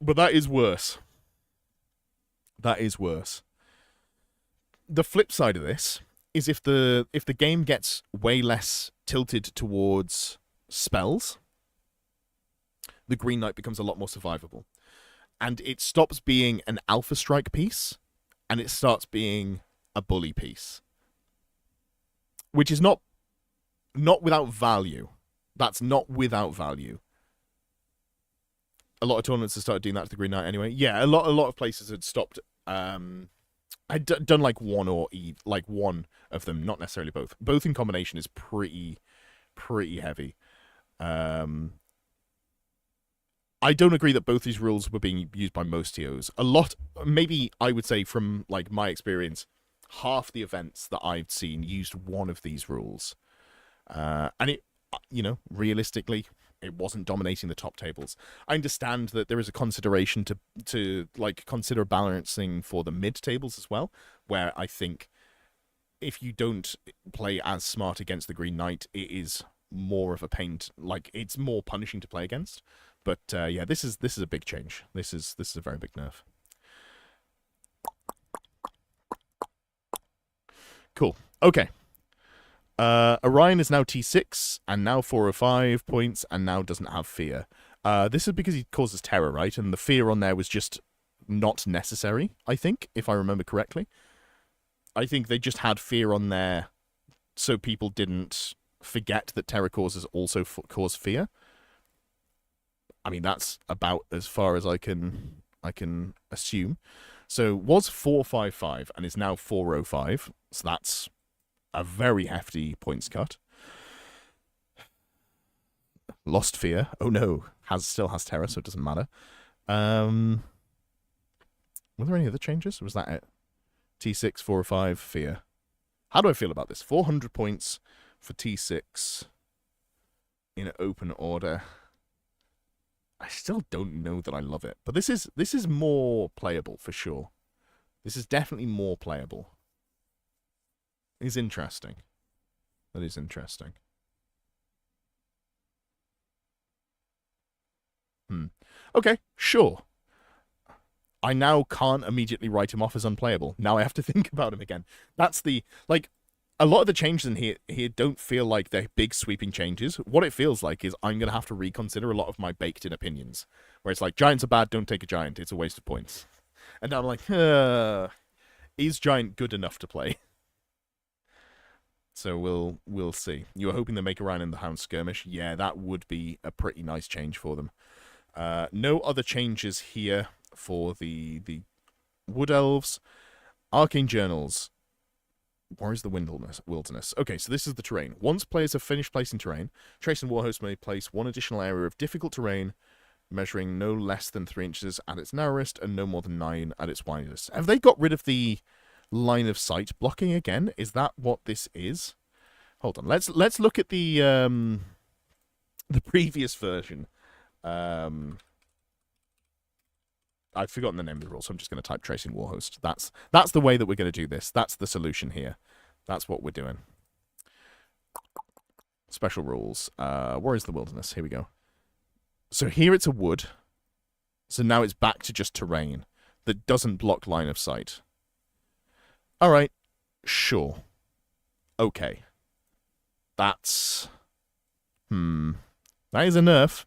But that is worse. The flip side of this is if the game gets way less tilted towards spells, the Green Knight becomes a lot more survivable. And it stops being an Alpha Strike piece, and it starts being a bully piece. Which is not without value. That's not without value. A lot of tournaments have started doing that to the Green Knight anyway. Yeah, a lot of places had stopped. I'd done like one of them, not necessarily both. Both in combination is pretty heavy. I don't agree that both these rules were being used by most TOs. A lot, maybe I would say from like my experience, half the events that I've seen used one of these rules. And it, realistically, it wasn't dominating the top tables. I understand that there is a consideration to like consider balancing for the mid tables as well, where I think if you don't play as smart against the Green Knight, it is more of a pain. Like it's more punishing to play against. But yeah, this is a big change. This is a very big nerf. Cool. Okay. Orion is now T6 and now 405 points and now doesn't have fear. This is because he causes terror, right? And the fear on there was just not necessary, I think, if I remember correctly. I think they just had fear on there so people didn't forget that terror causes also cause fear. I mean, that's about as far as I can assume. So was 455 and is now 405. So that's a very hefty points cut. Lost fear. Oh no, still has terror, so it doesn't matter. Were there any other changes? Or was that it? T6, 405, fear. How do I feel about this? 400 points for T6 in open order. I still don't know that I love it, but this is more playable for sure. This is definitely more playable. It's interesting. That is interesting. Okay, sure. I now can't immediately write him off as unplayable. Now I have to think about him again. That's the, like, a lot of the changes in here don't feel like they're big sweeping changes. What it feels like is I'm going to have to reconsider a lot of my baked-in opinions. Where it's like, giants are bad, don't take a giant, it's a waste of points. And now I'm like, is giant good enough to play? So we'll see. You were hoping to make Orion and the Hound skirmish. Yeah, that would be a pretty nice change for them. No other changes here for the Wood Elves. Arcane Journals. Where is the wilderness? Okay, so this is the terrain. Once players have finished placing terrain, Trace and Warhost may place one additional area of difficult terrain, measuring no less than 3 inches at its narrowest and no more than 9 at its widest. Have they got rid of the line of sight blocking again? Is that what this is? Hold on. Let's look at the previous version. I've forgotten the name of the rule, so I'm just going to type Tracing Warhost. That's the way that we're going to do this. That's the solution here. That's what we're doing. Special rules. Where is the wilderness? Here we go. So here it's a wood. So now it's back to just terrain that doesn't block line of sight. All right. Sure. Okay. That's... That is a nerf.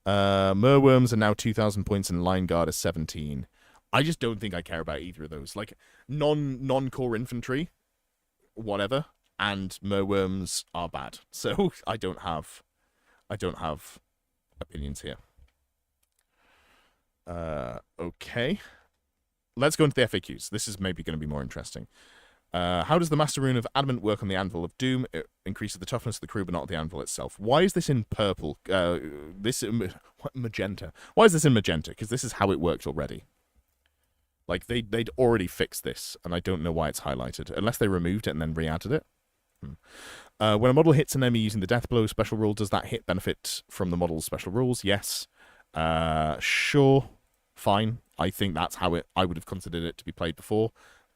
Merworms are now 2,000 points and Line Guard is 17. I just don't think I care about either of those. Like, non-core infantry, whatever, and Merworms are bad. So I don't have opinions here. Okay. Let's go into the FAQs. This is maybe going to be more interesting. How does the Master Rune of Adamant work on the Anvil of Doom? It increases the toughness of the crew, but not the Anvil itself. Why is this in purple? Magenta. Why is this in magenta? Because this is how it worked already. Like, they'd already fixed this, and I don't know why it's highlighted. Unless they removed it and then re-added it. When a model hits an enemy using the Death Blow special rule, does that hit benefit from the model's special rules? Yes. Sure. Fine. I think that's how I would have considered it to be played before.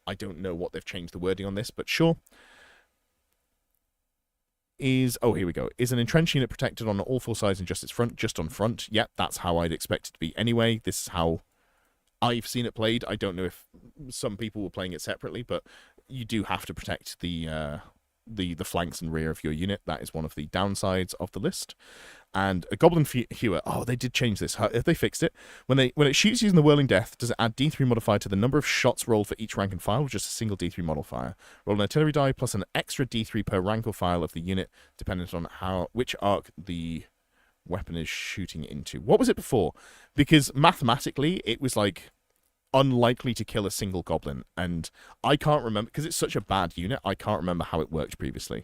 I don't know what they've changed the wording on this, but sure. Oh, here we go. Is an entrenched unit protected on all 4 sides and just its front? Just on front. Yep, that's how I'd expect it to be anyway. This is how I've seen it played. I don't know if some people were playing it separately, but you do have to protect the flanks and rear of your unit. That is one of the downsides of the list. And a Goblin Hewer. Oh, they did change this. Have they fixed it? When it shoots using the Whirling Death, does it add D3 modifier to the number of shots rolled for each rank and file, or just a single D3 modifier? Roll an artillery die plus an extra D3 per rank or file of the unit, dependent on which arc the weapon is shooting into. What was it before? Because mathematically, it was like unlikely to kill a single goblin, and I can't remember, because it's such a bad unit, I can't remember how it worked previously.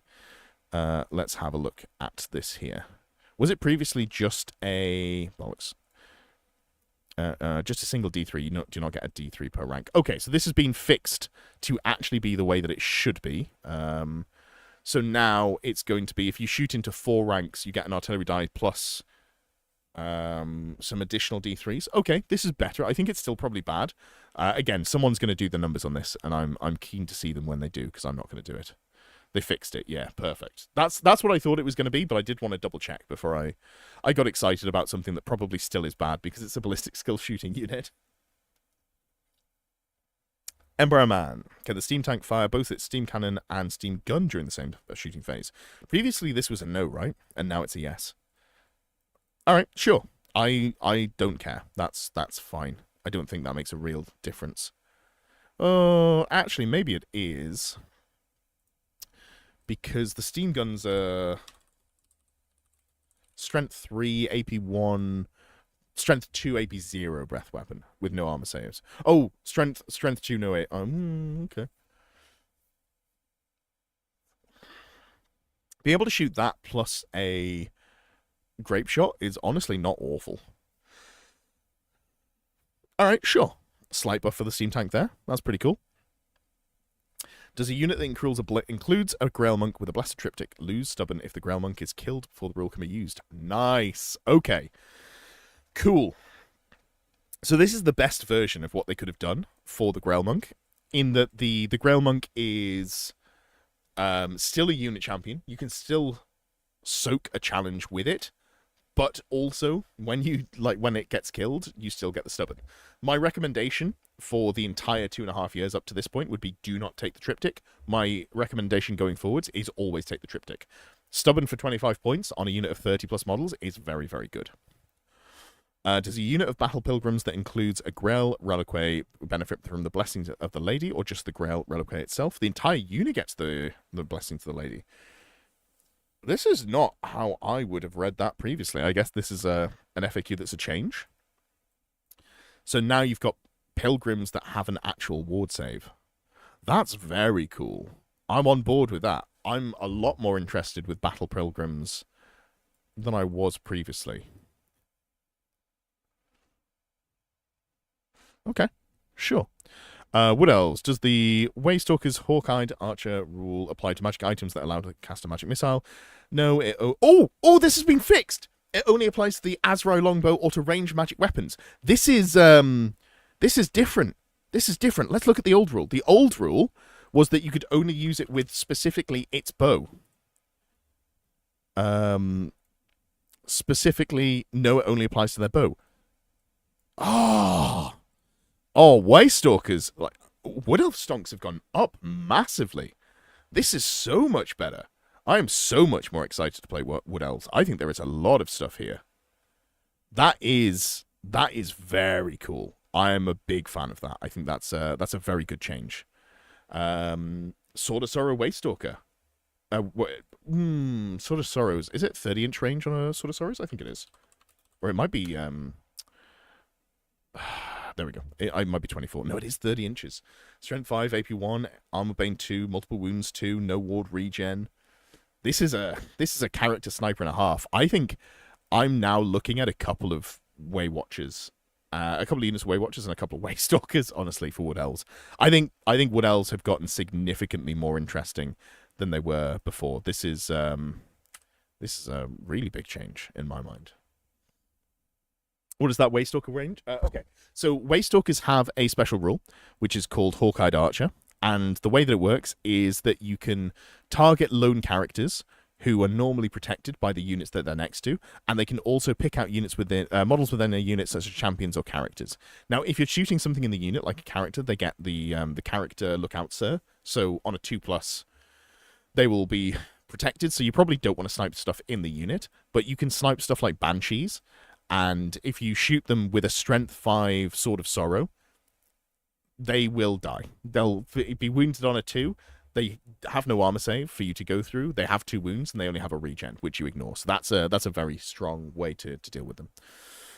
Let's have a look at this here. Was it previously just a... bollocks. Just a single D3. You do not get a D3 per rank. Okay, so this has been fixed to actually be the way that it should be. So now it's going to be, if you shoot into 4 ranks, you get an artillery die plus some additional D3s. Okay, this is better. I think it's still probably bad. Again, someone's going to do the numbers on this, and I'm keen to see them when they do, because I'm not going to do it. They fixed it. Yeah, perfect. That's what I thought it was going to be, but I did want to double check before I got excited about something that probably still is bad because it's a ballistic skill shooting unit. Emperor Man. Can the steam tank fire both its steam cannon and steam gun during the same shooting phase? Previously, this was a no, right? And now it's a yes. All right, sure. I don't care. That's fine. I don't think that makes a real difference. Oh, actually, maybe it is. Because the steam guns are Strength 3, AP 1, Strength 2, AP 0 breath weapon with no armor saves. Oh, Strength 2, no 8. Okay. Be able to shoot that plus a grape shot is honestly not awful. Alright, sure. Slight buff for the steam tank there. That's pretty cool. Does a unit that includes a Grail Monk with a Blessed Triptych lose Stubborn if the Grail Monk is killed before the rule can be used? Nice. Okay. Cool. So this is the best version of what they could have done for the Grail Monk, in that the Grail Monk is still a unit champion. You can still soak a challenge with it, but also when it gets killed, you still get the Stubborn. My recommendation for the entire 2.5 years up to this point would be do not take the Triptych. My recommendation going forwards is always take the Triptych. Stubborn for 25 points on a unit of 30 plus models is very, very good. Does a unit of Battle Pilgrims that includes a Grail Reliquary benefit from the Blessings of the Lady, or just the Grail Reliquary itself? The entire unit gets the Blessings of the Lady. This is not how I would have read that previously. I guess this is an FAQ that's a change. So now you've got Pilgrims that have an actual ward save. That's very cool. I'm on board with that. I'm a lot more interested with Battle Pilgrims than I was previously. Okay, sure. What else? Does the Waystalker's Hawk-Eyed Archer rule apply to magic items that allow to cast a magic missile? No, this has been fixed! It only applies to the Azrai Longbow or to range magic weapons. This is different. This is different. Let's look at the old rule. The old rule was that you could only use it with specifically its bow. Specifically, no, it only applies to their bow. Oh, Waystalkers, Wood Elf stonks have gone up massively. This is so much better. I am so much more excited to play Wood Elves. I think there is a lot of stuff here. That is very cool. I am a big fan of that. I think that's a very good change. Sword of Sorrow Waystalker. Sword of Sorrows. Is it 30-inch range on a Sword of Sorrows? I think it is. Or it might be... There we go. It might be 24. No, it is 30 inches. Strength 5, AP 1, Armor Bane 2, Multiple Wounds 2, no ward regen. This is a character sniper and a half. I think I'm now looking at a couple of Way Watchers, a couple of units of Way Watchers and a couple of Waystalkers, honestly, for Wood Elves. I think Wood Elves have gotten significantly more interesting than they were before. This is a really big change in my mind. What is that Waystalker range? Okay, so Waystalkers have a special rule, which is called Hawk-Eyed Archer, and the way that it works is that you can target lone characters who are normally protected by the units that they're next to, and they can also pick out units within models within a unit, such as champions or characters. Now, if you're shooting something in the unit, like a character, they get the character Lookout Sir. So on a 2+, they will be protected. So you probably don't want to snipe stuff in the unit, but you can snipe stuff like Banshees. And if you shoot them with a Strength 5 Sword of Sorrow, they will die. They'll be wounded on a 2. They have no armor save for you to go through. They have 2 wounds, and they only have a regen, which you ignore. So that's a very strong way to deal with them.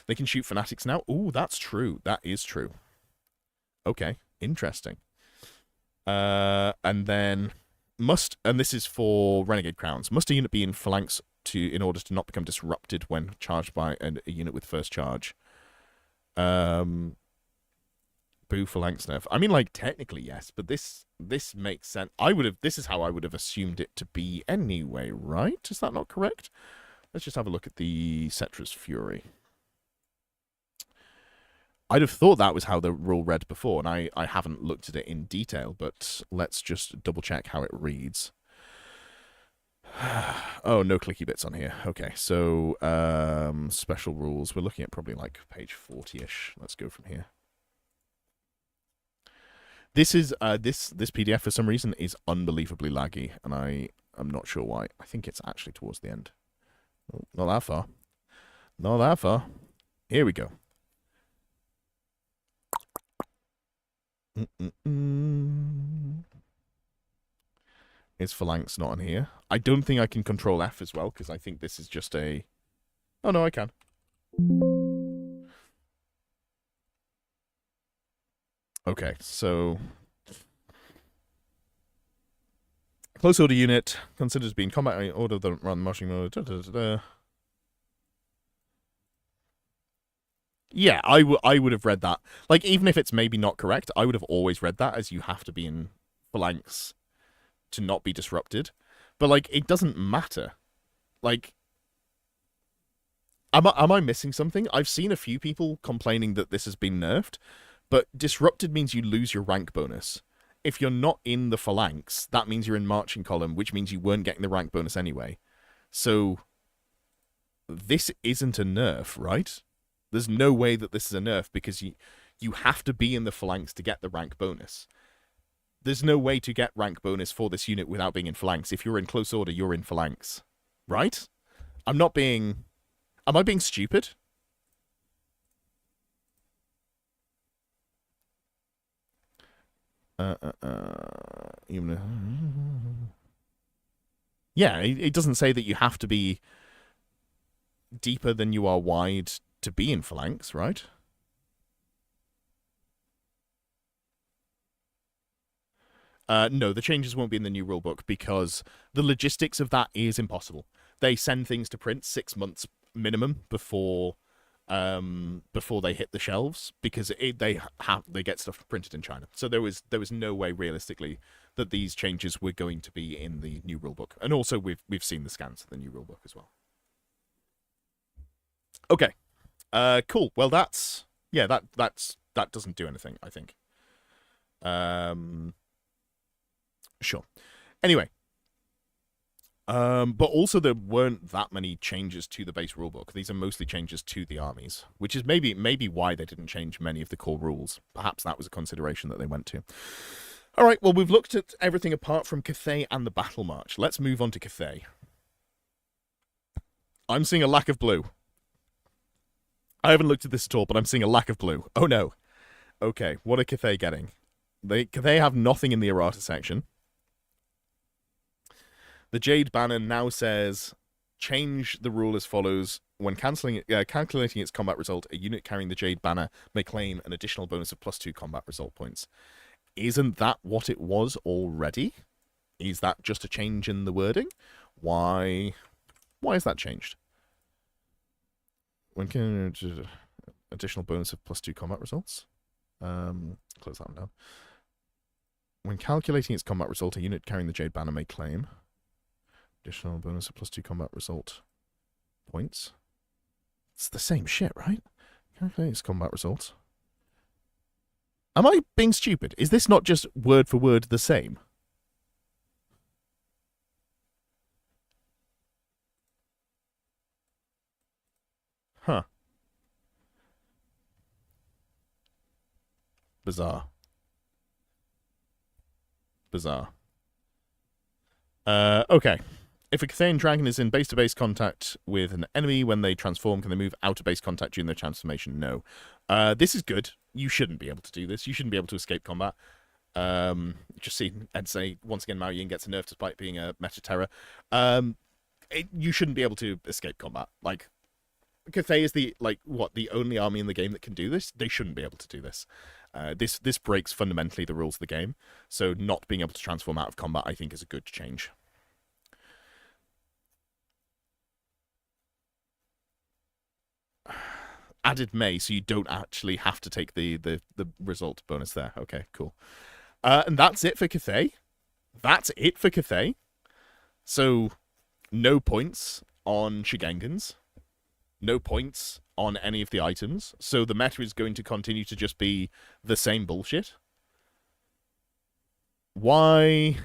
They can shoot Fanatics now. Ooh, that's true. That is true. Okay, interesting. And then and this is for Renegade Crowns, must a unit be in phalanx in order to not become disrupted when charged by a unit with first charge? Boo phalanx nerf. I mean, technically yes, but this makes sense. This is how I would have assumed it to be anyway, right? Is that not correct? Let's just have a look at the Cetra's Fury. I'd have thought that was how the rule read before, and I haven't looked at it in detail, but let's just double check how it reads. Oh, no clicky bits on here. Okay, so special rules. We're looking at probably like page 40-ish. Let's go from here. This is this PDF for some reason is unbelievably laggy, and I'm not sure why. I think it's actually towards the end. Oh, not that far. Not that far. Here we go. Is phalanx not on here? I don't think I can control F as well, because I think this is just a... Oh, no, I can. Okay, so... Close order unit considers being combat order the run marching mode. Yeah, I would have read that. Like, even if it's maybe not correct, I would have always read that as you have to be in phalanx to not be disrupted. But, like, it doesn't matter. Like, am I missing something? I've seen a few people complaining that this has been nerfed, but disrupted means you lose your rank bonus. If you're not in the phalanx, that means you're in marching column, which means you weren't getting the rank bonus anyway. So, this isn't a nerf, right? There's no way that this is a nerf because you have to be in the phalanx to get the rank bonus. There's no way to get rank bonus for this unit without being in phalanx. If you're in close order, you're in phalanx. Right? I'm not being... Am I being stupid? Yeah, it doesn't say that you have to be deeper than you are wide to be in phalanx, right? No, the changes won't be in the new rulebook because the logistics of that is impossible. They send things to print 6 months minimum before they hit the shelves because they get stuff printed in China. So there was no way realistically that these changes were going to be in the new rulebook. And also we've seen the scans of the new rulebook as well. Okay. Cool. Well, that doesn't do anything, I think. Sure. Anyway. But also there weren't that many changes to the base rulebook. These are mostly changes to the armies, which is maybe why they didn't change many of the core rules. Perhaps that was a consideration that they went to. All right, well, we've looked at everything apart from Cathay and the Battle March. Let's move on to Cathay. I'm seeing a lack of blue. I haven't looked at this at all, but I'm seeing a lack of blue. Oh, no. Okay, what are Cathay getting? Cathay have nothing in the errata section. The Jade Banner now says, change the rule as follows. When calculating its combat result, a unit carrying the Jade Banner may claim an additional bonus of +2 combat result points. Isn't that what it was already? Is that just a change in the wording? Why is that changed? When can additional bonus of +2 combat results? Close that one down. When calculating its combat result, a unit carrying the Jade Banner may claim additional bonus of +2 combat result points. It's the same shit, right? Calculate its combat results. Am I being stupid? Is this not just word for word the same? Huh. Bizarre. Okay. If a Cathayan dragon is in base-to-base contact with an enemy when they transform, can they move out of base contact during their transformation? No. This is good. You shouldn't be able to do this. You shouldn't be able to escape combat. Just see Ed say, once again, Mao Yin gets a nerf despite being a meta terror. You shouldn't be able to escape combat. Like, Cathay is the only army in the game that can do this. They shouldn't be able to do this. This breaks fundamentally the rules of the game. So not being able to transform out of combat, I think, is a good change. Added May, so you don't actually have to take the result bonus there. Okay, cool. And that's it for Cathay. So, no points on Shigengans. No points on any of the items. So the meta is going to continue to just be the same bullshit. Why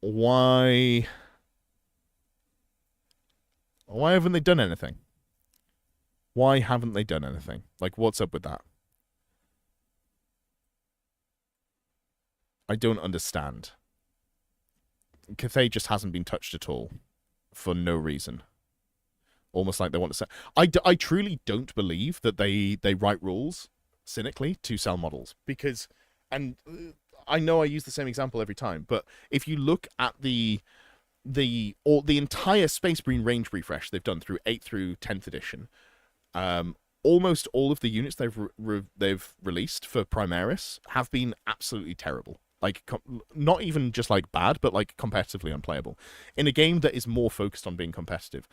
Why haven't they done anything? Why haven't they done anything? Like, what's up with that? I don't understand. Cathay just hasn't been touched at all for no reason. Almost like they want to say. I truly don't believe that they write rules cynically to sell models because, and I know I use the same example every time, but if you look at the entire Space Marine range refresh they've done through 8th through 10th edition, almost all of the units they've released for Primaris have been absolutely terrible. Like, not even just like bad, but like competitively unplayable. In a game that is more focused on being competitive,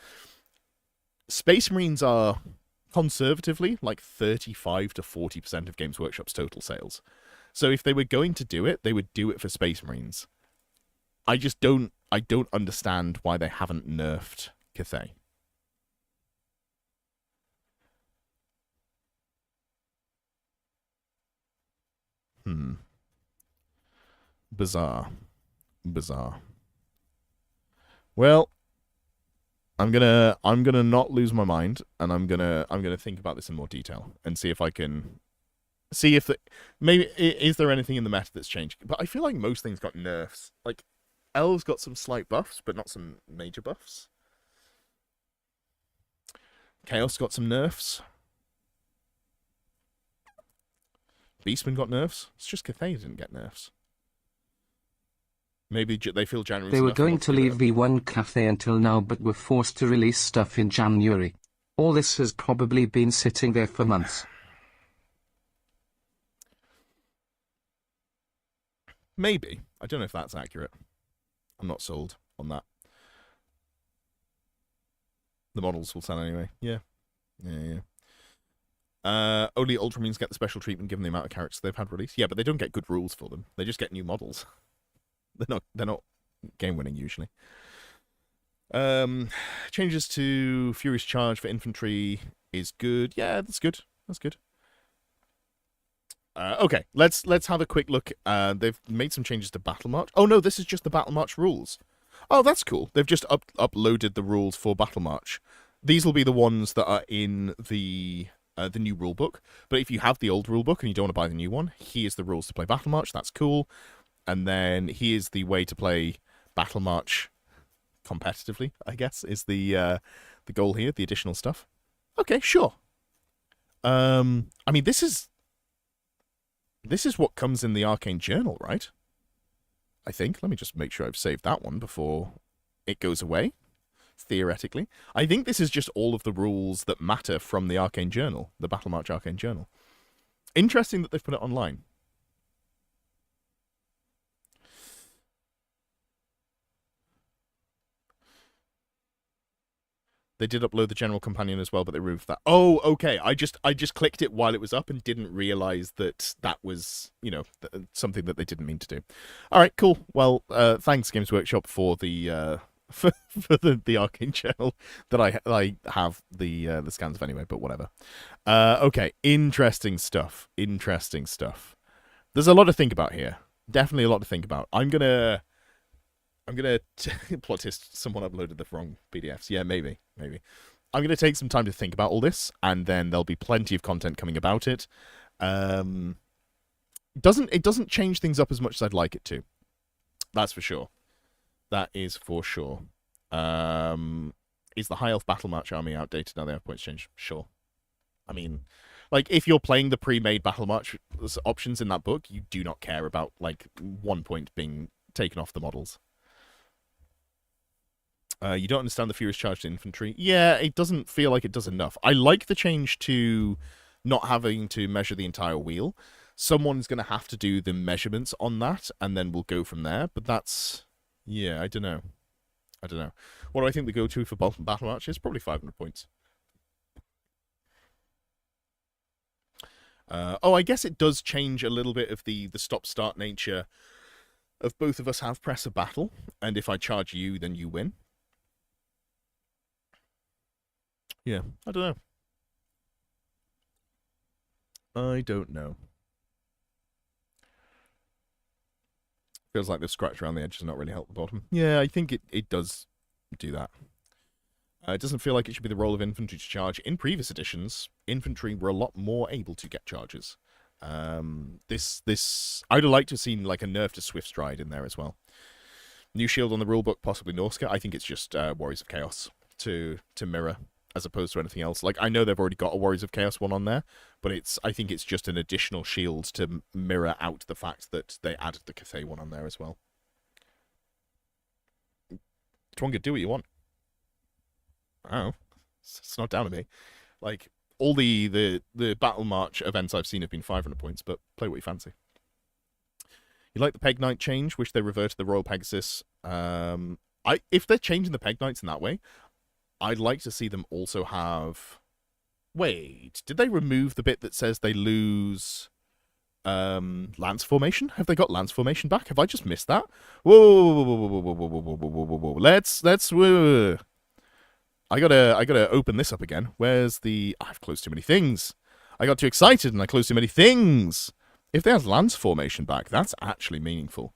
Space Marines are conservatively like 35 to 40% of Games Workshop's total sales. So if they were going to do it, they would do it for Space Marines. I don't understand why they haven't nerfed Cathay. Bizarre. Well, I'm gonna not lose my mind, and I'm gonna think about this in more detail and see if I can see if maybe is there anything in the meta that's changed. But I feel like most things got nerfs. Like, Elves got some slight buffs, but not some major buffs. Chaos got some nerfs. Beastman got nerfs. It's just Cathay didn't get nerfs. Maybe they feel January. They were going to leave V1 Cathay until now, but were forced to release stuff in January. All this has probably been sitting there for months. Maybe. I don't know if that's accurate. I'm not sold on that. The models will sell anyway. Yeah. Only Ultramarines get the special treatment given the amount of characters they've had released. Yeah, but they don't get good rules for them. They just get new models. They're not game winning usually. Changes to Furious Charge for infantry is good. Yeah, that's good. Okay, let's have a quick look. They've made some changes to Battle March. Oh no, this is just the Battle March rules. Oh, that's cool. They've just uploaded the rules for Battle March. These will be the ones that are in the new rulebook. But if you have the old rulebook and you don't want to buy the new one, here's the rules to play Battle March. That's cool. And then here's the way to play Battle March competitively, I guess, is the goal here, the additional stuff. Okay, sure. I mean, this is what comes in the Arcane Journal, right? I think. Let me just make sure I've saved that one before it goes away, theoretically. I think this is just all of the rules that matter from the Arcane Journal, the Battle March Arcane Journal. Interesting that they've put it online. They did upload the general companion as well, but they removed that. Oh, okay. I just clicked it while it was up and didn't realize that was, something that they didn't mean to do. All right, cool. Well, thanks Games Workshop for the for the Arcane channel that I have the scans of anyway, but whatever. Okay, interesting stuff. There's a lot to think about here. Definitely a lot to think about. I'm gonna plot twist. Someone uploaded the wrong PDFs. Yeah, maybe. I'm gonna take some time to think about all this, and then there'll be plenty of content coming about it. It doesn't change things up as much as I'd like it to. That's for sure. That is for sure. Is the High Elf Battle March army outdated now they have points changed? Sure. I mean, like, if you're playing the pre-made Battle March options in that book, you do not care about, like, 1 point being taken off the models. You don't understand the Furious Charge to infantry. Yeah, it doesn't feel like it does enough. I like the change to not having to measure the entire wheel. Someone's going to have to do the measurements on that, and then we'll go from there. But that's... yeah, I don't know. What do I think the go-to for Battle March is? Probably 500 points. I guess it does change a little bit of the stop-start nature of both of us have press of battle, and if I charge you, then you win. Yeah, I don't know. Feels like the scratch around the edge does not really help the bottom. Yeah, I think it does do that. It doesn't feel like it should be the role of infantry to charge. In previous editions, infantry were a lot more able to get charges. I'd have liked to have seen like a nerf to Swift Stride in there as well. New shield on the rulebook, possibly Norska. I think it's just Warriors of Chaos to mirror as opposed to anything else. Like, I know they've already got a Warriors of Chaos one on there, but I think it's just an additional shield to mirror out the fact that they added the Cathay one on there as well. Twonga, do what you want. Oh, it's not down to me. Like, all the Battle March events I've seen have been 500 points, but play what you fancy. You like the Peg Knight change? Wish they reverted the Royal Pegasus. If they're changing the Peg Knights in that way, I'd like to see them also have... Wait, did they remove the bit that says they lose lance formation? Have they got lance formation back? Have I just missed that? Whoa. Let's whoa. I gotta open this up again. Where's the... I've closed too many things. I got too excited and I closed too many things. If they have lance formation back, that's actually meaningful.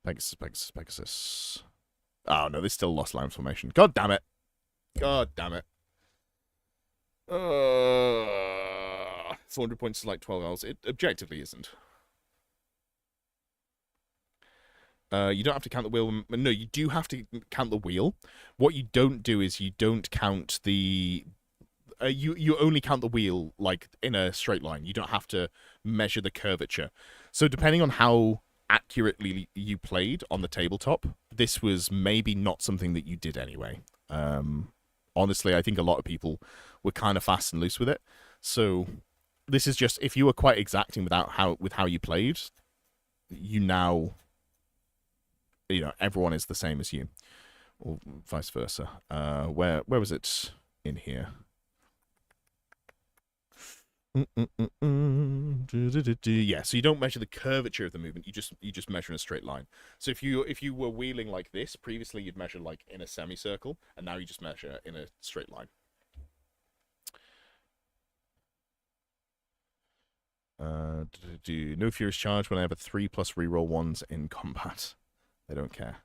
Pegasus. Oh, no, they still lost lance formation. God damn it. 400 points is like 12 hours. It objectively isn't. You don't have to count the wheel. No, you do have to count the wheel. What you don't do is you don't count the... you only count the wheel, like, in a straight line. You don't have to measure the curvature. So depending on how accurately you played on the tabletop, this was maybe not something that you did anyway. Honestly, I think a lot of people were kind of fast and loose with it. So this is just, if you were quite exacting with how you played, you now... everyone is the same as you, or vice versa. Where was it in here? Yeah, so you don't measure the curvature of the movement. You just measure in a straight line. So if you were wheeling like this previously, you'd measure like in a semicircle, and now you just measure in a straight line. No Furious Charge when I have a 3+ reroll ones in combat. They don't care.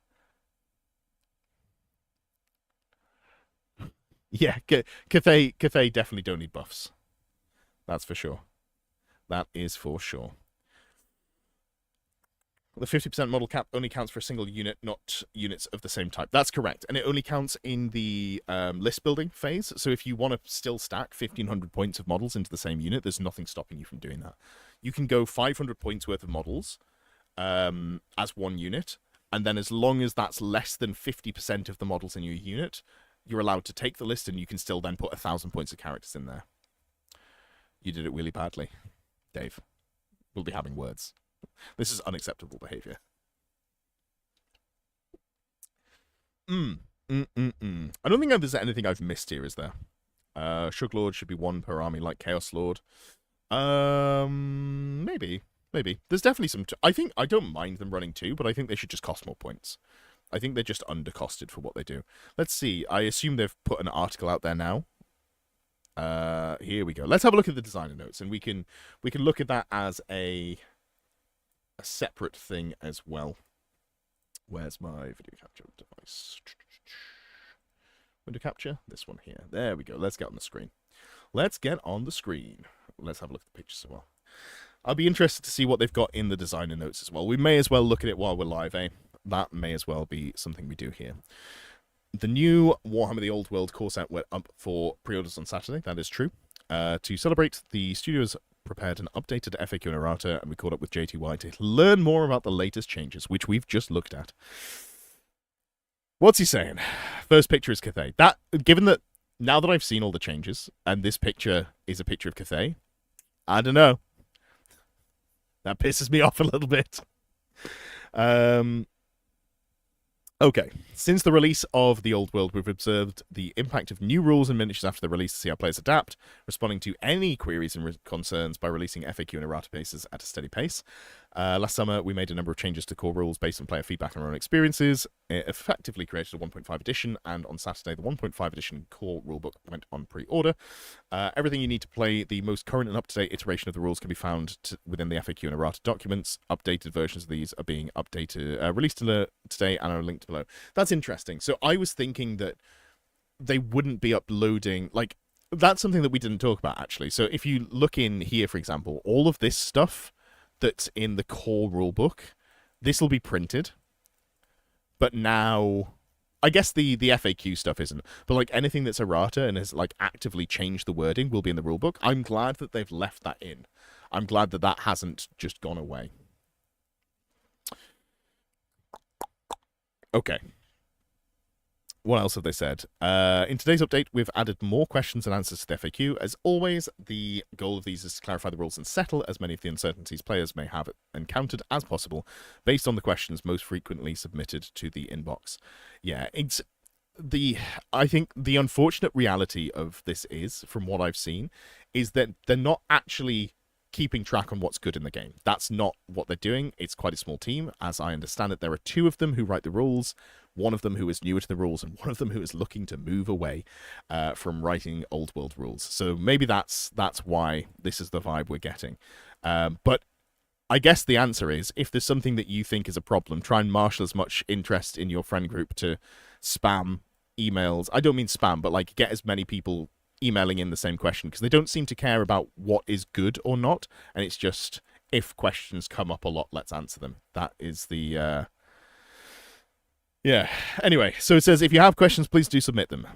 Yeah, Cathay definitely don't need buffs. That's for sure. That is for sure. The 50% model cap only counts for a single unit, not units of the same type. That's correct. And it only counts in the list building phase. So if you want to still stack 1,500 points of models into the same unit, there's nothing stopping you from doing that. You can go 500 points worth of models as one unit. And then as long as that's less than 50% of the models in your unit, you're allowed to take the list and you can still then put 1,000 points of characters in there. You did it really badly, Dave. We'll be having words. This is unacceptable behavior. I don't think there's anything I've missed here, is there? Shug Lord should be 1 per army like Chaos Lord. Maybe. There's definitely some... I don't mind them running 2, but I think they should just cost more points. I think they're just undercosted for what they do. Let's see. I assume they've put an article out there now. Here we go. Let's have a look at the designer notes, and we can look at that as a separate thing as well. Where's my video capture device? Window capture? This one here. There we go. Let's get on the screen. Let's have a look at the pictures as well. I'll be interested to see what they've got in the designer notes as well. We may as well look at it while we're live, eh? That may as well be something we do here. The new Warhammer the Old World core set went up for pre-orders on Saturday. That is true. To celebrate, the studios prepared an updated FAQ and errata, and we caught up with JTY to learn more about the latest changes, which we've just looked at. What's he saying? First picture is Cathay. Given that, now that I've seen all the changes, and this picture is a picture of Cathay, I don't know. That pisses me off a little bit. Okay, since the release of The Old World, we've observed the impact of new rules and miniatures after the release to see how players adapt, responding to any queries and concerns by releasing FAQ and errata paces at a steady pace. Last summer, we made a number of changes to core rules based on player feedback and our own experiences. It effectively created a 1.5 edition, and on Saturday, the 1.5 edition core rulebook went on pre-order. Everything you need to play the most current and up-to-date iteration of the rules can be found within the FAQ and errata documents. Updated versions of these are being released today and are linked below. That's interesting. So I was thinking that they wouldn't be uploading, like, that's something that we didn't talk about, actually. So if you look in here, for example, all of this stuff that's in the core rulebook, this will be printed. But now, I guess the FAQ stuff isn't. But like anything that's errata and has like actively changed the wording will be in the rulebook. I'm glad that they've left that in. I'm glad that that hasn't just gone away. Okay. What else have they said? In today's update, we've added more questions and answers to the FAQ. As always, the goal of these is to clarify the rules and settle as many of the uncertainties players may have encountered as possible, based on the questions most frequently submitted to the inbox. Yeah, I think the unfortunate reality of this is, from what I've seen, is that they're not actually keeping track on what's good in the game. That's not what they're doing. It's quite a small team. As I understand it, there are 2 of them who write the rules, one of them who is newer to the rules, and one of them who is looking to move away from writing old world rules. So maybe that's why this is the vibe we're getting. But I guess the answer is, if there's something that you think is a problem, try and marshal as much interest in your friend group to spam emails. I don't mean spam, but like get as many people emailing in the same question, because they don't seem to care about what is good or not, and it's just, if questions come up a lot, let's answer them. That is the yeah. Anyway, so it says, if you have questions, please do submit them.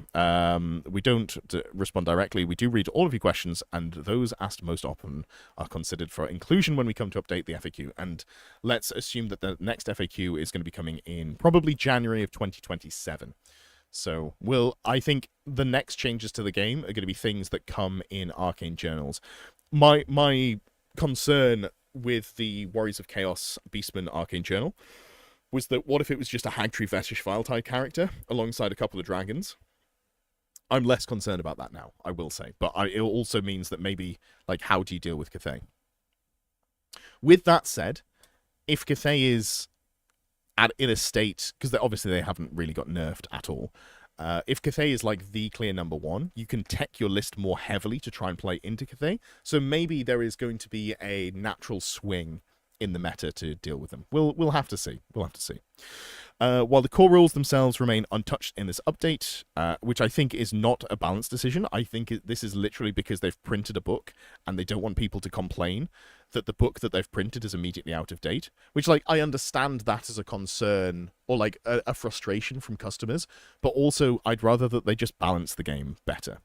We don't respond directly. We do read all of your questions, and those asked most often are considered for inclusion when we come to update the FAQ. And let's assume that the next FAQ is going to be coming in probably January of 2027. So, I think the next changes to the game are going to be things that come in arcane journals. My concern with the Warriors of Chaos Beastman arcane journal was that what if it was just a Hagtree Fetish file type character alongside a couple of dragons? I'm less concerned about that now, I will say. But it also means that maybe, like, how do you deal with Cathay? With that said, if Cathay is in a state, because obviously they haven't really got nerfed at all, if Cathay is like the clear number 1, you can tech your list more heavily to try and play into Cathay. So maybe there is going to be a natural swing in the meta to deal with them. We'll have to see. We'll have to see. While the core rules themselves remain untouched in this update, which I think is not a balanced decision. I think this is literally because they've printed a book and they don't want people to complain that the book that they've printed is immediately out of date, which, like, I understand that as a concern or like a frustration from customers, but also I'd rather that they just balance the game better.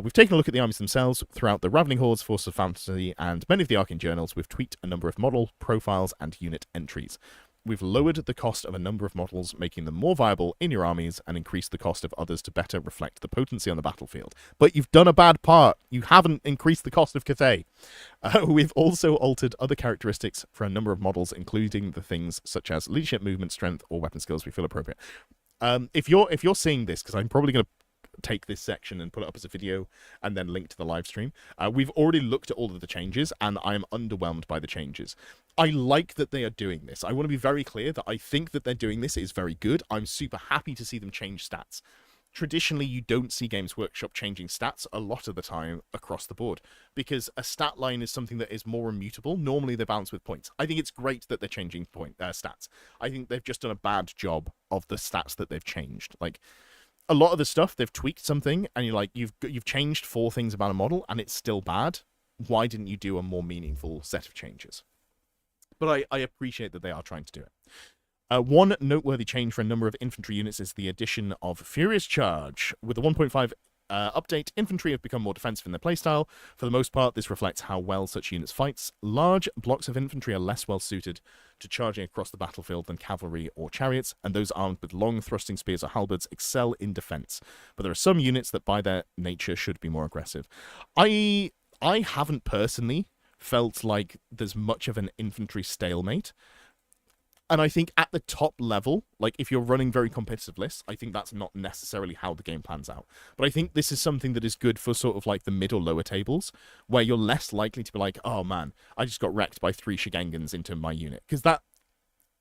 We've taken a look at the armies themselves throughout the Ravening Hordes, Force of Fantasy, and many of the Arcane Journals. We've tweaked a number of model profiles and unit entries. We've lowered the cost of a number of models, making them more viable in your armies, and increased the cost of others to better reflect the potency on the battlefield. But you've done a bad part. You haven't increased the cost of Cathay. We've also altered other characteristics for a number of models, including the things such as leadership, movement, strength, or weapon skills we feel appropriate. If you're seeing this, because I'm probably going to take this section and put it up as a video and then link to the live stream. We've already looked at all of the changes, and I am underwhelmed by the changes. I like that they are doing this. I want to be very clear that I think that they're doing this is very good. I'm super happy to see them change stats. Traditionally, you don't see Games Workshop changing stats a lot of the time across the board, because a stat line is something that is more immutable. Normally, they balance with points. I think it's great that they're changing stats. I think they've just done a bad job of the stats that they've changed. Like, a lot of the stuff, they've tweaked something, and you're like, you've changed 4 things about a model, and it's still bad. Why didn't you do a more meaningful set of changes? But I appreciate that they are trying to do it. One noteworthy change for a number of infantry units is the addition of Furious Charge. With the 1.5 update, infantry have become more defensive in their playstyle. For the most part, this reflects how well such units fight. Large blocks of infantry are less well suited to charging across the battlefield than cavalry or chariots, and those armed with long thrusting spears or halberds excel in defense. But there are some units that by their nature should be more aggressive. I haven't personally felt like there's much of an infantry stalemate. And I think at the top level, like if you're running very competitive lists, I think that's not necessarily how the game plans out. But I think this is something that is good for sort of like the mid or lower tables, where you're less likely to be like, oh man, I just got wrecked by 3 Shigengans into my unit. Because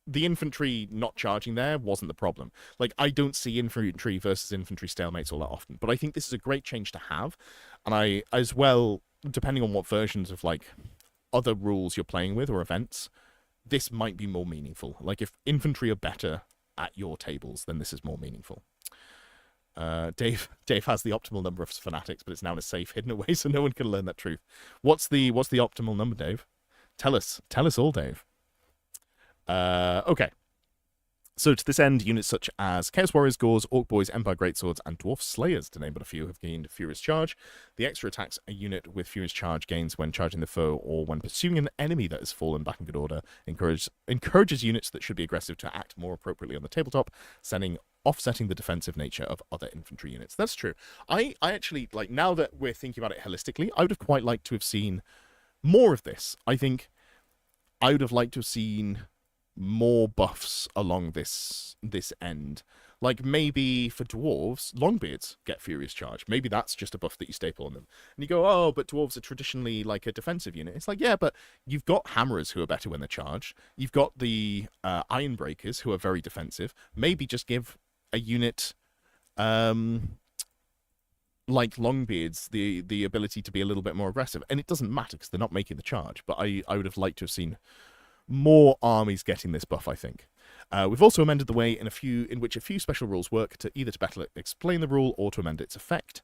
the infantry not charging there wasn't the problem. Like, I don't see infantry versus infantry stalemates all that often, but I think this is a great change to have. And I, as well, depending on what versions of like other rules you're playing with or events, this might be more meaningful. Like, if infantry are better at your tables, then this is more meaningful. Dave has the optimal number of fanatics, but it's now in a safe, hidden away, so no one can learn that truth. What's the optimal number, Dave? Tell us all, Dave. Okay. So to this end, units such as Chaos Warriors, Gores, Orc Boys, Empire Greatswords, and Dwarf Slayers, to name but a few, have gained Furious Charge. The extra attacks a unit with Furious Charge gains when charging the foe or when pursuing an enemy that has fallen back in good order encourages units that should be aggressive to act more appropriately on the tabletop, offsetting the defensive nature of other infantry units. That's true. I actually, like, now that we're thinking about it holistically, I would have quite liked to have seen more of this. I think I would have liked to have seen more buffs along this end. Like, maybe for dwarves, Longbeards get Furious Charge. Maybe that's just a buff that you staple on them. And you go, oh, but dwarves are traditionally like a defensive unit. It's like, yeah, but you've got Hammerers who are better when they're charged. You've got the Ironbreakers who are very defensive. Maybe just give a unit like Longbeards the ability to be a little bit more aggressive. And it doesn't matter because they're not making the charge. But I would have liked to have seen more armies getting this buff, I think. We've also amended the way in which a few special rules work to either to better explain the rule or to amend its effect.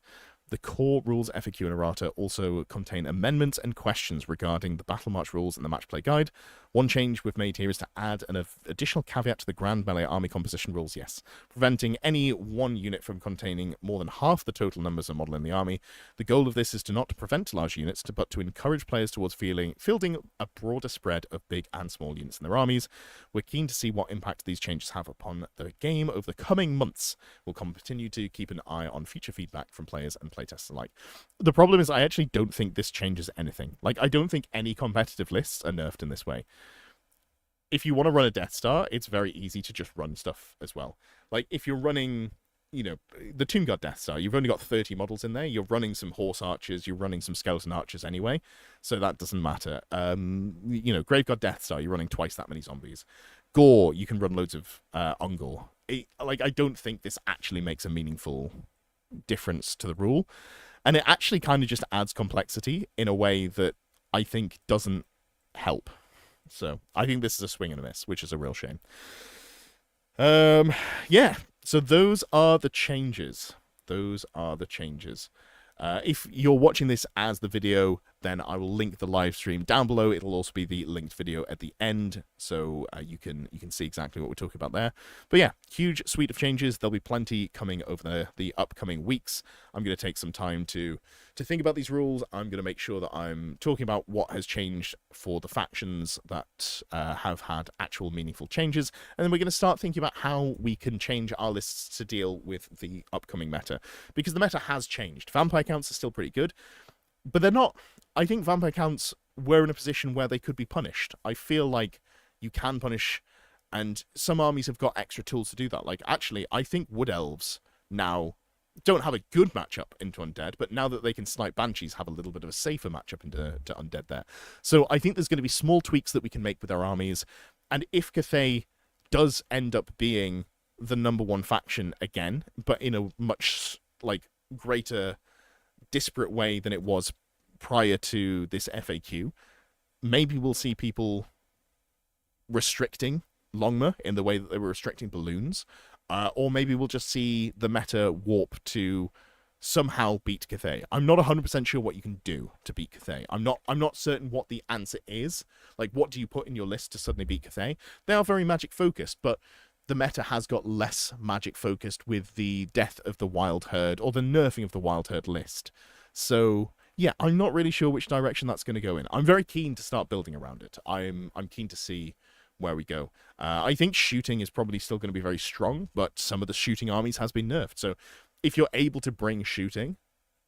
The core rules FAQ and errata also contain amendments and questions regarding the Battle March rules and the Match Play Guide. One change we've made here is to add an additional caveat to the Grand Melee Army Composition rules, yes, preventing any one unit from containing more than half the total numbers of model in the army. The goal of this is to not prevent large units, but to encourage players towards fielding a broader spread of big and small units in their armies. We're keen to see what impact these changes have upon the game over the coming months. We'll continue to keep an eye on future feedback from players and playtests alike. The problem is I actually don't think this changes anything. Like, I don't think any competitive lists are nerfed in this way. If you want to run a Death Star, it's very easy to just run stuff as well. Like, if you're running, you know, the Tomb God Death Star, you've only got 30 models in there. You're running some Horse Archers, you're running some Skeleton Archers anyway, so that doesn't matter. You know, Grave God Death Star, you're running twice that many zombies. Gore, you can run loads of Ungor. Like, I don't think this actually makes a meaningful difference to the rule. And it actually kind of just adds complexity in a way that I think doesn't help. So I think this is a swing and a miss, which is a real shame. Yeah, so those are the changes. If you're watching this as the video, then I will link the live stream down below. It'll also be the linked video at the end, so you can see exactly what we're talking about there. But yeah, huge suite of changes. There'll be plenty coming over the upcoming weeks. I'm going to take some time to think about these rules. I'm going to make sure that I'm talking about what has changed for the factions that have had actual meaningful changes, and then we're going to start thinking about how we can change our lists to deal with the upcoming meta, because the meta has changed. Vampire counts are still pretty good, but they're not. I think vampire counts were in a position where they could be punished. I feel like you can punish, and some armies have got extra tools to do that. Like, actually, I think Wood Elves now don't have a good matchup into Undead, but now that they can snipe Banshees, have a little bit of a safer matchup into Undead there. So I think there's going to be small tweaks that we can make with our armies, and if Cathay does end up being the #1 faction again, but in a much, like, greater disparate way than it was prior to this FAQ, maybe we'll see people restricting Longma in the way that they were restricting balloons, or maybe we'll just see the meta warp to somehow beat Cathay. I'm not 100% sure what you can do to beat Cathay. I'm not certain what the answer is. Like, what do you put in your list to suddenly beat Cathay? They are very magic focused, but the meta has got less magic focused with the death of the Wild Herd or the nerfing of the Wild Herd list. So yeah, I'm not really sure which direction that's going to go in. I'm very keen to start building around it. I'm keen to see where we go. I think shooting is probably still going to be very strong, but some of the shooting armies has been nerfed. So if you're able to bring shooting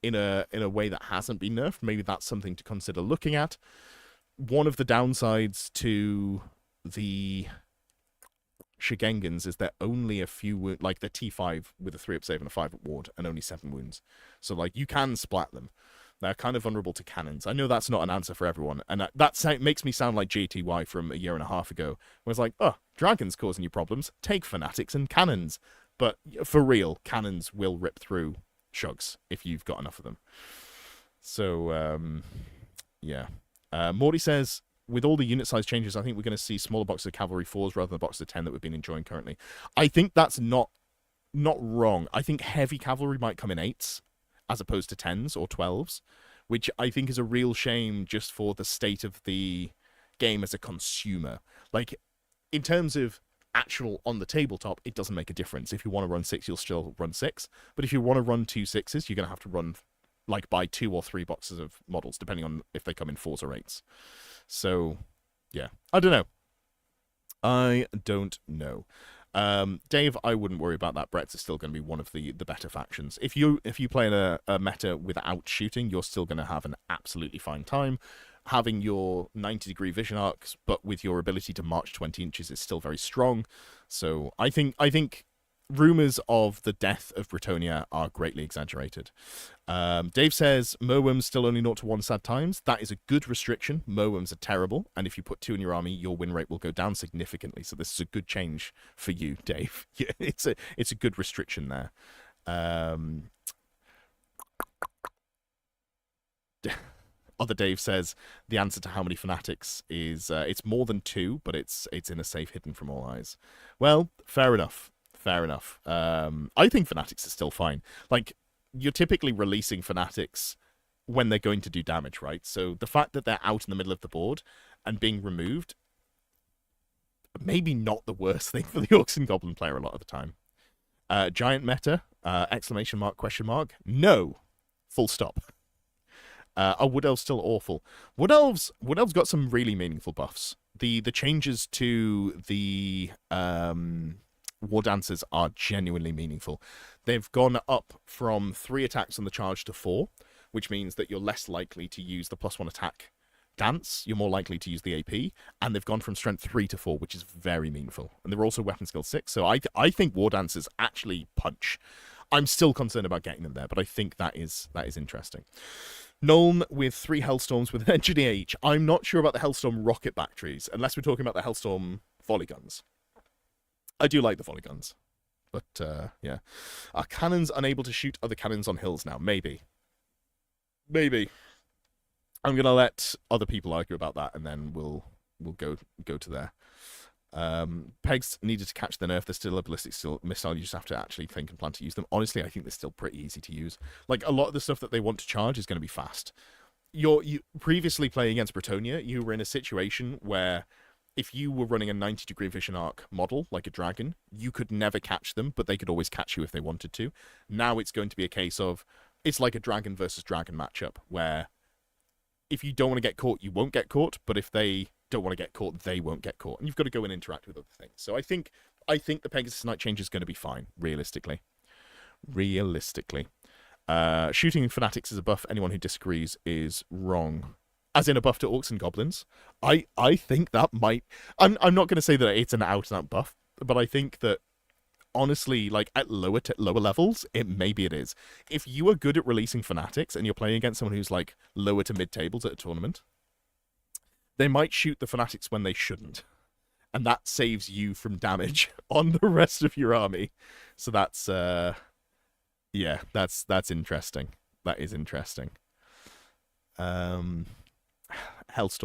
in a way that hasn't been nerfed, maybe that's something to consider looking at. One of the downsides to the Shigengans is they're only a few like the T5 with a 3-up save and a 5-up ward and only 7 wounds. So like you can splat them. They're kind of vulnerable to cannons. I know that's not an answer for everyone, and that makes me sound like JTY from a year and a half ago, where it's like, oh, dragons causing you problems, take fanatics and cannons. But for real, cannons will rip through shugs if you've got enough of them. So, yeah. Morty says, with all the unit size changes, I think we're going to see smaller boxes of cavalry 4s rather than the boxes of 10 that we've been enjoying currently. I think that's not wrong. I think heavy cavalry might come in 8s as opposed to 10s or 12s, which I think is a real shame just for the state of the game as a consumer. Like, in terms of actual on the tabletop, it doesn't make a difference. If you want to run 6, you'll still run 6. But if you want to run 2 6s, you're going to have to run, like, buy 2 or 3 boxes of models, depending on if they come in 4s or 8s. So, yeah. I don't know. Dave, I wouldn't worry about that. Brett's is still going to be one of the better factions. If you play in a meta without shooting, you're still going to have an absolutely fine time. Having your 90-degree vision arcs, but with your ability to march 20 inches is still very strong. So I think rumors of the death of Britonia are greatly exaggerated. Dave says, Merworms still only 0 to 1 sad times. That is a good restriction. Merworms are terrible, and if you put 2 in your army, your win rate will go down significantly. So this is a good change for you, Dave. Yeah, it's a good restriction there. Other Dave says the answer to how many fanatics is it's more than 2, but it's in a safe hidden from all eyes. Well, fair enough. I think fanatics are still fine. Like, you're typically releasing fanatics when they're going to do damage, right? So the fact that they're out in the middle of the board and being removed, maybe not the worst thing for the Orcs and Goblin player a lot of the time. Giant meta, exclamation mark, question mark. No, full stop. Are Wood Elves still awful? Wood Elves got some really meaningful buffs. The changes to the War Dancers are genuinely meaningful. They've gone up from 3 attacks on the charge to 4, which means that you're less likely to use the +1 attack dance. You're more likely to use the AP, and they've gone from strength 3 to 4, which is very meaningful. And they're also weapon skill 6, so I think War Dancers actually punch. I'm still concerned about getting them there, but I think that is interesting. Nuln with 3 Hellstorms with an engineer each. I'm not sure about the Hellstorm rocket batteries, unless we're talking about the Hellstorm volley guns. I do like the volley guns, but yeah. Are cannons unable to shoot other cannons on hills now? Maybe. I'm gonna let other people argue about that, and then we'll go to there. Pegs needed to catch the nerf. They're still a ballistic missile. You just have to actually think and plan to use them. Honestly, I think they're still pretty easy to use. Like, a lot of the stuff that they want to charge is going to be fast. You previously playing against Britonia, you were in a situation where if you were running a 90-degree vision arc model, like a dragon, you could never catch them, but they could always catch you if they wanted to. Now it's going to be a case of, it's like a dragon versus dragon matchup, where if you don't want to get caught, you won't get caught, but if they don't want to get caught, they won't get caught. And you've got to go and interact with other things. So I think the Pegasus Knight change is going to be fine, realistically. Shooting fanatics as a buff, anyone who disagrees is wrong. As in a buff to Orcs and Goblins. I think that might... I'm not going to say that it's an out-and-out buff, but I think that, honestly, like, at lower levels, maybe it is. If you are good at releasing fanatics and you're playing against someone who's, like, lower to mid-tables at a tournament, they might shoot the fanatics when they shouldn't. And that saves you from damage on the rest of your army. So that's, yeah, that's interesting. That is interesting. Hellstorm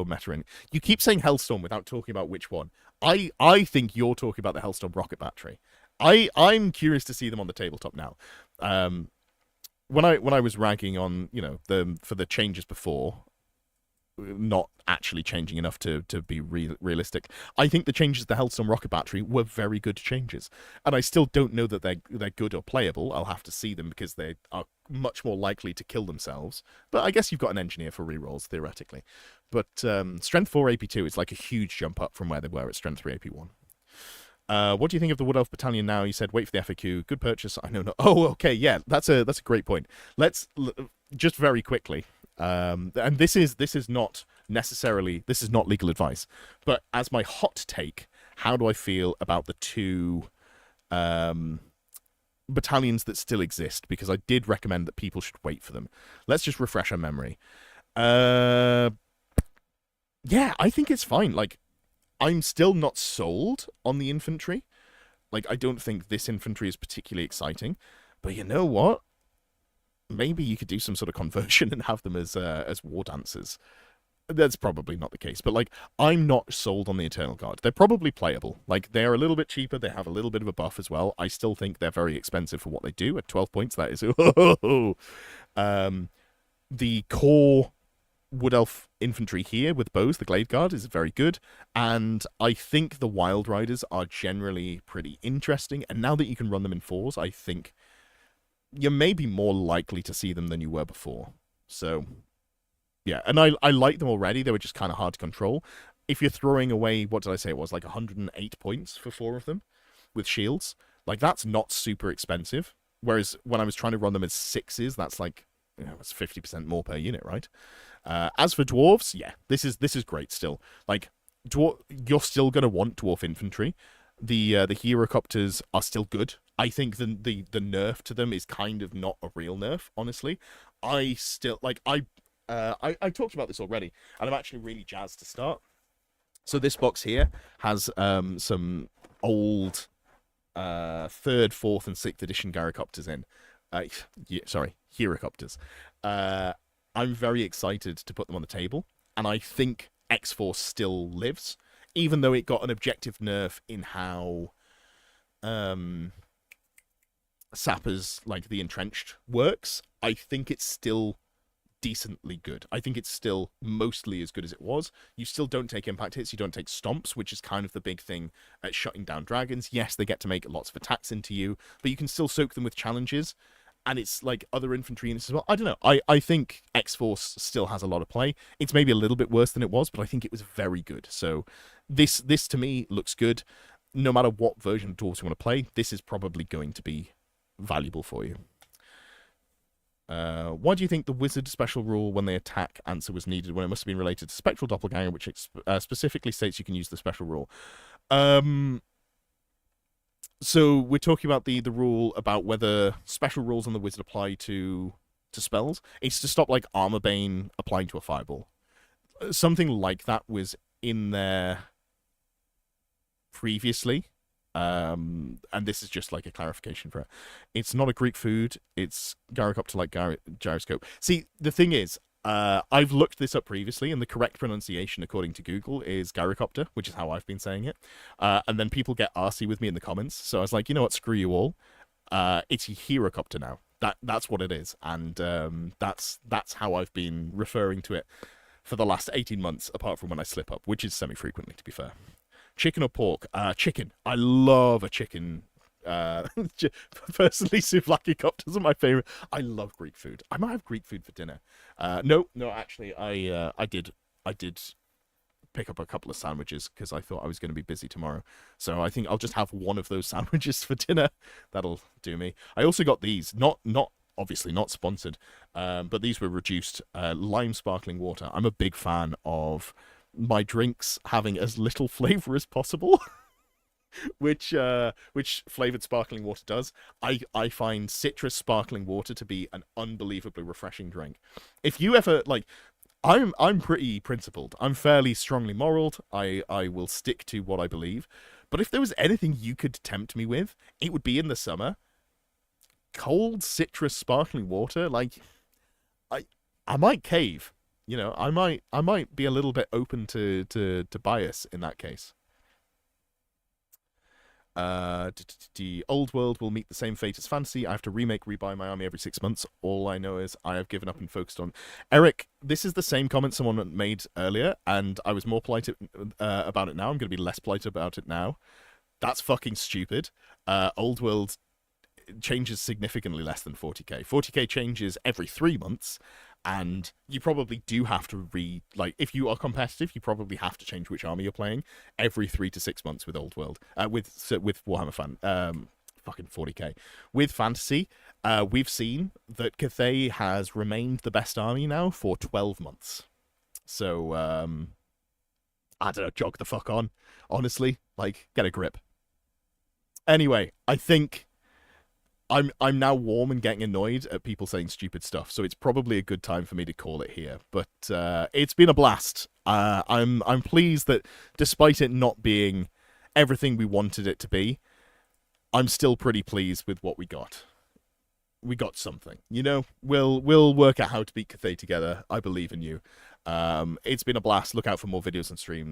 meta. You keep saying Hellstorm without talking about which one. I think you're talking about the Hellstorm rocket battery. I'm curious to see them on the tabletop now. When I was ragging on, for the changes before, not actually changing enough to be realistic, I think the changes to the Hellstorm rocket battery were very good changes, and I still don't know that they're good or playable. I'll have to see them because they are much more likely to kill themselves, but I guess you've got an engineer for rerolls theoretically. But strength 4 AP2 is like a huge jump up from where they were at strength 3 AP1. What do you think of the Wood Elf Battalion now? You said wait for the FAQ. Good purchase. I know. No. Oh, okay. Yeah, that's a great point. Let's just very quickly. And this is not legal advice, but as my hot take, how do I feel about the two um, battalions that still exist? Because I did recommend that people should wait for them. Let's just refresh our memory. Uh, yeah, I think it's fine. Like, I'm still not sold on the infantry. Like, I don't think this infantry is particularly exciting. But you know what? Maybe you could do some sort of conversion and have them as war dancers. That's probably not the case, but like, I'm not sold on the Eternal Guard. They're probably playable. Like, they're a little bit cheaper. They have a little bit of a buff as well. I still think they're very expensive for what they do. At 12 points, that is the core Wood Elf infantry here with bows, the Glade Guard, is very good, and I think the Wild Riders are generally pretty interesting. And now that you can run them in fours, I think you're maybe more likely to see them than you were before. So yeah, and I like them already. They were just kind of hard to control. If you're throwing away, what did I say it was, like 108 points for 4 of them with shields, like, that's not super expensive. Whereas when I was trying to run them as 6s, that's like, you know, it's 50% more per unit, right? As for dwarves, yeah, this is great still. Like, you're still gonna want dwarf infantry. The Herocopters are still good. I think the nerf to them is kind of not a real nerf, honestly. I still like I talked about this already, and I'm actually really jazzed to start. So this box here has some old 3rd, 4th, and 6th edition Gyrocopters in. Sorry, Herocopters. I'm very excited to put them on the table, and I think X-Force still lives, even though it got an objective nerf in how Sappers, like the Entrenched, works. I think it's still decently good. I think it's still mostly as good as it was. You still don't take impact hits, you don't take stomps, which is kind of the big thing at shutting down dragons. Yes, they get to make lots of attacks into you, but you can still soak them with challenges, and it's like other infantry units as well. I don't know. I think X-Force still has a lot of play. It's maybe a little bit worse than it was, but I think it was very good. So this to me looks good. No matter what version of Dwarves you want to play, this is probably going to be valuable for you. Why do you think the wizard special rule when they attack answer was needed when it must have been related to Spectral Doppelganger, which specifically states you can use the special rule? So we're talking about the rule about whether special rules on the wizard apply to spells. It's to stop like Armor Bane applying to a fireball. Something like that was in there previously. And this is just like a clarification for it. It's not a Greek food. It's gyrocopter like gyroscope. See, the thing is, I've looked this up previously, and the correct pronunciation according to Google is gyrocopter, which is how I've been saying it. And then people get arsey with me in the comments, so I was like, you know what, screw you all. It's Herocopter now. That's what it is, and that's how I've been referring to it for the last 18 months, apart from when I slip up, which is semi-frequently, to be fair. Chicken or pork? Chicken. I love a chicken. Personally, souvlaki copters are my favorite. I love Greek food. I might have Greek food for dinner. No, actually, I did pick up a couple of sandwiches because I thought I was going to be busy tomorrow. So I think I'll just have one of those sandwiches for dinner. That'll do me. I also got these, not obviously not sponsored, but these were reduced lime sparkling water. I'm a big fan of my drinks having as little flavor as possible. which flavored sparkling water does. I find citrus sparkling water to be an unbelievably refreshing drink. If you ever like, I'm pretty principled. I'm fairly strongly moral. I will stick to what I believe. But if there was anything you could tempt me with, it would be in the summer. Cold citrus sparkling water, like I might cave. You know, I might be a little bit open to bias in that case. Old World will meet the same fate as Fantasy. I have to rebuy my army every 6 months. All I know is I have given up and focused on... Eric, this is the same comment someone made earlier, and I was more polite about it now. I'm going to be less polite about it now. That's fucking stupid. Old World changes significantly less than 40k. 40k changes every 3 months, and you probably do have to if you are competitive, you probably have to change which army you're playing every 3 to 6 months with Old World. With Warhammer fucking 40k. With Fantasy, we've seen that Cathay has remained the best army now for 12 months. So I don't know, jog the fuck on, honestly. Like, get a grip. Anyway, I think I'm now warm and getting annoyed at people saying stupid stuff, so it's probably a good time for me to call it here. But it's been a blast. I'm pleased that despite it not being everything we wanted it to be, I'm still pretty pleased with what we got. We got something, you know. We'll work out how to beat Cathay together. I believe in you. It's been a blast. Look out for more videos and streams.